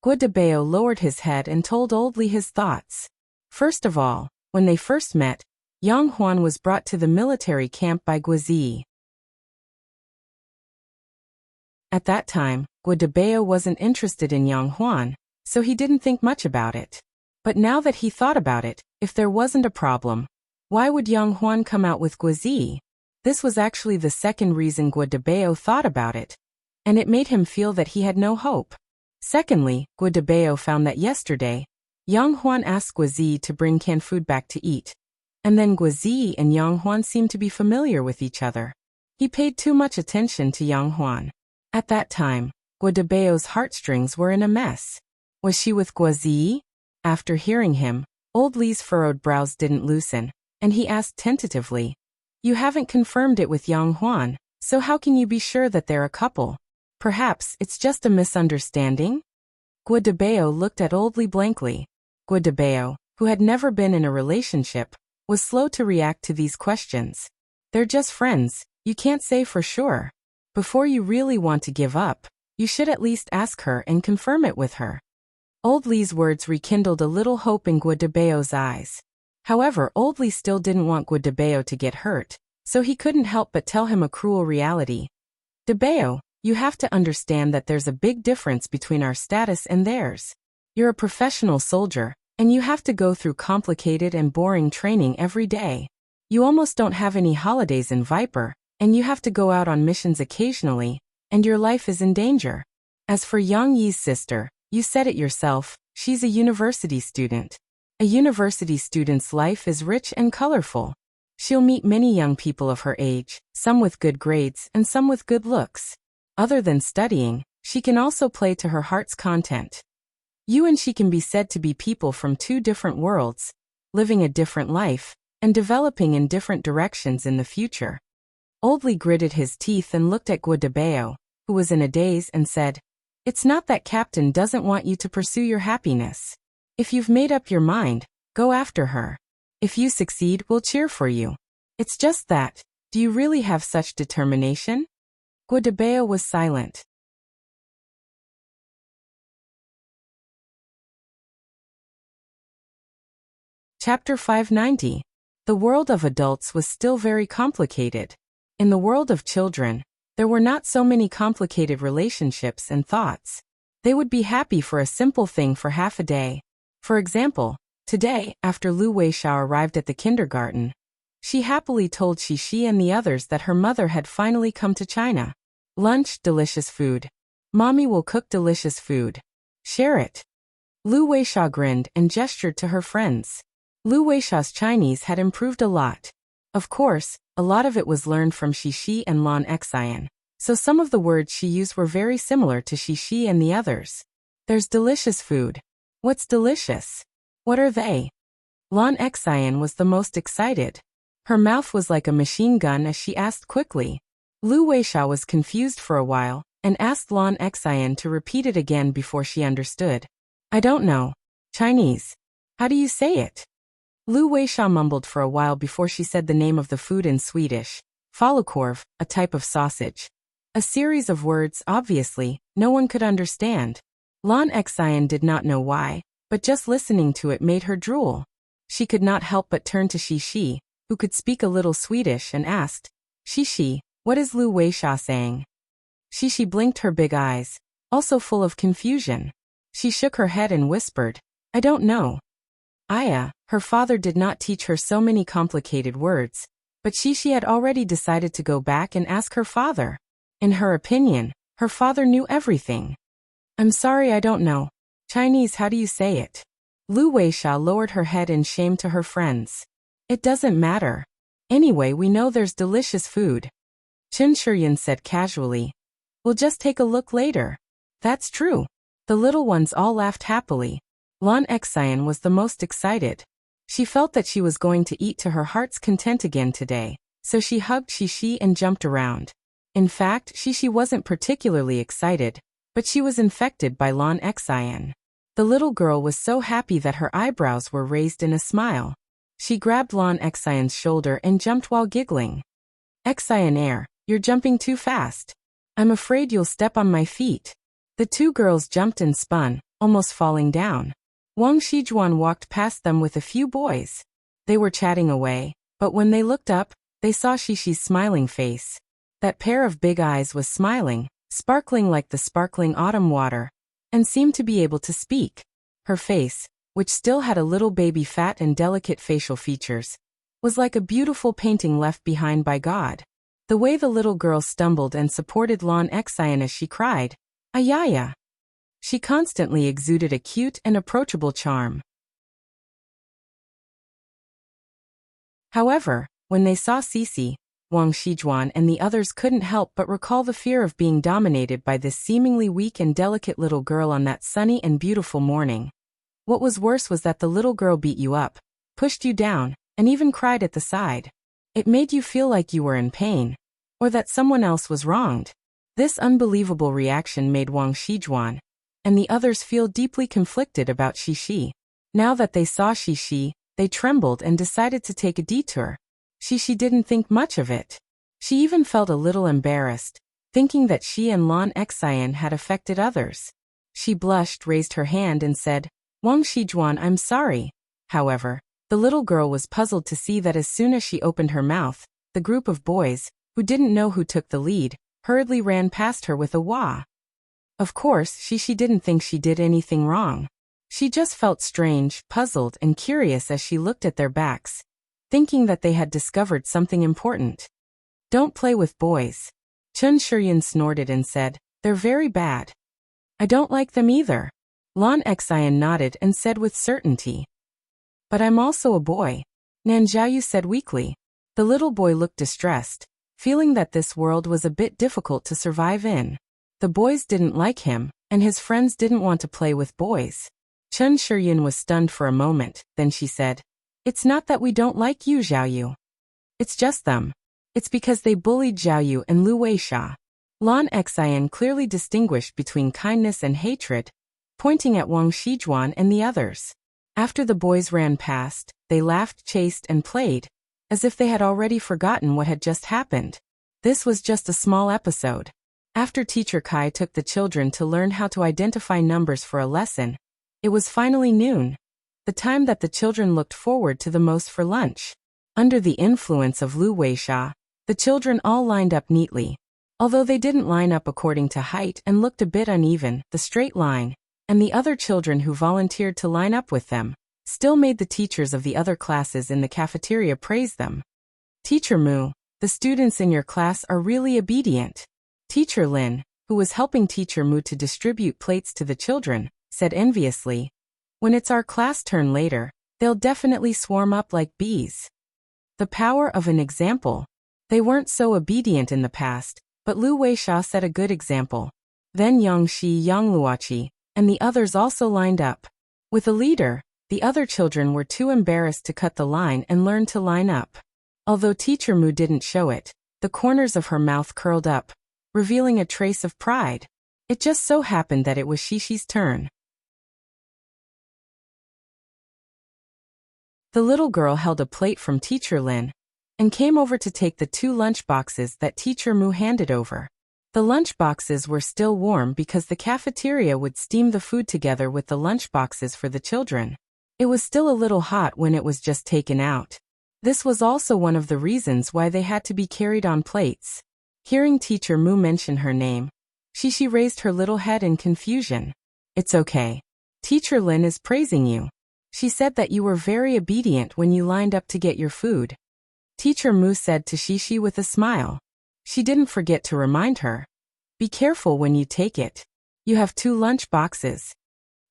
Guadabeo lowered his head and told Old Li his thoughts. First of all, when they first met, Yang Huan was brought to the military camp by Guazi. At that time, Guadabeo wasn't interested in Yang Huan, so he didn't think much about it. But now that he thought about it, if there wasn't a problem, why would Yang Huan come out with Guazi? This was actually the second reason Guadabeo thought about it, and it made him feel that he had no hope. Secondly, Guadabeo found that yesterday, Yang Huan asked Guazi to bring canned food back to eat. And then Guazi and Yang Huan seemed to be familiar with each other. He paid too much attention to Yang Huan. At that time, Guadabeo's heartstrings were in a mess. Was she with Guazi? After hearing him, Old Li's furrowed brows didn't loosen, and he asked tentatively, You haven't confirmed it with Yang Huan, so how can you be sure that they're a couple? Perhaps it's just a misunderstanding? Guadabeo looked at Old Li blankly. Guadabeo, who had never been in a relationship, was slow to react to these questions. They're just friends, you can't say for sure. Before you really want to give up, you should at least ask her and confirm it with her. Old Li's words rekindled a little hope in Guadabeo's eyes. However, Old Li still didn't want Guadabeo to get hurt, so he couldn't help but tell him a cruel reality. Dabeo, you have to understand that there's a big difference between our status and theirs. You're a professional soldier, and you have to go through complicated and boring training every day. You almost don't have any holidays in Viper, and you have to go out on missions occasionally, and your life is in danger. As for Yang Yi's sister, you said it yourself, she's a university student. A university student's life is rich and colorful. She'll meet many young people of her age, some with good grades and some with good looks. Other than studying, she can also play to her heart's content. You and she can be said to be people from two different worlds, living a different life, and developing in different directions in the future. Old Li gritted his teeth and looked at Guadabeo, who was in a daze, and said, It's not that Captain doesn't want you to pursue your happiness. If you've made up your mind, go after her. If you succeed, we'll cheer for you. It's just that, do you really have such determination? Guadabeo was silent. Chapter 590. The world of adults was still very complicated. In the world of children, there were not so many complicated relationships and thoughts. They would be happy for a simple thing for half a day. For example, today, after Lu Weishao arrived at the kindergarten, she happily told Shishi and the others that her mother had finally come to China. Lunch, delicious food. Mommy will cook delicious food. Share it. Lu Weishao grinned and gestured to her friends. Lu Weishao's Chinese had improved a lot. Of course, a lot of it was learned from Shishi and Lan Xian, so some of the words she used were very similar to Shishi and the others. There's delicious food. What's delicious? What are they? Lan Xian was the most excited. Her mouth was like a machine gun as she asked quickly. Lu Weishao was confused for a while, and asked Lan Xian to repeat it again before she understood. I don't know. Chinese. How do you say it? Lu Weishao mumbled for a while before she said the name of the food in Swedish. Falukorv, a type of sausage. A series of words, obviously, no one could understand. Lan Xian did not know why, but just listening to it made her drool. She could not help but turn to Shishi, who could speak a little Swedish, and asked, Shishi, What is Lu Weisha saying? Shishi blinked her big eyes, also full of confusion. She shook her head and whispered, I don't know. Aya, her father did not teach her so many complicated words, but Shishi had already decided to go back and ask her father. In her opinion, her father knew everything. I'm sorry, I don't know. Chinese, how do you say it? Lu Weisha lowered her head in shame to her friends. It doesn't matter. Anyway, we know there's delicious food. Chen Shuryan said casually. We'll just take a look later. That's true. The little ones all laughed happily. Lan Xian was the most excited. She felt that she was going to eat to her heart's content again today, so she hugged Shishi and jumped around. In fact, Shishi wasn't particularly excited, but she was infected by Lan Xian. The little girl was so happy that her eyebrows were raised in a smile. She grabbed Lan Xian's shoulder and jumped while giggling. Xian, you're jumping too fast. I'm afraid you'll step on my feet. The two girls jumped and spun, almost falling down. Wang Shijuan walked past them with a few boys. They were chatting away, but when they looked up, they saw Shishi's smiling face. That pair of big eyes was smiling, sparkling like the sparkling autumn water, and seemed to be able to speak. Her face, which still had a little baby fat and delicate facial features, was like a beautiful painting left behind by God. The way the little girl stumbled and supported Lan Xian as she cried, Ayaya! She constantly exuded a cute and approachable charm. However, when they saw Sisi, Wang Shijuan and the others couldn't help but recall the fear of being dominated by this seemingly weak and delicate little girl on that sunny and beautiful morning. What was worse was that the little girl beat you up, pushed you down, and even cried at the side. It made you feel like you were in pain, or that someone else was wronged. This unbelievable reaction made Wang Shijuan and the others feel deeply conflicted about Shishi. Now that they saw Shishi, they trembled and decided to take a detour. Shishi didn't think much of it. She even felt a little embarrassed, thinking that she and Lan Xian had affected others. She blushed, raised her hand and said, Wang Shijuan, I'm sorry. However, the little girl was puzzled to see that as soon as she opened her mouth, the group of boys, who didn't know who took the lead, hurriedly ran past her with a wah. Of course, Shishi didn't think she did anything wrong. She just felt strange, puzzled, and curious as she looked at their backs, thinking that they had discovered something important. Don't play with boys. Chen Shuryan snorted and said, They're very bad. I don't like them either. Lan Xian nodded and said with certainty. But I'm also a boy. Nan Zhaoyu said weakly. The little boy looked distressed, feeling that this world was a bit difficult to survive in. The boys didn't like him, and his friends didn't want to play with boys. Chen Shuryan was stunned for a moment, then she said, It's not that we don't like you, Zhaoyu. It's just them. It's because they bullied Zhaoyu and Lu Weisha. Lan Xian clearly distinguished between kindness and hatred, pointing at Wang Shijuan and the others. After the boys ran past, they laughed, chased, and played, as if they had already forgotten what had just happened. This was just a small episode. After Teacher Kai took the children to learn how to identify numbers for a lesson, it was finally noon, the time that the children looked forward to the most for lunch. Under the influence of Lu Weisha, the children all lined up neatly. Although they didn't line up according to height and looked a bit uneven, the straight line, and the other children who volunteered to line up with them, still made the teachers of the other classes in the cafeteria praise them. Teacher Mu, the students in your class are really obedient. Teacher Lin, who was helping Teacher Mu to distribute plates to the children, said enviously, When it's our class turn later, they'll definitely swarm up like bees. The power of an example. They weren't so obedient in the past, but Lu Weisha set a good example. Then Yang Shi, Yang Luoqi, and the others also lined up. With a leader, the other children were too embarrassed to cut the line and learn to line up. Although Teacher Mu didn't show it, the corners of her mouth curled up, revealing a trace of pride. It just so happened that it was Shishi's turn. The little girl held a plate from Teacher Lin and came over to take the 2 lunch boxes that Teacher Mu handed over. The lunch boxes were still warm because the cafeteria would steam the food together with the lunch boxes for the children. It was still a little hot when it was just taken out. This was also one of the reasons why they had to be carried on plates. Hearing Teacher Mu mention her name, Shishi raised her little head in confusion. It's okay. Teacher Lin is praising you. She said that you were very obedient when you lined up to get your food. Teacher Mu said to Shishi with a smile. She didn't forget to remind her. Be careful when you take it. You have 2 lunch boxes.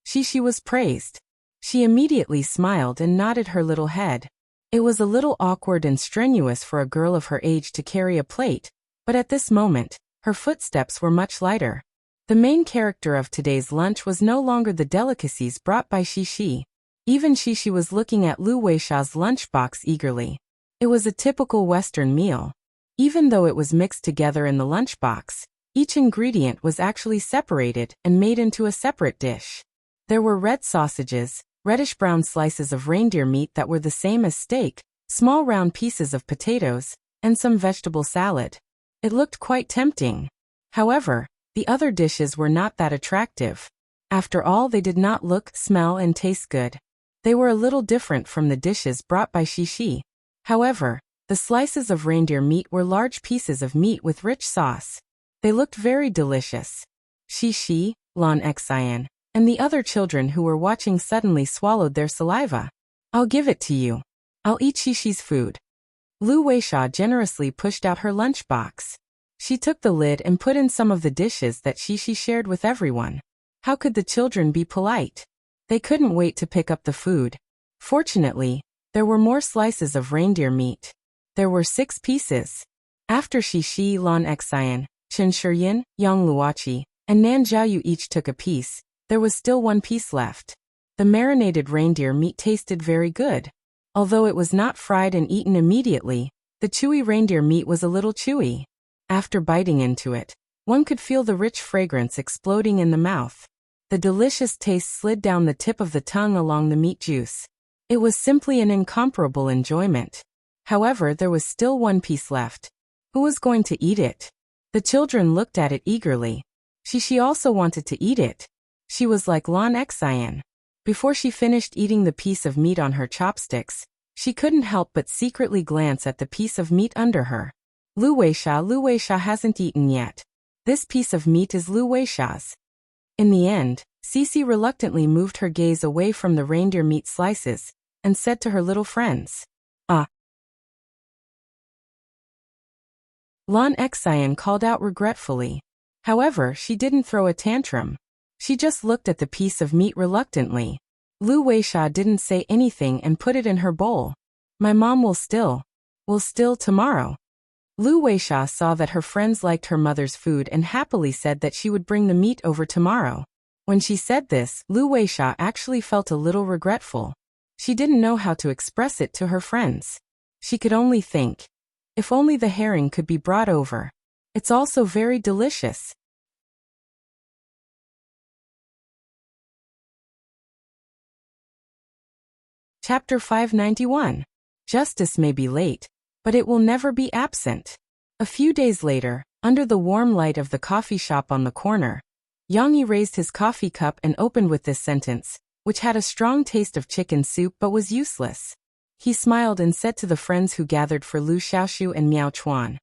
Shishi was praised. She immediately smiled and nodded her little head. It was a little awkward and strenuous for a girl of her age to carry a plate, but at this moment, her footsteps were much lighter. The main character of today's lunch was no longer the delicacies brought by Shishi. Even Shishi was looking at Lu Weisha's lunchbox eagerly. It was a typical Western meal. Even though it was mixed together in the lunchbox, each ingredient was actually separated and made into a separate dish. There were red sausages, reddish-brown slices of reindeer meat that were the same as steak, small round pieces of potatoes, and some vegetable salad. It looked quite tempting. However, the other dishes were not that attractive. After all, they did not look, smell, and taste good. They were a little different from the dishes brought by Shishi. However, the slices of reindeer meat were large pieces of meat with rich sauce. They looked very delicious. Shishi, Lan Xian, and the other children who were watching suddenly swallowed their saliva. I'll give it to you. I'll eat Shishi's food. Lu Weisha generously pushed out her lunchbox. She took the lid and put in some of the dishes that Shishi shared with everyone. How could the children be polite? They couldn't wait to pick up the food. Fortunately, there were more slices of reindeer meat. There were 6 pieces. After Shishi, Lan Xian, Chen Shiyin, Yang Luoqi, and Nan Zhaoyu each took a piece, there was still 1 piece left. The marinated reindeer meat tasted very good. Although it was not fried and eaten immediately, the chewy reindeer meat was a little chewy. After biting into it, one could feel the rich fragrance exploding in the mouth. The delicious taste slid down the tip of the tongue along the meat juice. It was simply an incomparable enjoyment. However, there was still 1 piece left. Who was going to eat it? The children looked at it eagerly. Shishi also wanted to eat it. She was like Lan Xian. Before she finished eating the piece of meat on her chopsticks, she couldn't help but secretly glance at the piece of meat under her. Lu Weisha hasn't eaten yet. This piece of meat is Lu Weisha's. In the end, Cici reluctantly moved her gaze away from the reindeer meat slices and said to her little friends, "Ah." Lan Xian called out regretfully. However, she didn't throw a tantrum. She just looked at the piece of meat reluctantly. Lu Weisha didn't say anything and put it in her bowl. My mom will still tomorrow. Lu Weisha saw that her friends liked her mother's food and happily said that she would bring the meat over tomorrow. When she said this, Lu Weisha actually felt a little regretful. She didn't know how to express it to her friends. She could only think, if only the herring could be brought over. It's also very delicious. Chapter 591. Justice may be late, but it will never be absent. A few days later, under the warm light of the coffee shop on the corner, Yang Yi raised his coffee cup and opened with this sentence, which had a strong taste of chicken soup but was useless. He smiled and said to the friends who gathered for Lu Xiaoshu and Miao Chuan,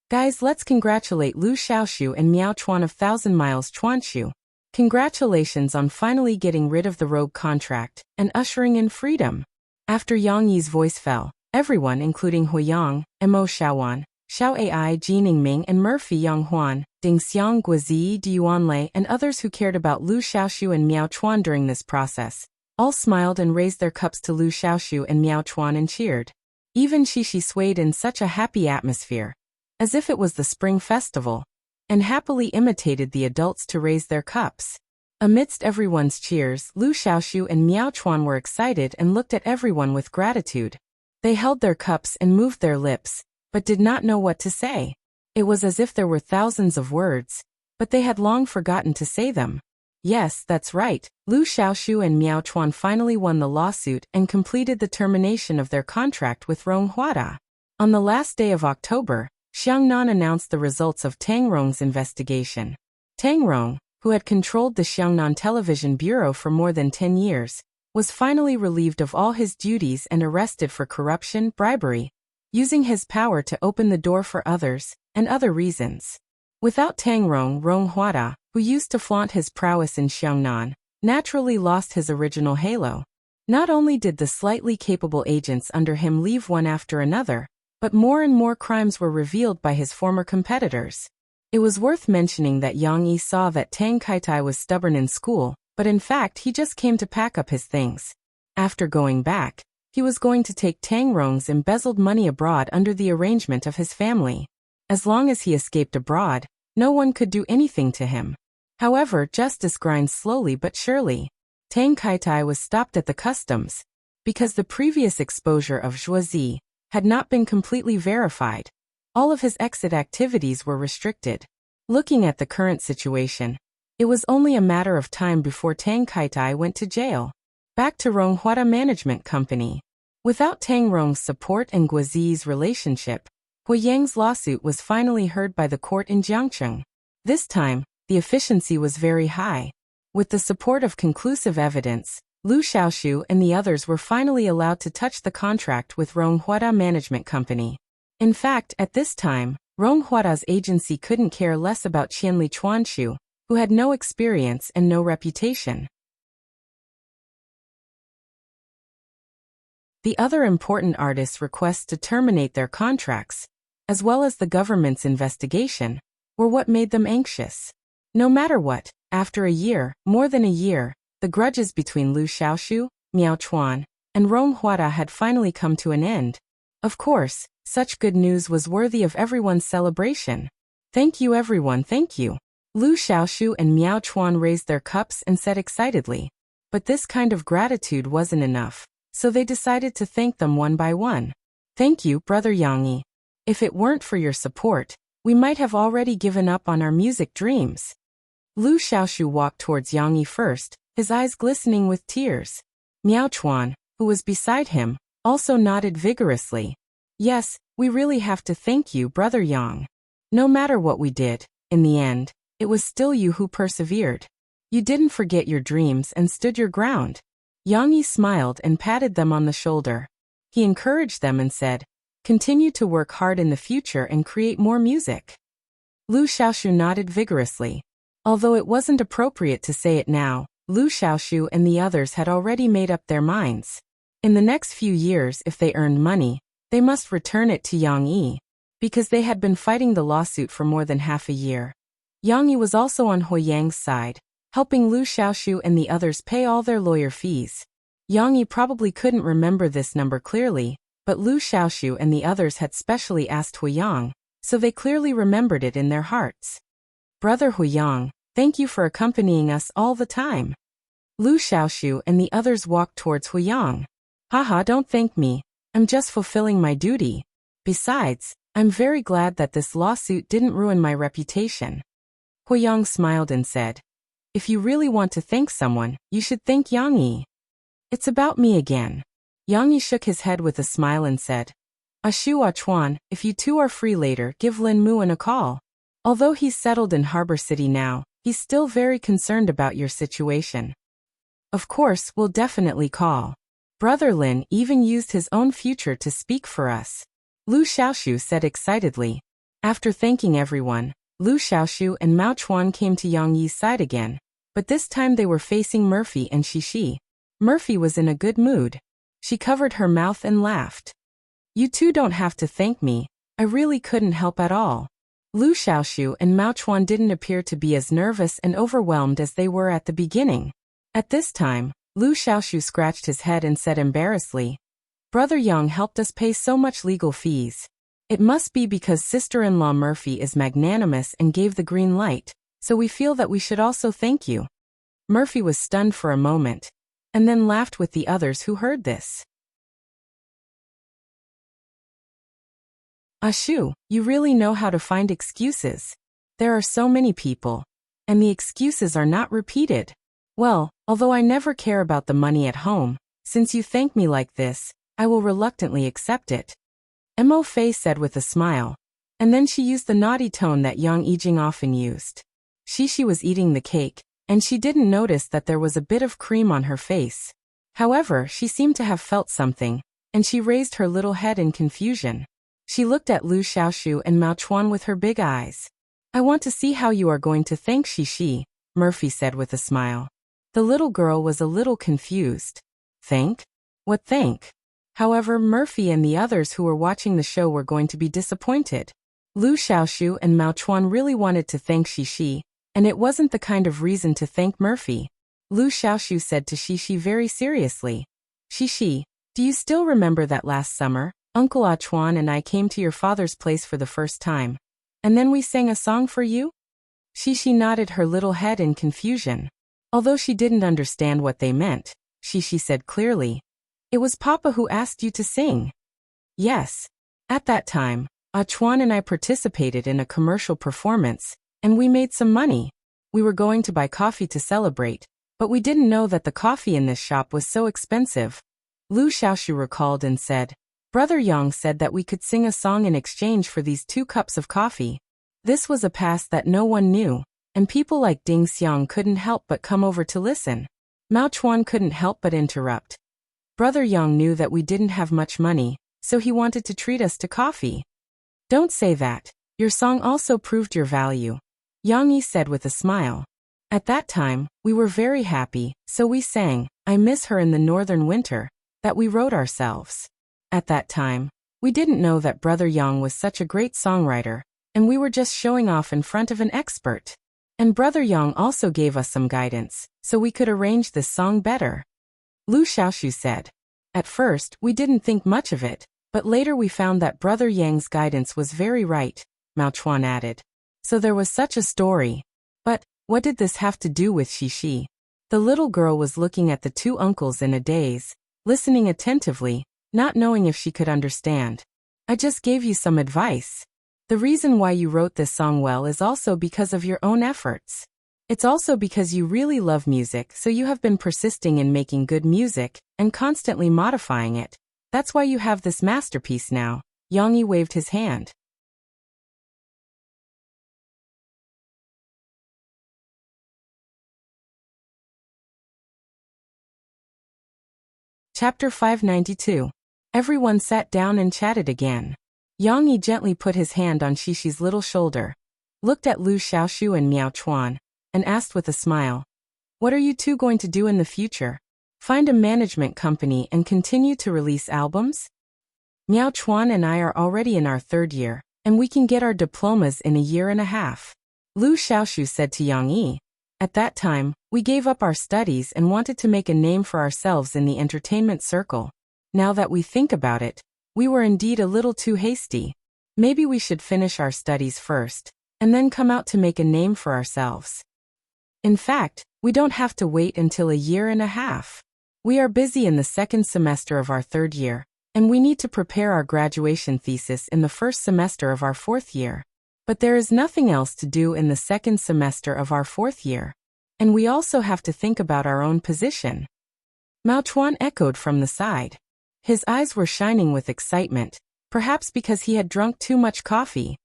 "Guys, let's congratulate Lu Xiaoshu and Miao Chuan of Thousand Miles Chuanshu. Congratulations on finally getting rid of the rogue contract and ushering in freedom." After Yang Yi's voice fell, everyone including Huiyang, Mo Xiaowan, Xiao Ai, Jining Ming and Murphy Yang Huan, Ding Xiang Guizi Duanlei and others who cared about Lu Xiaoshu and Miao Chuan during this process, all smiled and raised their cups to Lu Xiaoshu and Miao Chuan and cheered. Even Shishi swayed in such a happy atmosphere, as if it was the spring festival, and happily imitated the adults to raise their cups. Amidst everyone's cheers, Lu Xiaoshu and Miao Chuan were excited and looked at everyone with gratitude. They held their cups and moved their lips, but did not know what to say. It was as if there were thousands of words, but they had long forgotten to say them. Yes, that's right, Lu Xiaoshu and Miao Chuan finally won the lawsuit and completed the termination of their contract with Ronghuada. On the last day of October, Xiangnan announced the results of Tang Rong's investigation. Tang Rong, who had controlled the Xiangnan Television Bureau for more than 10 years, was finally relieved of all his duties and arrested for corruption, bribery. Using his power to open the door for others, and other reasons. Without Tang Rong Huada, who used to flaunt his prowess in Xiangnan, naturally lost his original halo. Not only did the slightly capable agents under him leave one after another, but more and more crimes were revealed by his former competitors. It was worth mentioning that Yang Yi saw that Tang Kaitai was stubborn in school, but in fact he just came to pack up his things. After going back, he was going to take Tang Rong's embezzled money abroad under the arrangement of his family. As long as he escaped abroad, no one could do anything to him. However, justice grinds slowly but surely. Tang Kaitai was stopped at the customs because the previous exposure of Zhuozi had not been completely verified. All of his exit activities were restricted. Looking at the current situation, it was only a matter of time before Tang Kaitai went to jail. Back to Ronghua Management Company. Without Tang Rong's support and Guozi's relationship, Hu Yang's lawsuit was finally heard by the court in Jiangcheng. This time, the efficiency was very high. With the support of conclusive evidence, Lu Xiaoshu and the others were finally allowed to touch the contract with Ronghua Management Company. In fact, at this time, Ronghuada's agency couldn't care less about Qianli Chuanshu, who had no experience and no reputation. The other important artists' requests to terminate their contracts, as well as the government's investigation, were what made them anxious. No matter what, after a year, more than a year, the grudges between Lu Xiaoshu, Miao Chuan, and Ronghua had finally come to an end. Of course, such good news was worthy of everyone's celebration. Thank you everyone, thank you. Lu Xiaoshu and Miao Chuan raised their cups and said excitedly. But this kind of gratitude wasn't enough, so they decided to thank them one by one. Thank you, Brother Yang Yi. If it weren't for your support, we might have already given up on our music dreams. Lu Xiaoshu walked towards Yang Yi first, his eyes glistening with tears. Miao Chuan, who was beside him, also nodded vigorously. Yes, we really have to thank you, Brother Yang. No matter what we did, in the end, it was still you who persevered. You didn't forget your dreams and stood your ground. Yang Yi smiled and patted them on the shoulder. He encouraged them and said, continue to work hard in the future and create more music. Lu Xiaoshu nodded vigorously. Although it wasn't appropriate to say it now, Lu Xiaoshu and the others had already made up their minds. In the next few years, if they earned money, they must return it to Yang Yi, because they had been fighting the lawsuit for more than half a year. Yang Yi was also on Hu Yang's side, helping Lu Xiaoshu and the others pay all their lawyer fees. Yang Yi probably couldn't remember this number clearly, but Lu Xiaoshu and the others had specially asked Hu Yang, so they clearly remembered it in their hearts. Brother Hu Yang, thank you for accompanying us all the time. Lu Xiaoshu and the others walked towards Hu Yang. Haha, don't thank me. I'm just fulfilling my duty. Besides, I'm very glad that this lawsuit didn't ruin my reputation. Hu Yang smiled and said, if you really want to thank someone, you should thank Yang Yi. It's about me again. Yang Yi shook his head with a smile and said, Ashu Chuan, if you two are free later, give Lin Muan a call. Although he's settled in Harbor City now, he's still very concerned about your situation. Of course, we'll definitely call. Brother Lin even used his own future to speak for us. Lu Xiaoshu said excitedly. After thanking everyone, Lu Xiaoshu and Mao Chuan came to Yang Yi's side again, but this time they were facing Murphy and Shishi. Murphy was in a good mood. She covered her mouth and laughed. You two don't have to thank me, I really couldn't help at all. Lu Xiaoshu and Mao Chuan didn't appear to be as nervous and overwhelmed as they were at the beginning. At this time, Lu Xiaoshu scratched his head and said embarrassedly, Brother Yang helped us pay so much legal fees. It must be because sister-in-law Murphy is magnanimous and gave the green light, so we feel that we should also thank you. Murphy was stunned for a moment, and then laughed with the others who heard this. Ashu, you really know how to find excuses. There are so many people, and the excuses are not repeated. Well, although I never care about the money at home, since you thank me like this, I will reluctantly accept it. Mo Fei said with a smile, and then she used the naughty tone that Yang Yijing often used. Shishi was eating the cake, and she didn't notice that there was a bit of cream on her face. However, she seemed to have felt something, and she raised her little head in confusion. She looked at Lu Xiaoshu and Mao Chuan with her big eyes. I want to see how you are going to thank Shishi, Murphy said with a smile. The little girl was a little confused. Thank? What thank? However, Murphy and the others who were watching the show were going to be disappointed. Lu Xiaoshu and Mao Chuan really wanted to thank Shishi, and it wasn't the kind of reason to thank Murphy. Lu Xiaoshu said to Shishi very seriously, Shishi, do you still remember that last summer, Uncle Ah Chuan and I came to your father's place for the first time, and then we sang a song for you? Shishi nodded her little head in confusion. Although she didn't understand what they meant, Shishi said clearly, it was Papa who asked you to sing. Yes. At that time, Ah Chuan and I participated in a commercial performance, and we made some money. We were going to buy coffee to celebrate, but we didn't know that the coffee in this shop was so expensive. Lu Xiaoshu recalled and said, Brother Yang said that we could sing a song in exchange for these 2 cups of coffee. This was a past that no one knew, and people like Ding Xiang couldn't help but come over to listen. Mao Chuan couldn't help but interrupt. Brother Yang knew that we didn't have much money, so he wanted to treat us to coffee. Don't say that. Your song also proved your value, Yang Yi said with a smile. At that time, we were very happy, so we sang, I Miss Her in the Northern Winter, that we wrote ourselves. At that time, we didn't know that Brother Yang was such a great songwriter, and we were just showing off in front of an expert. And Brother Yang also gave us some guidance, so we could arrange this song better. Lu Xiaoshu said. At first, we didn't think much of it, but later we found that Brother Yang's guidance was very right, Mao Chuan added. So there was such a story. But, what did this have to do with Shishi? The little girl was looking at the 2 uncles in a daze, listening attentively, not knowing if she could understand. I just gave you some advice. The reason why you wrote this song well is also because of your own efforts. It's also because you really love music, so you have been persisting in making good music, and constantly modifying it. That's why you have this masterpiece now. Yang Yi waved his hand. Chapter 592. Everyone sat down and chatted again. Yang Yi gently put his hand on Shishi's little shoulder, looked at Lu Xiaoshu and Mao Chuan, and asked with a smile, What are you 2 going to do in the future? Find a management company and continue to release albums? Mao Chuan and I are already in our 3rd year, and we can get our diplomas in a year and a half. Lu Xiaoshu said to Yang Yi. At that time, we gave up our studies and wanted to make a name for ourselves in the entertainment circle. Now that we think about it, we were indeed a little too hasty. Maybe we should finish our studies first, and then come out to make a name for ourselves. In fact, we don't have to wait until a year and a half. We are busy in the 2nd semester of our 3rd year, and we need to prepare our graduation thesis in the 1st semester of our 4th year. But there is nothing else to do in the 2nd semester of our 4th year. And we also have to think about our own position. Mao Chuan echoed from the side. His eyes were shining with excitement, perhaps because he had drunk too much coffee.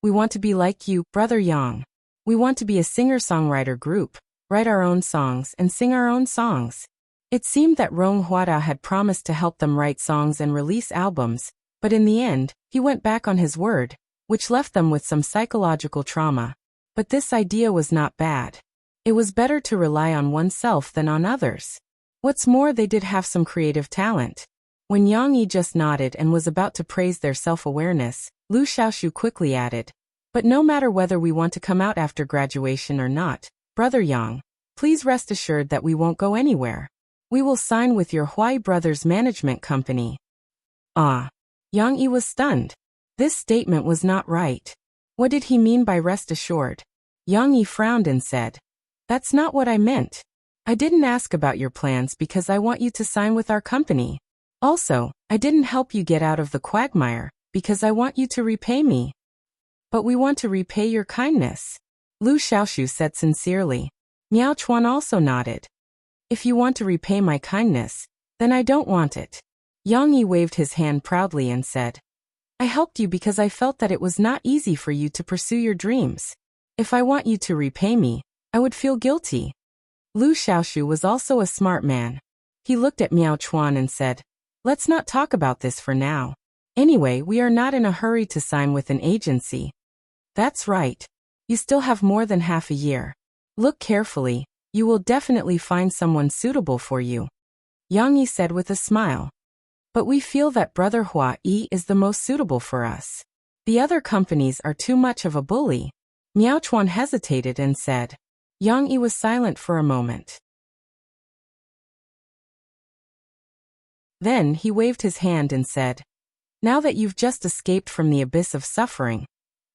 We want to be like you, Brother Yang. We want to be a singer-songwriter group, write our own songs and sing our own songs. It seemed that Rong Huada had promised to help them write songs and release albums, but in the end, he went back on his word, which left them with some psychological trauma. But this idea was not bad. It was better to rely on oneself than on others. What's more, they did have some creative talent. When Yang Yi just nodded and was about to praise their self-awareness, Lu Xiaoshu quickly added, But no matter whether we want to come out after graduation or not, Brother Yang, please rest assured that we won't go anywhere. We will sign with your Huai Brothers Management Company. Ah! Yang Yi was stunned. This statement was not right. What did he mean by rest assured? Yang Yi frowned and said, That's not what I meant. I didn't ask about your plans because I want you to sign with our company. Also, I didn't help you get out of the quagmire because I want you to repay me. But we want to repay your kindness, Lu Xiaoshu said sincerely. Miao Chuan also nodded. If you want to repay my kindness, then I don't want it. Yang Yi waved his hand proudly and said, I helped you because I felt that it was not easy for you to pursue your dreams. If I want you to repay me, I would feel guilty. Lu Xiaoshu was also a smart man. He looked at Miao Chuan and said, Let's not talk about this for now. Anyway, we are not in a hurry to sign with an agency. That's right. You still have more than half a year. Look carefully, you will definitely find someone suitable for you, Yang Yi said with a smile. But we feel that Brother Hua Yi is the most suitable for us. The other companies are too much of a bully. Miao Chuan hesitated and said. Yang Yi was silent for a moment. Then he waved his hand and said, now that you've just escaped from the abyss of suffering,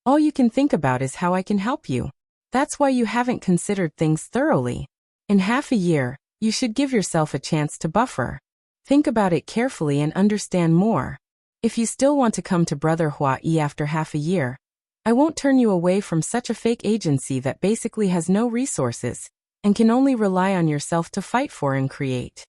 all you can think about is how I can help you. That's why you haven't considered things thoroughly. In half a year, you should give yourself a chance to buffer. Think about it carefully and understand more. If you still want to come to Brother Hua Yi after half a year, I won't turn you away from such a fake agency that basically has no resources and can only rely on yourself to fight for and create.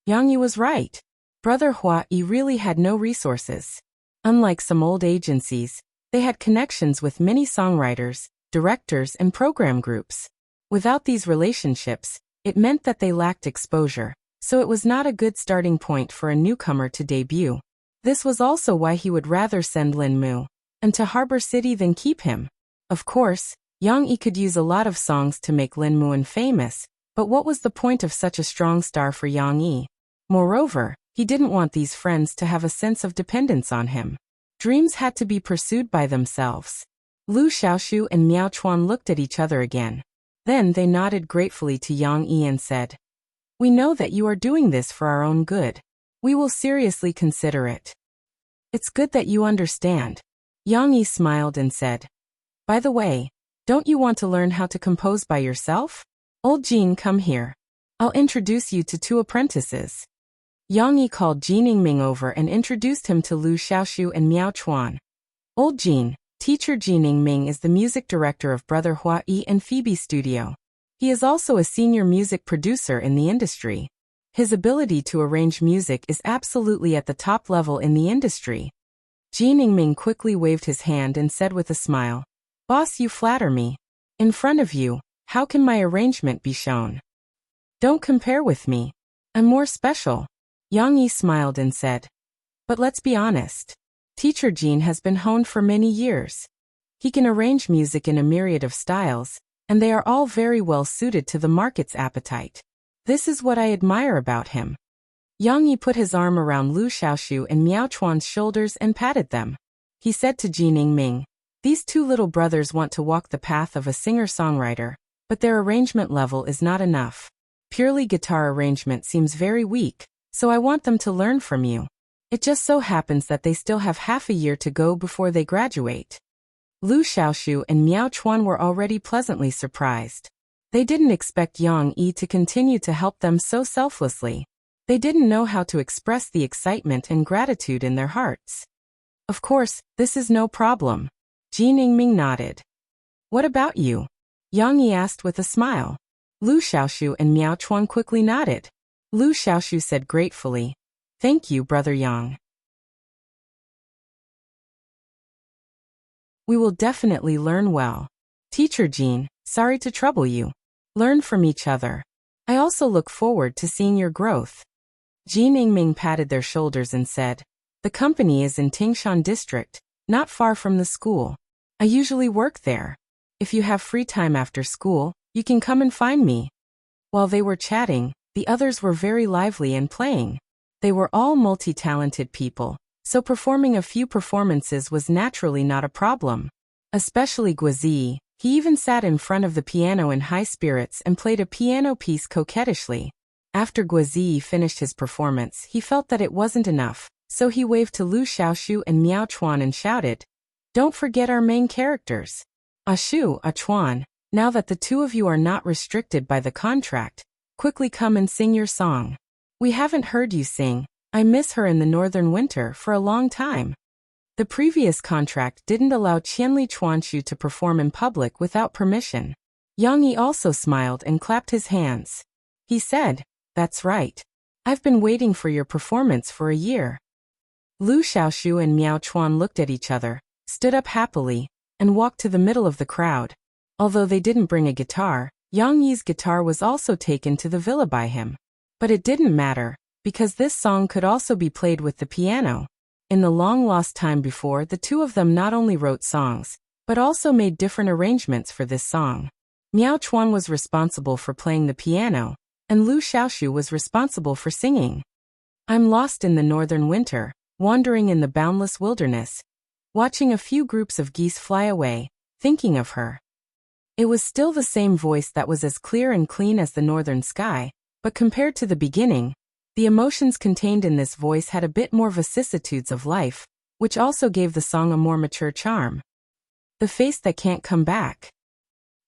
Yang Yi was right. Brother Hua Yi really had no resources. Unlike some old agencies, they had connections with many songwriters, directors, and program groups. Without these relationships, it meant that they lacked exposure, so it was not a good starting point for a newcomer to debut. This was also why he would rather send Lin Mu and to Harbor City than keep him. Of course, Yang Yi could use a lot of songs to make Lin Mu famous, but what was the point of such a strong star for Yang Yi? Moreover, he didn't want these friends to have a sense of dependence on him. Dreams had to be pursued by themselves. Lu Xiaoshu and Miao Chuan looked at each other again. Then they nodded gratefully to Yang Yi and said, we know that you are doing this for our own good. We will seriously consider it. It's good that you understand. Yang Yi smiled and said, by the way, don't you want to learn how to compose by yourself? Old Jean, come here. I'll introduce you to 2 apprentices. Yang Yi called Jining Ming over and introduced him to Lu Xiaoshu and Miao Chuan. Old Jean, teacher Jining Ming is the music director of Brother Hua Yi and Phoebe Studio. He is also a senior music producer in the industry. His ability to arrange music is absolutely at the top level in the industry. Jining Ming quickly waved his hand and said with a smile, boss, you flatter me. In front of you, how can my arrangement be shown? Don't compare with me. I'm more special. Yang Yi smiled and said, but let's be honest. Teacher Jean has been honed for many years. He can arrange music in a myriad of styles, and they are all very well suited to the market's appetite. This is what I admire about him. Yang Yi put his arm around Lu Xiaoshu and Miao Chuan's shoulders and patted them. He said to Jining Ming, these 2 little brothers want to walk the path of a singer-songwriter, but their arrangement level is not enough. Purely guitar arrangement seems very weak, so I want them to learn from you. It just so happens that they still have half a year to go before they graduate. Lu Xiaoshu and Miao Chuan were already pleasantly surprised. They didn't expect Yang Yi to continue to help them so selflessly. They didn't know how to express the excitement and gratitude in their hearts. Of course, this is no problem. Jining Ming nodded. What about you? Yang Yi asked with a smile. Lu Xiaoshu and Miao Chuan quickly nodded. Lu Xiaoshu said gratefully, thank you, Brother Yang. We will definitely learn well. Teacher Jean, sorry to trouble you. Learn from each other. I also look forward to seeing your growth. Jining Ming patted their shoulders and said, the company is in Tingshan district, not far from the school. I usually work there. If you have free time after school, you can come and find me. While they were chatting, the others were very lively and playing. They were all multi-talented people, so performing a few performances was naturally not a problem. Especially Guizi, he even sat in front of the piano in high spirits and played a piano piece coquettishly. After Guizi finished his performance, he felt that it wasn't enough, so he waved to Lu Xiaoshu and Miao Chuan and shouted, don't forget our main characters. Ashu, Chuan, now that the 2 of you are not restricted by the contract, quickly come and sing your song. We haven't heard you sing. I miss her in the northern winter for a long time. The previous contract didn't allow Qianli Chuanshu to perform in public without permission. Yang Yi also smiled and clapped his hands. He said, that's right. I've been waiting for your performance for a year. Lu Xiaoshu and Miao Chuan looked at each other, stood up happily, and walked to the middle of the crowd. Although they didn't bring a guitar, Yang Yi's guitar was also taken to the villa by him. But it didn't matter, because this song could also be played with the piano. In the long-lost time before, the two of them not only wrote songs, but also made different arrangements for this song. Miao Chuan was responsible for playing the piano, and Lu Xiaoshu was responsible for singing. I'm lost in the northern winter, wandering in the boundless wilderness, watching a few groups of geese fly away, thinking of her. It was still the same voice that was as clear and clean as the northern sky, but compared to the beginning, the emotions contained in this voice had a bit more vicissitudes of life, which also gave the song a more mature charm. The face that can't come back.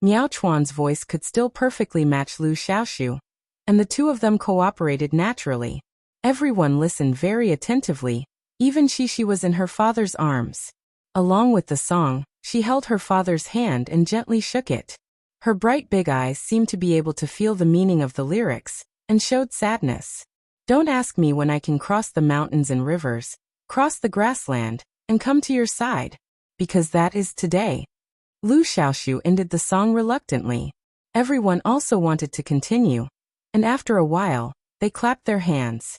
Miao Chuan's voice could still perfectly match Lu Xiaoshu, and the two of them cooperated naturally. Everyone listened very attentively, even she was in her father's arms. Along with the song, she held her father's hand and gently shook it. Her bright big eyes seemed to be able to feel the meaning of the lyrics, and showed sadness. Don't ask me when I can cross the mountains and rivers, cross the grassland, and come to your side, because that is today. Lu Xiaoshu ended the song reluctantly. Everyone also wanted to continue, and after a while, they clapped their hands.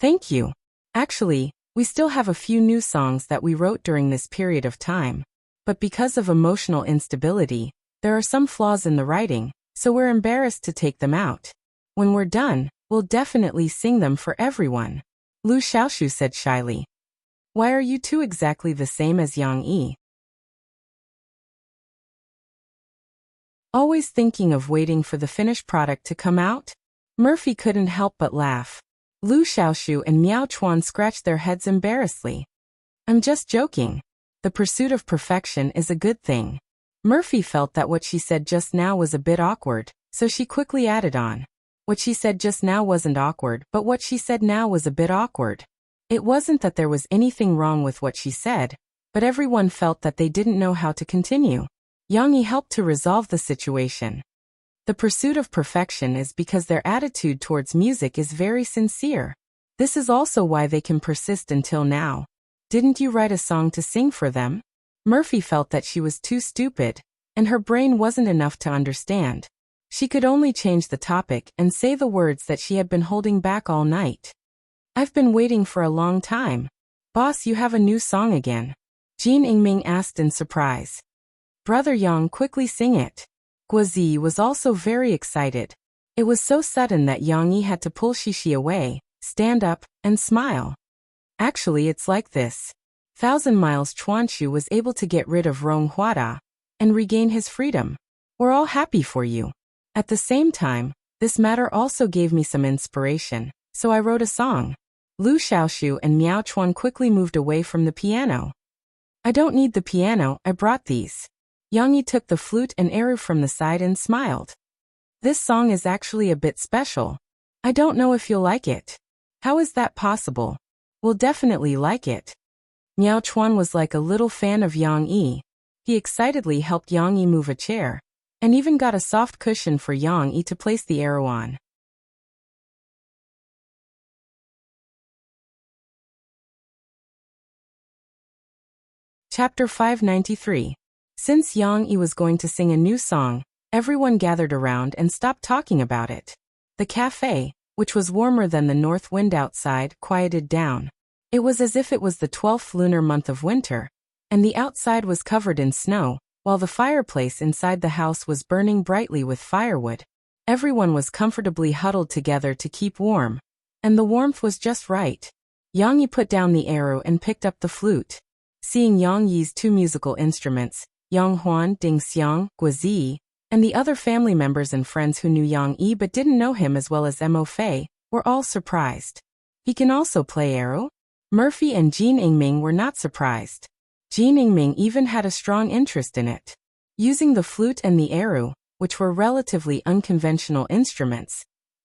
Thank you. Actually, we still have a few new songs that we wrote during this period of time, but because of emotional instability, there are some flaws in the writing, so we're embarrassed to take them out. When we're done, we'll definitely sing them for everyone. Lu Xiaoshu said shyly. Why are you two exactly the same as Yang Yi? Always thinking of waiting for the finished product to come out? Murphy couldn't help but laugh. Lu Xiaoshu and Miao Chuan scratched their heads embarrassedly. I'm just joking. The pursuit of perfection is a good thing. Murphy felt that what she said just now was a bit awkward, so she quickly added on. What she said just now wasn't awkward, but what she said now was a bit awkward. It wasn't that there was anything wrong with what she said, but everyone felt that they didn't know how to continue. Yang Yi helped to resolve the situation. The pursuit of perfection is because their attitude towards music is very sincere. This is also why they can persist until now. Didn't you write a song to sing for them? Murphy felt that she was too stupid, and her brain wasn't enough to understand. She could only change the topic and say the words that she had been holding back all night. I've been waiting for a long time. Boss, you have a new song again? Jin Yingming asked in surprise. Brother Yang, quickly sing it. Guozi was also very excited. It was so sudden that Yang Yi had to pull Shishi away, stand up, and smile. Actually, it's like this. 1,000 Miles Chuanshu was able to get rid of Rong Huada and regain his freedom. We're all happy for you. At the same time, this matter also gave me some inspiration, so I wrote a song. Lu Xiaoshu and Miao Chuan quickly moved away from the piano. I don't need the piano, I brought these. Yang Yi took the flute and erhu from the side and smiled. This song is actually a bit special. I don't know if you'll like it. How is that possible? We'll definitely like it. Miao Chuan was like a little fan of Yang Yi. He excitedly helped Yang Yi move a chair, and even got a soft cushion for Yang Yi to place the erhu on. Chapter 593. Since Yang Yi was going to sing a new song, everyone gathered around and stopped talking about it. The cafe, which was warmer than the north wind outside, quieted down. It was as if it was the 12th lunar month of winter, and the outside was covered in snow, while the fireplace inside the house was burning brightly with firewood. Everyone was comfortably huddled together to keep warm, and the warmth was just right. Yang Yi put down the erhu and picked up the flute. Seeing Yang Yi's two musical instruments, Yang Huan, Ding Xiang, Guozi, and the other family members and friends who knew Yang Yi but didn't know him as well as Mo Fei, were all surprised. He can also play erhu? Murphy and Jin Yingming were not surprised. Jin Yingming even had a strong interest in it. Using the flute and the erhu, which were relatively unconventional instruments,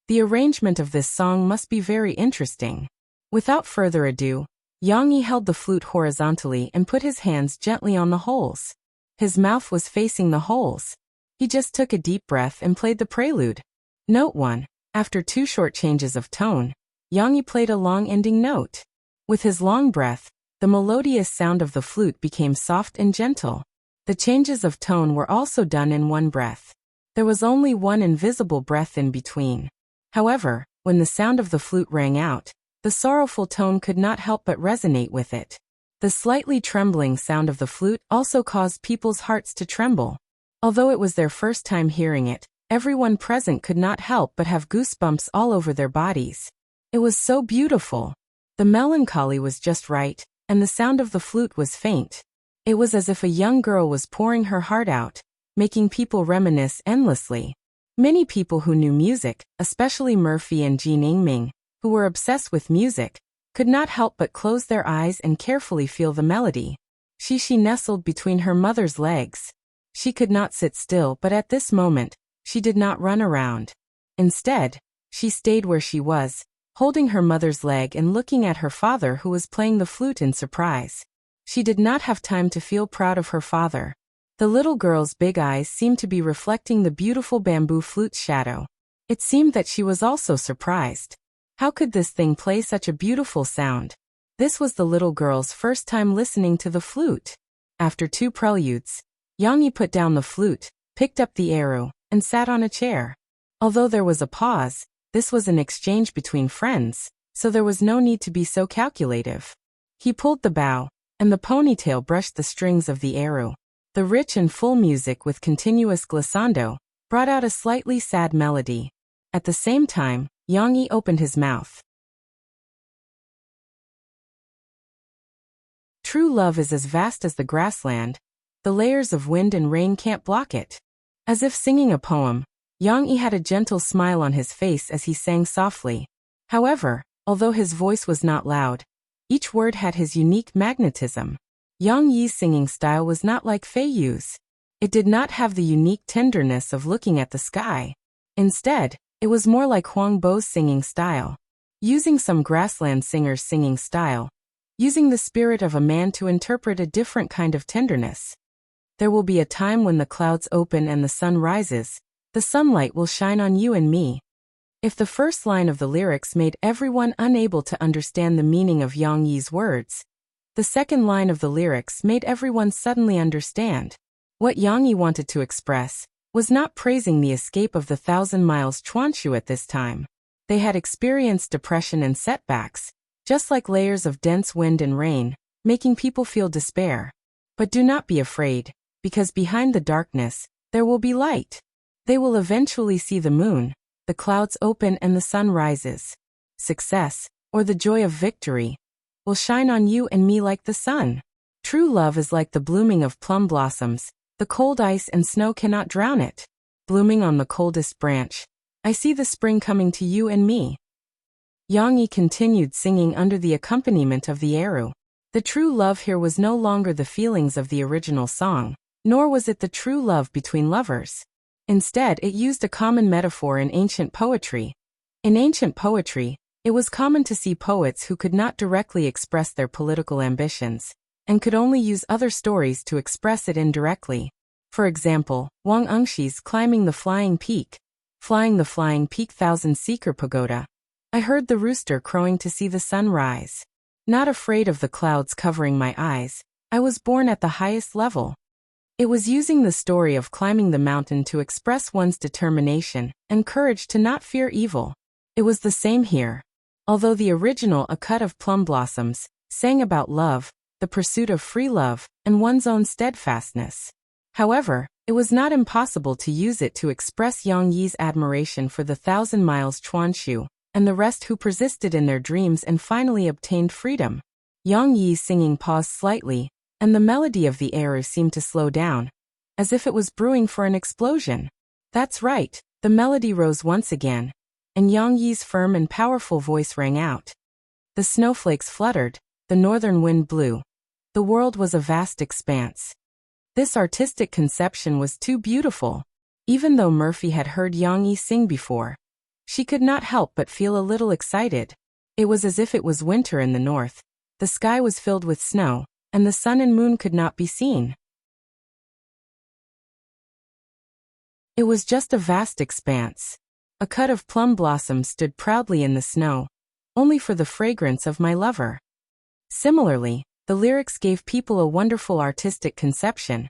the arrangement of this song must be very interesting. Without further ado, Yang Yi held the flute horizontally and put his hands gently on the holes. His mouth was facing the holes. He just took a deep breath and played the prelude. Note 1. After 2 short changes of tone, Yang Yi played a long ending note. With his long breath, the melodious sound of the flute became soft and gentle. The changes of tone were also done in one breath. There was only one invisible breath in between. However, when the sound of the flute rang out, The sorrowful tone could not help but resonate with it. The slightly trembling sound of the flute also caused people's hearts to tremble. Although it was their first time hearing it, everyone present could not help but have goosebumps all over their bodies. It was so beautiful. The melancholy was just right, and the sound of the flute was faint. It was as if a young girl was pouring her heart out, making people reminisce endlessly. Many people who knew music, especially Murphy and Jean Ingming, who were obsessed with music, could not help but close their eyes and carefully feel the melody. She nestled between her mother's legs. She could not sit still, but at this moment, she did not run around. Instead, she stayed where she was, holding her mother's leg and looking at her father who was playing the flute in surprise. She did not have time to feel proud of her father. The little girl's big eyes seemed to be reflecting the beautiful bamboo flute's shadow. It seemed that she was also surprised. How could this thing play such a beautiful sound? This was the little girl's first time listening to the flute. After 2 preludes, Yang Yi put down the flute, picked up the arrow, and sat on a chair. Although there was a pause, this was an exchange between friends, so there was no need to be so calculative. He pulled the bow, and the ponytail brushed the strings of the arrow. The rich and full music with continuous glissando brought out a slightly sad melody. At the same time, Yang Yi opened his mouth. True love is as vast as the grassland. The layers of wind and rain can't block it. As if singing a poem, Yang Yi had a gentle smile on his face as he sang softly. However, although his voice was not loud, each word had his unique magnetism. Yang Yi's singing style was not like Fei Yu's. It did not have the unique tenderness of looking at the sky. Instead, it was more like Huang Bo's singing style. Using some grassland singer's singing style. Using the spirit of a man to interpret a different kind of tenderness. There will be a time when the clouds open and the sun rises. The sunlight will shine on you and me. If the first line of the lyrics made everyone unable to understand the meaning of Yang Yi's words, the second line of the lyrics made everyone suddenly understand. What Yang Yi wanted to express was not praising the escape of the 1,000 miles Chuanshu at this time. They had experienced depression and setbacks, just like layers of dense wind and rain, making people feel despair. But do not be afraid, because behind the darkness, there will be light. They will eventually see the moon, the clouds open and the sun rises. Success, or the joy of victory, will shine on you and me like the sun. True love is like the blooming of plum blossoms. The cold ice and snow cannot drown it. Blooming on the coldest branch, I see the spring coming to you and me. Yang Yi continued singing under the accompaniment of the arrow. The true love here was no longer the feelings of the original song, nor was it the true love between lovers. Instead, it used a common metaphor in ancient poetry. In ancient poetry, it was common to see poets who could not directly express their political ambitions, and could only use other stories to express it indirectly. For example, Wang Engshi's Climbing the Flying Peak. Flying the flying peak 1,000-seeker pagoda. I heard the rooster crowing to see the sun rise. Not afraid of the clouds covering my eyes, I was born at the highest level. It was using the story of climbing the mountain to express one's determination and courage to not fear evil. It was the same here. Although the original A Cut of Plum Blossoms sang about love, the pursuit of free love, and one's own steadfastness. However, it was not impossible to use it to express Yang Yi's admiration for the 1,000 miles Chuanshu, and the rest who persisted in their dreams and finally obtained freedom. Yang Yi's singing paused slightly, and the melody of the arrow seemed to slow down, as if it was brewing for an explosion. That's right, the melody rose once again, and Yang Yi's firm and powerful voice rang out. The snowflakes fluttered, the northern wind blew. The world was a vast expanse. This artistic conception was too beautiful. Even though Murphy had heard Yang Yi sing before, she could not help but feel a little excited. It was as if it was winter in the north. The sky was filled with snow, and the sun and moon could not be seen. It was just a vast expanse. A cut of plum blossoms stood proudly in the snow, only for the fragrance of my lover. Similarly, the lyrics gave people a wonderful artistic conception,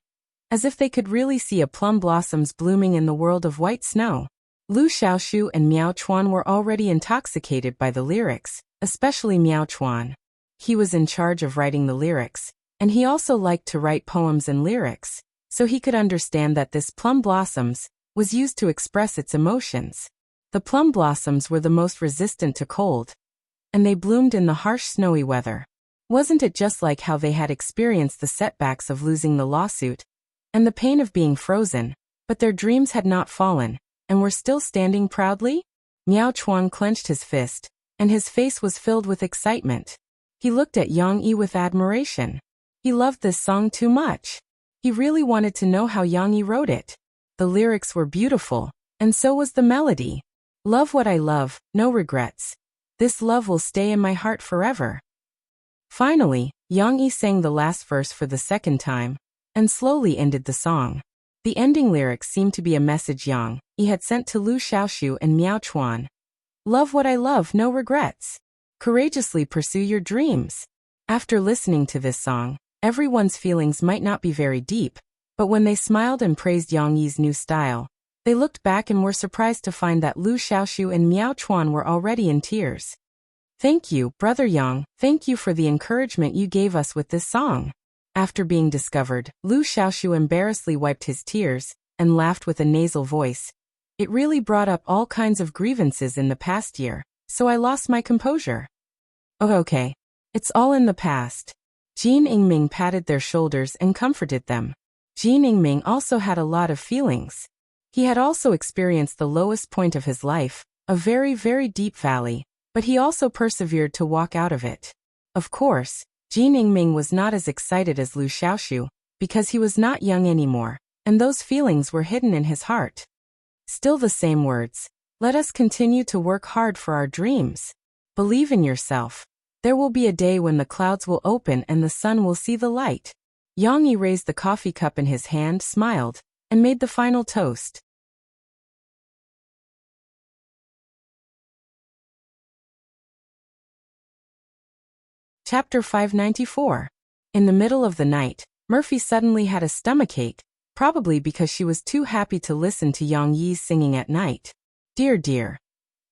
as if they could really see a plum blossoms blooming in the world of white snow. Lu Xiaoshu and Miao Chuan were already intoxicated by the lyrics, especially Miao Chuan. He was in charge of writing the lyrics, and he also liked to write poems and lyrics, so he could understand that this plum blossoms was used to express its emotions. The plum blossoms were the most resistant to cold, and they bloomed in the harsh snowy weather. Wasn't it just like how they had experienced the setbacks of losing the lawsuit and the pain of being frozen, but their dreams had not fallen, and were still standing proudly? Miao Chuan clenched his fist, and his face was filled with excitement. He looked at Yang Yi with admiration. He loved this song too much. He really wanted to know how Yang Yi wrote it. The lyrics were beautiful, and so was the melody. Love what I love, no regrets. This love will stay in my heart forever. Finally, Yang Yi sang the last verse for the second time, and slowly ended the song. The ending lyrics seemed to be a message Yang Yi had sent to Lu Xiaoshu and Miao Chuan. Love what I love, no regrets. Courageously pursue your dreams. After listening to this song, everyone's feelings might not be very deep, but when they smiled and praised Yang Yi's new style, they looked back and were surprised to find that Lu Xiaoshu and Miao Chuan were already in tears. Thank you, Brother Yang, thank you for the encouragement you gave us with this song. After being discovered, Lu Xiaoshu embarrassedly wiped his tears and laughed with a nasal voice. It really brought up all kinds of grievances in the past year, so I lost my composure. Oh, okay. It's all in the past. Jin Yingming patted their shoulders and comforted them. Jin Yingming also had a lot of feelings. He had also experienced the lowest point of his life, a very, very deep valley, but he also persevered to walk out of it. Of course, Jin Yingming was not as excited as Lu Xiaoshu, because he was not young anymore, and those feelings were hidden in his heart. Still the same words. Let us continue to work hard for our dreams. Believe in yourself. There will be a day when the clouds will open and the sun will see the light. Yang Yi raised the coffee cup in his hand, smiled, and made the final toast. Chapter 594. In the middle of the night, Murphy suddenly had a stomachache, probably because she was too happy to listen to Yang Yi's singing at night. Dear dear.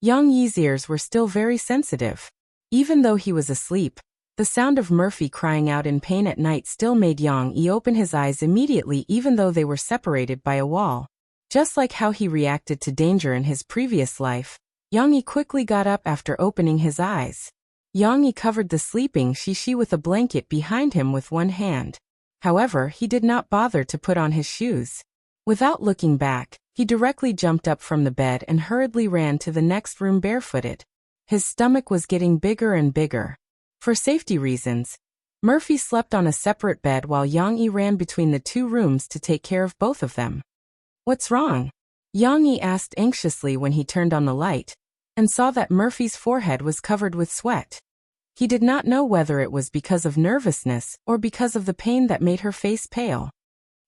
Yang Yi's ears were still very sensitive. Even though he was asleep, the sound of Murphy crying out in pain at night still made Yang Yi open his eyes immediately even though they were separated by a wall. Just like how he reacted to danger in his previous life, Yang Yi quickly got up after opening his eyes. Yang Yi covered the sleeping Shishi with a blanket behind him with one hand. However, he did not bother to put on his shoes. Without looking back, he directly jumped up from the bed and hurriedly ran to the next room barefooted. His stomach was getting bigger and bigger. For safety reasons, Murphy slept on a separate bed while Yang Yi ran between the two rooms to take care of both of them. What's wrong? Yang Yi asked anxiously when he turned on the light, and saw that Murphy's forehead was covered with sweat. He did not know whether it was because of nervousness or because of the pain that made her face pale.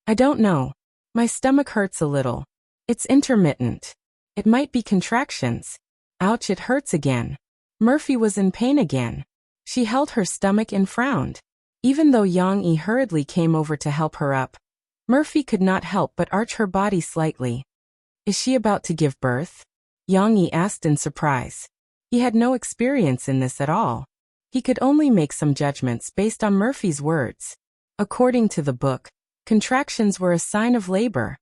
I don't know. My stomach hurts a little. It's intermittent. It might be contractions. Ouch, it hurts again. Murphy was in pain again. She held her stomach and frowned. Even though Yang Yi hurriedly came over to help her up, Murphy could not help but arch her body slightly. Is she about to give birth? Yang Yi asked in surprise. He had no experience in this at all. He could only make some judgments based on Murphy's words. According to the book, contractions were a sign of labor.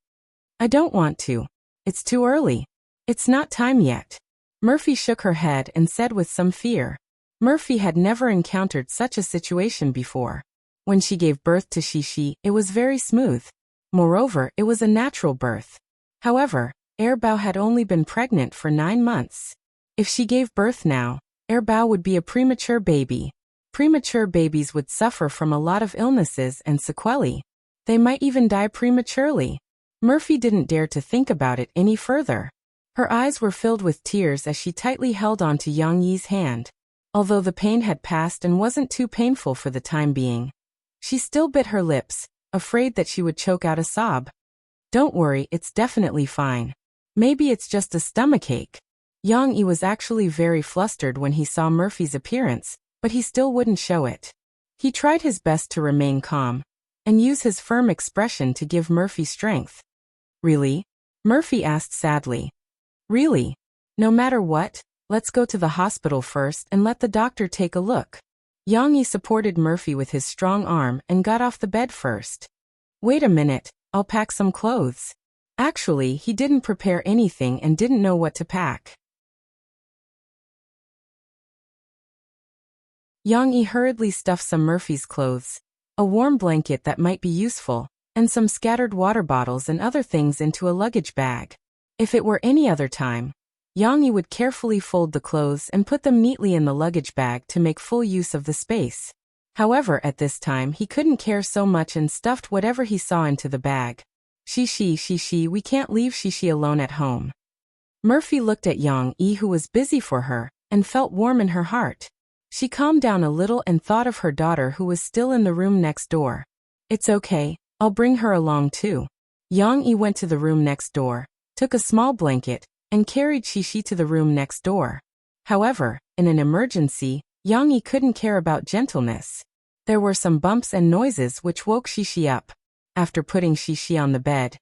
I don't want to. It's too early. It's not time yet. Murphy shook her head and said with some fear. Murphy had never encountered such a situation before. When she gave birth to Shishi, it was very smooth. Moreover, it was a natural birth. However, Earbook had only been pregnant for 9 months. If she gave birth now, Earbook would be a premature baby. Premature babies would suffer from a lot of illnesses and sequelae. They might even die prematurely. Murphy didn't dare to think about it any further. Her eyes were filled with tears as she tightly held on to Yang Yi's hand. Although the pain had passed and wasn't too painful for the time being, she still bit her lips, afraid that she would choke out a sob. Don't worry, it's definitely fine. Maybe it's just a stomachache. Yang Yi was actually very flustered when he saw Murphy's appearance, but he still wouldn't show it. He tried his best to remain calm and use his firm expression to give Murphy strength. Really? Murphy asked sadly. Really? No matter what, Let's go to the hospital first and let the doctor take a look. Yang-yi supported Murphy with his strong arm and got off the bed first. Wait a minute, I'll pack some clothes. Actually, he didn't prepare anything and didn't know what to pack. Yang-yi hurriedly stuffed some Murphy's clothes, a warm blanket that might be useful, and some scattered water bottles and other things into a luggage bag. If it were any other time, Yang-yi would carefully fold the clothes and put them neatly in the luggage bag to make full use of the space. However, at this time he couldn't care so much and stuffed whatever he saw into the bag. Shishi, we can't leave Shishi alone at home. Murphy looked at Yang-yi, who was busy for her, and felt warm in her heart. She calmed down a little and thought of her daughter who was still in the room next door. It's okay, I'll bring her along too. Yang-yi went to the room next door, took a small blanket, and carried Shishi to the room next door. However, in an emergency, Yang-yi couldn't care about gentleness. There were some bumps and noises which woke Shishi up. After putting Shishi on the bed,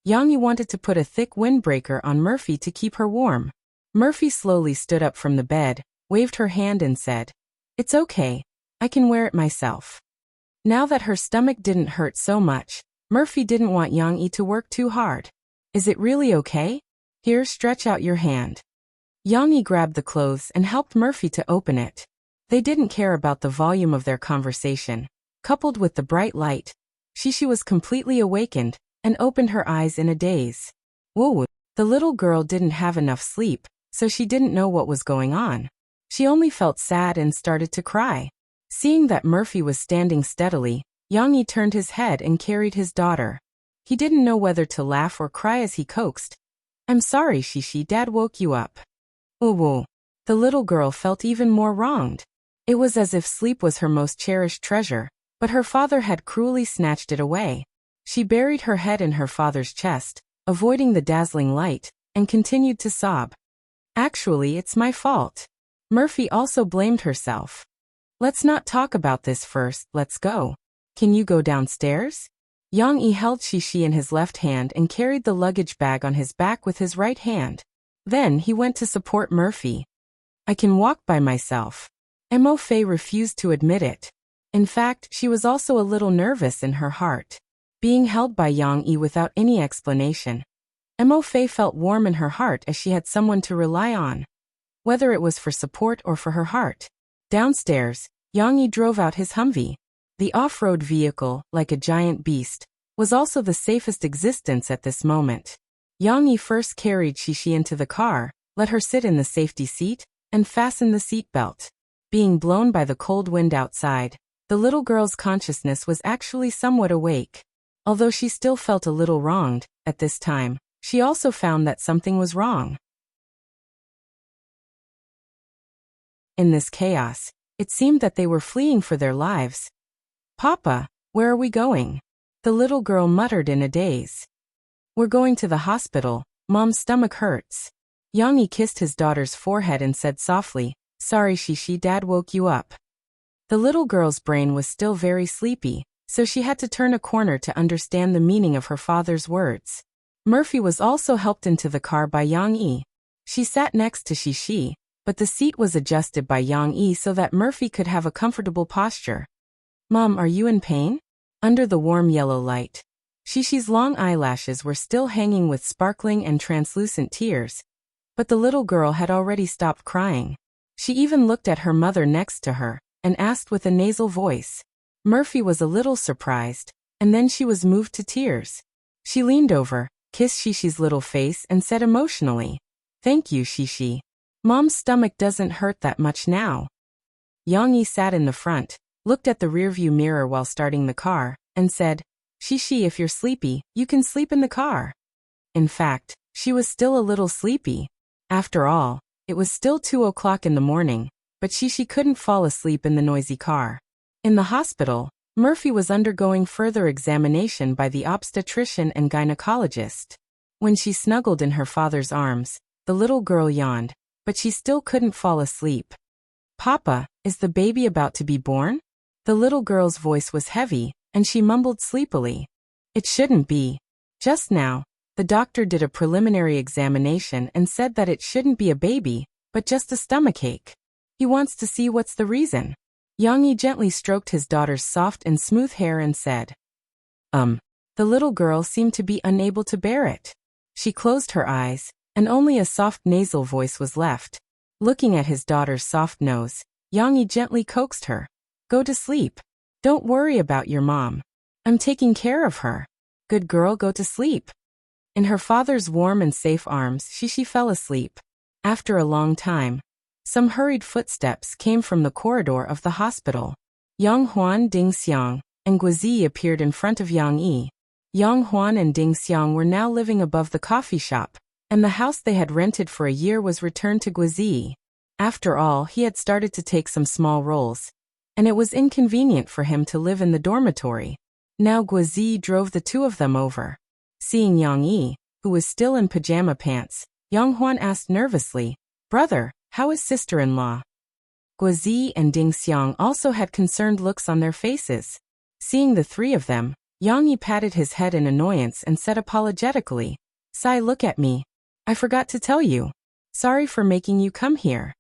Yang-yi wanted to put a thick windbreaker on Murphy to keep her warm. Murphy slowly stood up from the bed, waved her hand and said, "It's okay, I can wear it myself." Now that her stomach didn't hurt so much, Murphy didn't want Yang-yi to work too hard. "Is it really okay? Here, stretch out your hand." Yang-yi grabbed the clothes and helped Murphy to open it. They didn't care about the volume of their conversation. Coupled with the bright light, Shishi was completely awakened and opened her eyes in a daze. Whoa, the little girl didn't have enough sleep, so she didn't know what was going on. She only felt sad and started to cry. Seeing that Murphy was standing steadily, Yang-yi turned his head and carried his daughter. He didn't know whether to laugh or cry as he coaxed. "I'm sorry, Shishi, Dad woke you up." Whoa. The little girl felt even more wronged. It was as if sleep was her most cherished treasure, but her father had cruelly snatched it away. She buried her head in her father's chest, avoiding the dazzling light, and continued to sob. "Actually, it's my fault." Murphy also blamed herself. "Let's not talk about this first, let's go. Can you go downstairs?" Yang-yi held Shishi in his left hand and carried the luggage bag on his back with his right hand. Then he went to support Murphy. "I can walk by myself." Mo Fei refused to admit it. In fact, she was also a little nervous in her heart. Being held by Yang-yi without any explanation, Mo Fei felt warm in her heart as she had someone to rely on, whether it was for support or for her heart. Downstairs, Yang-yi drove out his Humvee. The off-road vehicle, like a giant beast, was also the safest existence at this moment. Yang-yi first carried Shishi into the car, let her sit in the safety seat, and fastened the seat belt. Being blown by the cold wind outside, the little girl's consciousness was actually somewhat awake. Although she still felt a little wronged, at this time, she also found that something was wrong. In this chaos, it seemed that they were fleeing for their lives. "Papa, where are we going?" the little girl muttered in a daze. "We're going to the hospital, Mom's stomach hurts." Yang-yi kissed his daughter's forehead and said softly, "Sorry, Shishi, Dad woke you up." The little girl's brain was still very sleepy, so she had to turn a corner to understand the meaning of her father's words. Murphy was also helped into the car by Yang-yi. She sat next to Shishi, but the seat was adjusted by Yang-yi so that Murphy could have a comfortable posture. "Mom, are you in pain?" Under the warm yellow light, Shishi's long eyelashes were still hanging with sparkling and translucent tears, but the little girl had already stopped crying. She even looked at her mother next to her, and asked with a nasal voice. Murphy was a little surprised, and then she was moved to tears. She leaned over, kissed Shishi's little face and said emotionally, "Thank you, Shishi. Mom's stomach doesn't hurt that much now." Yang-yi sat in the front, looked at the rearview mirror while starting the car, and said, "Shishi, if you're sleepy, you can sleep in the car." In fact, she was still a little sleepy. After all, it was still 2 o'clock in the morning, but Shishi couldn't fall asleep in the noisy car. In the hospital, Murphy was undergoing further examination by the obstetrician and gynecologist. When she snuggled in her father's arms, the little girl yawned, but she still couldn't fall asleep. "Papa, is the baby about to be born?" The little girl's voice was heavy, and she mumbled sleepily. "It shouldn't be. Just now, the doctor did a preliminary examination and said that it shouldn't be a baby, but just a stomachache. He wants to see what's the reason. Yang Yi gently stroked his daughter's soft and smooth hair and said, The little girl seemed to be unable to bear it. She closed her eyes, and only a soft nasal voice was left. Looking at his daughter's soft nose, Yang Yi gently coaxed her. Go to sleep. Don't worry about your mom. I'm taking care of her. Good girl, go to sleep. In her father's warm and safe arms, she fell asleep. After a long time, some hurried footsteps came from the corridor of the hospital. Yang Huan, Ding Xiang, and Guizi appeared in front of Yang Yi. Yang Huan and Ding Xiang were now living above the coffee shop, and the house they had rented for a year was returned to Guizi. After all, he had started to take some small roles, and it was inconvenient for him to live in the dormitory. Now Guizi drove the two of them over. Seeing Yang Yi, who was still in pajama pants, Yang Huan asked nervously, Brother, how is sister-in-law? Guizi and Ding Xiang also had concerned looks on their faces. Seeing the three of them, Yang Yi patted his head in annoyance and said apologetically, Sai, look at me. I forgot to tell you. Sorry for making you come here.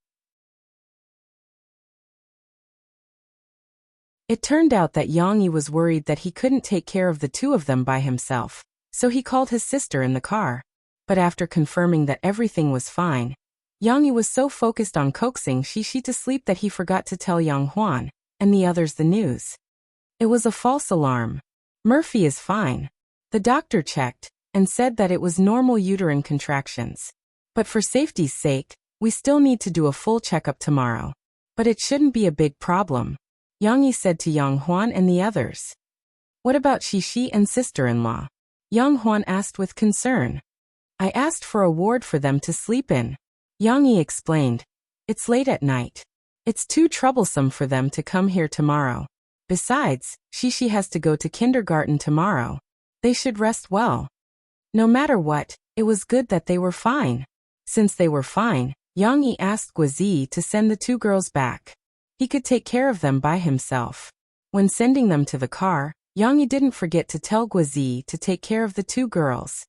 It turned out that Yang Yi was worried that he couldn't take care of the two of them by himself, so he called his sister in the car. But after confirming that everything was fine, Yang Yi was so focused on coaxing she to sleep that he forgot to tell Yang Huan and the others the news. It was a false alarm. Murphy is fine. The doctor checked and said that it was normal uterine contractions. But for safety's sake, we still need to do a full checkup tomorrow. But it shouldn't be a big problem, Yang Yi said to Yang Huan and the others. What about Shishi and sister-in-law? Yang Huan asked with concern. I asked for a ward for them to sleep in. Yang Yi explained. It's late at night. It's too troublesome for them to come here tomorrow. Besides, Shishi has to go to kindergarten tomorrow. They should rest well. No matter what, it was good that they were fine. Since they were fine, Yang Yi asked Guizi to send the two girls back. He could take care of them by himself. When sending them to the car, Yang Yi didn't forget to tell Guizi to take care of the two girls.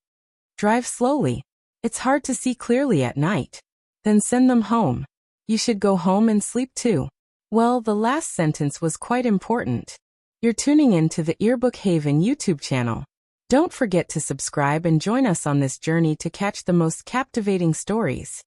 Drive slowly. It's hard to see clearly at night. Then send them home. You should go home and sleep too. Well, the last sentence was quite important. You're tuning in to the Earbook Haven YouTube channel. Don't forget to subscribe and join us on this journey to catch the most captivating stories.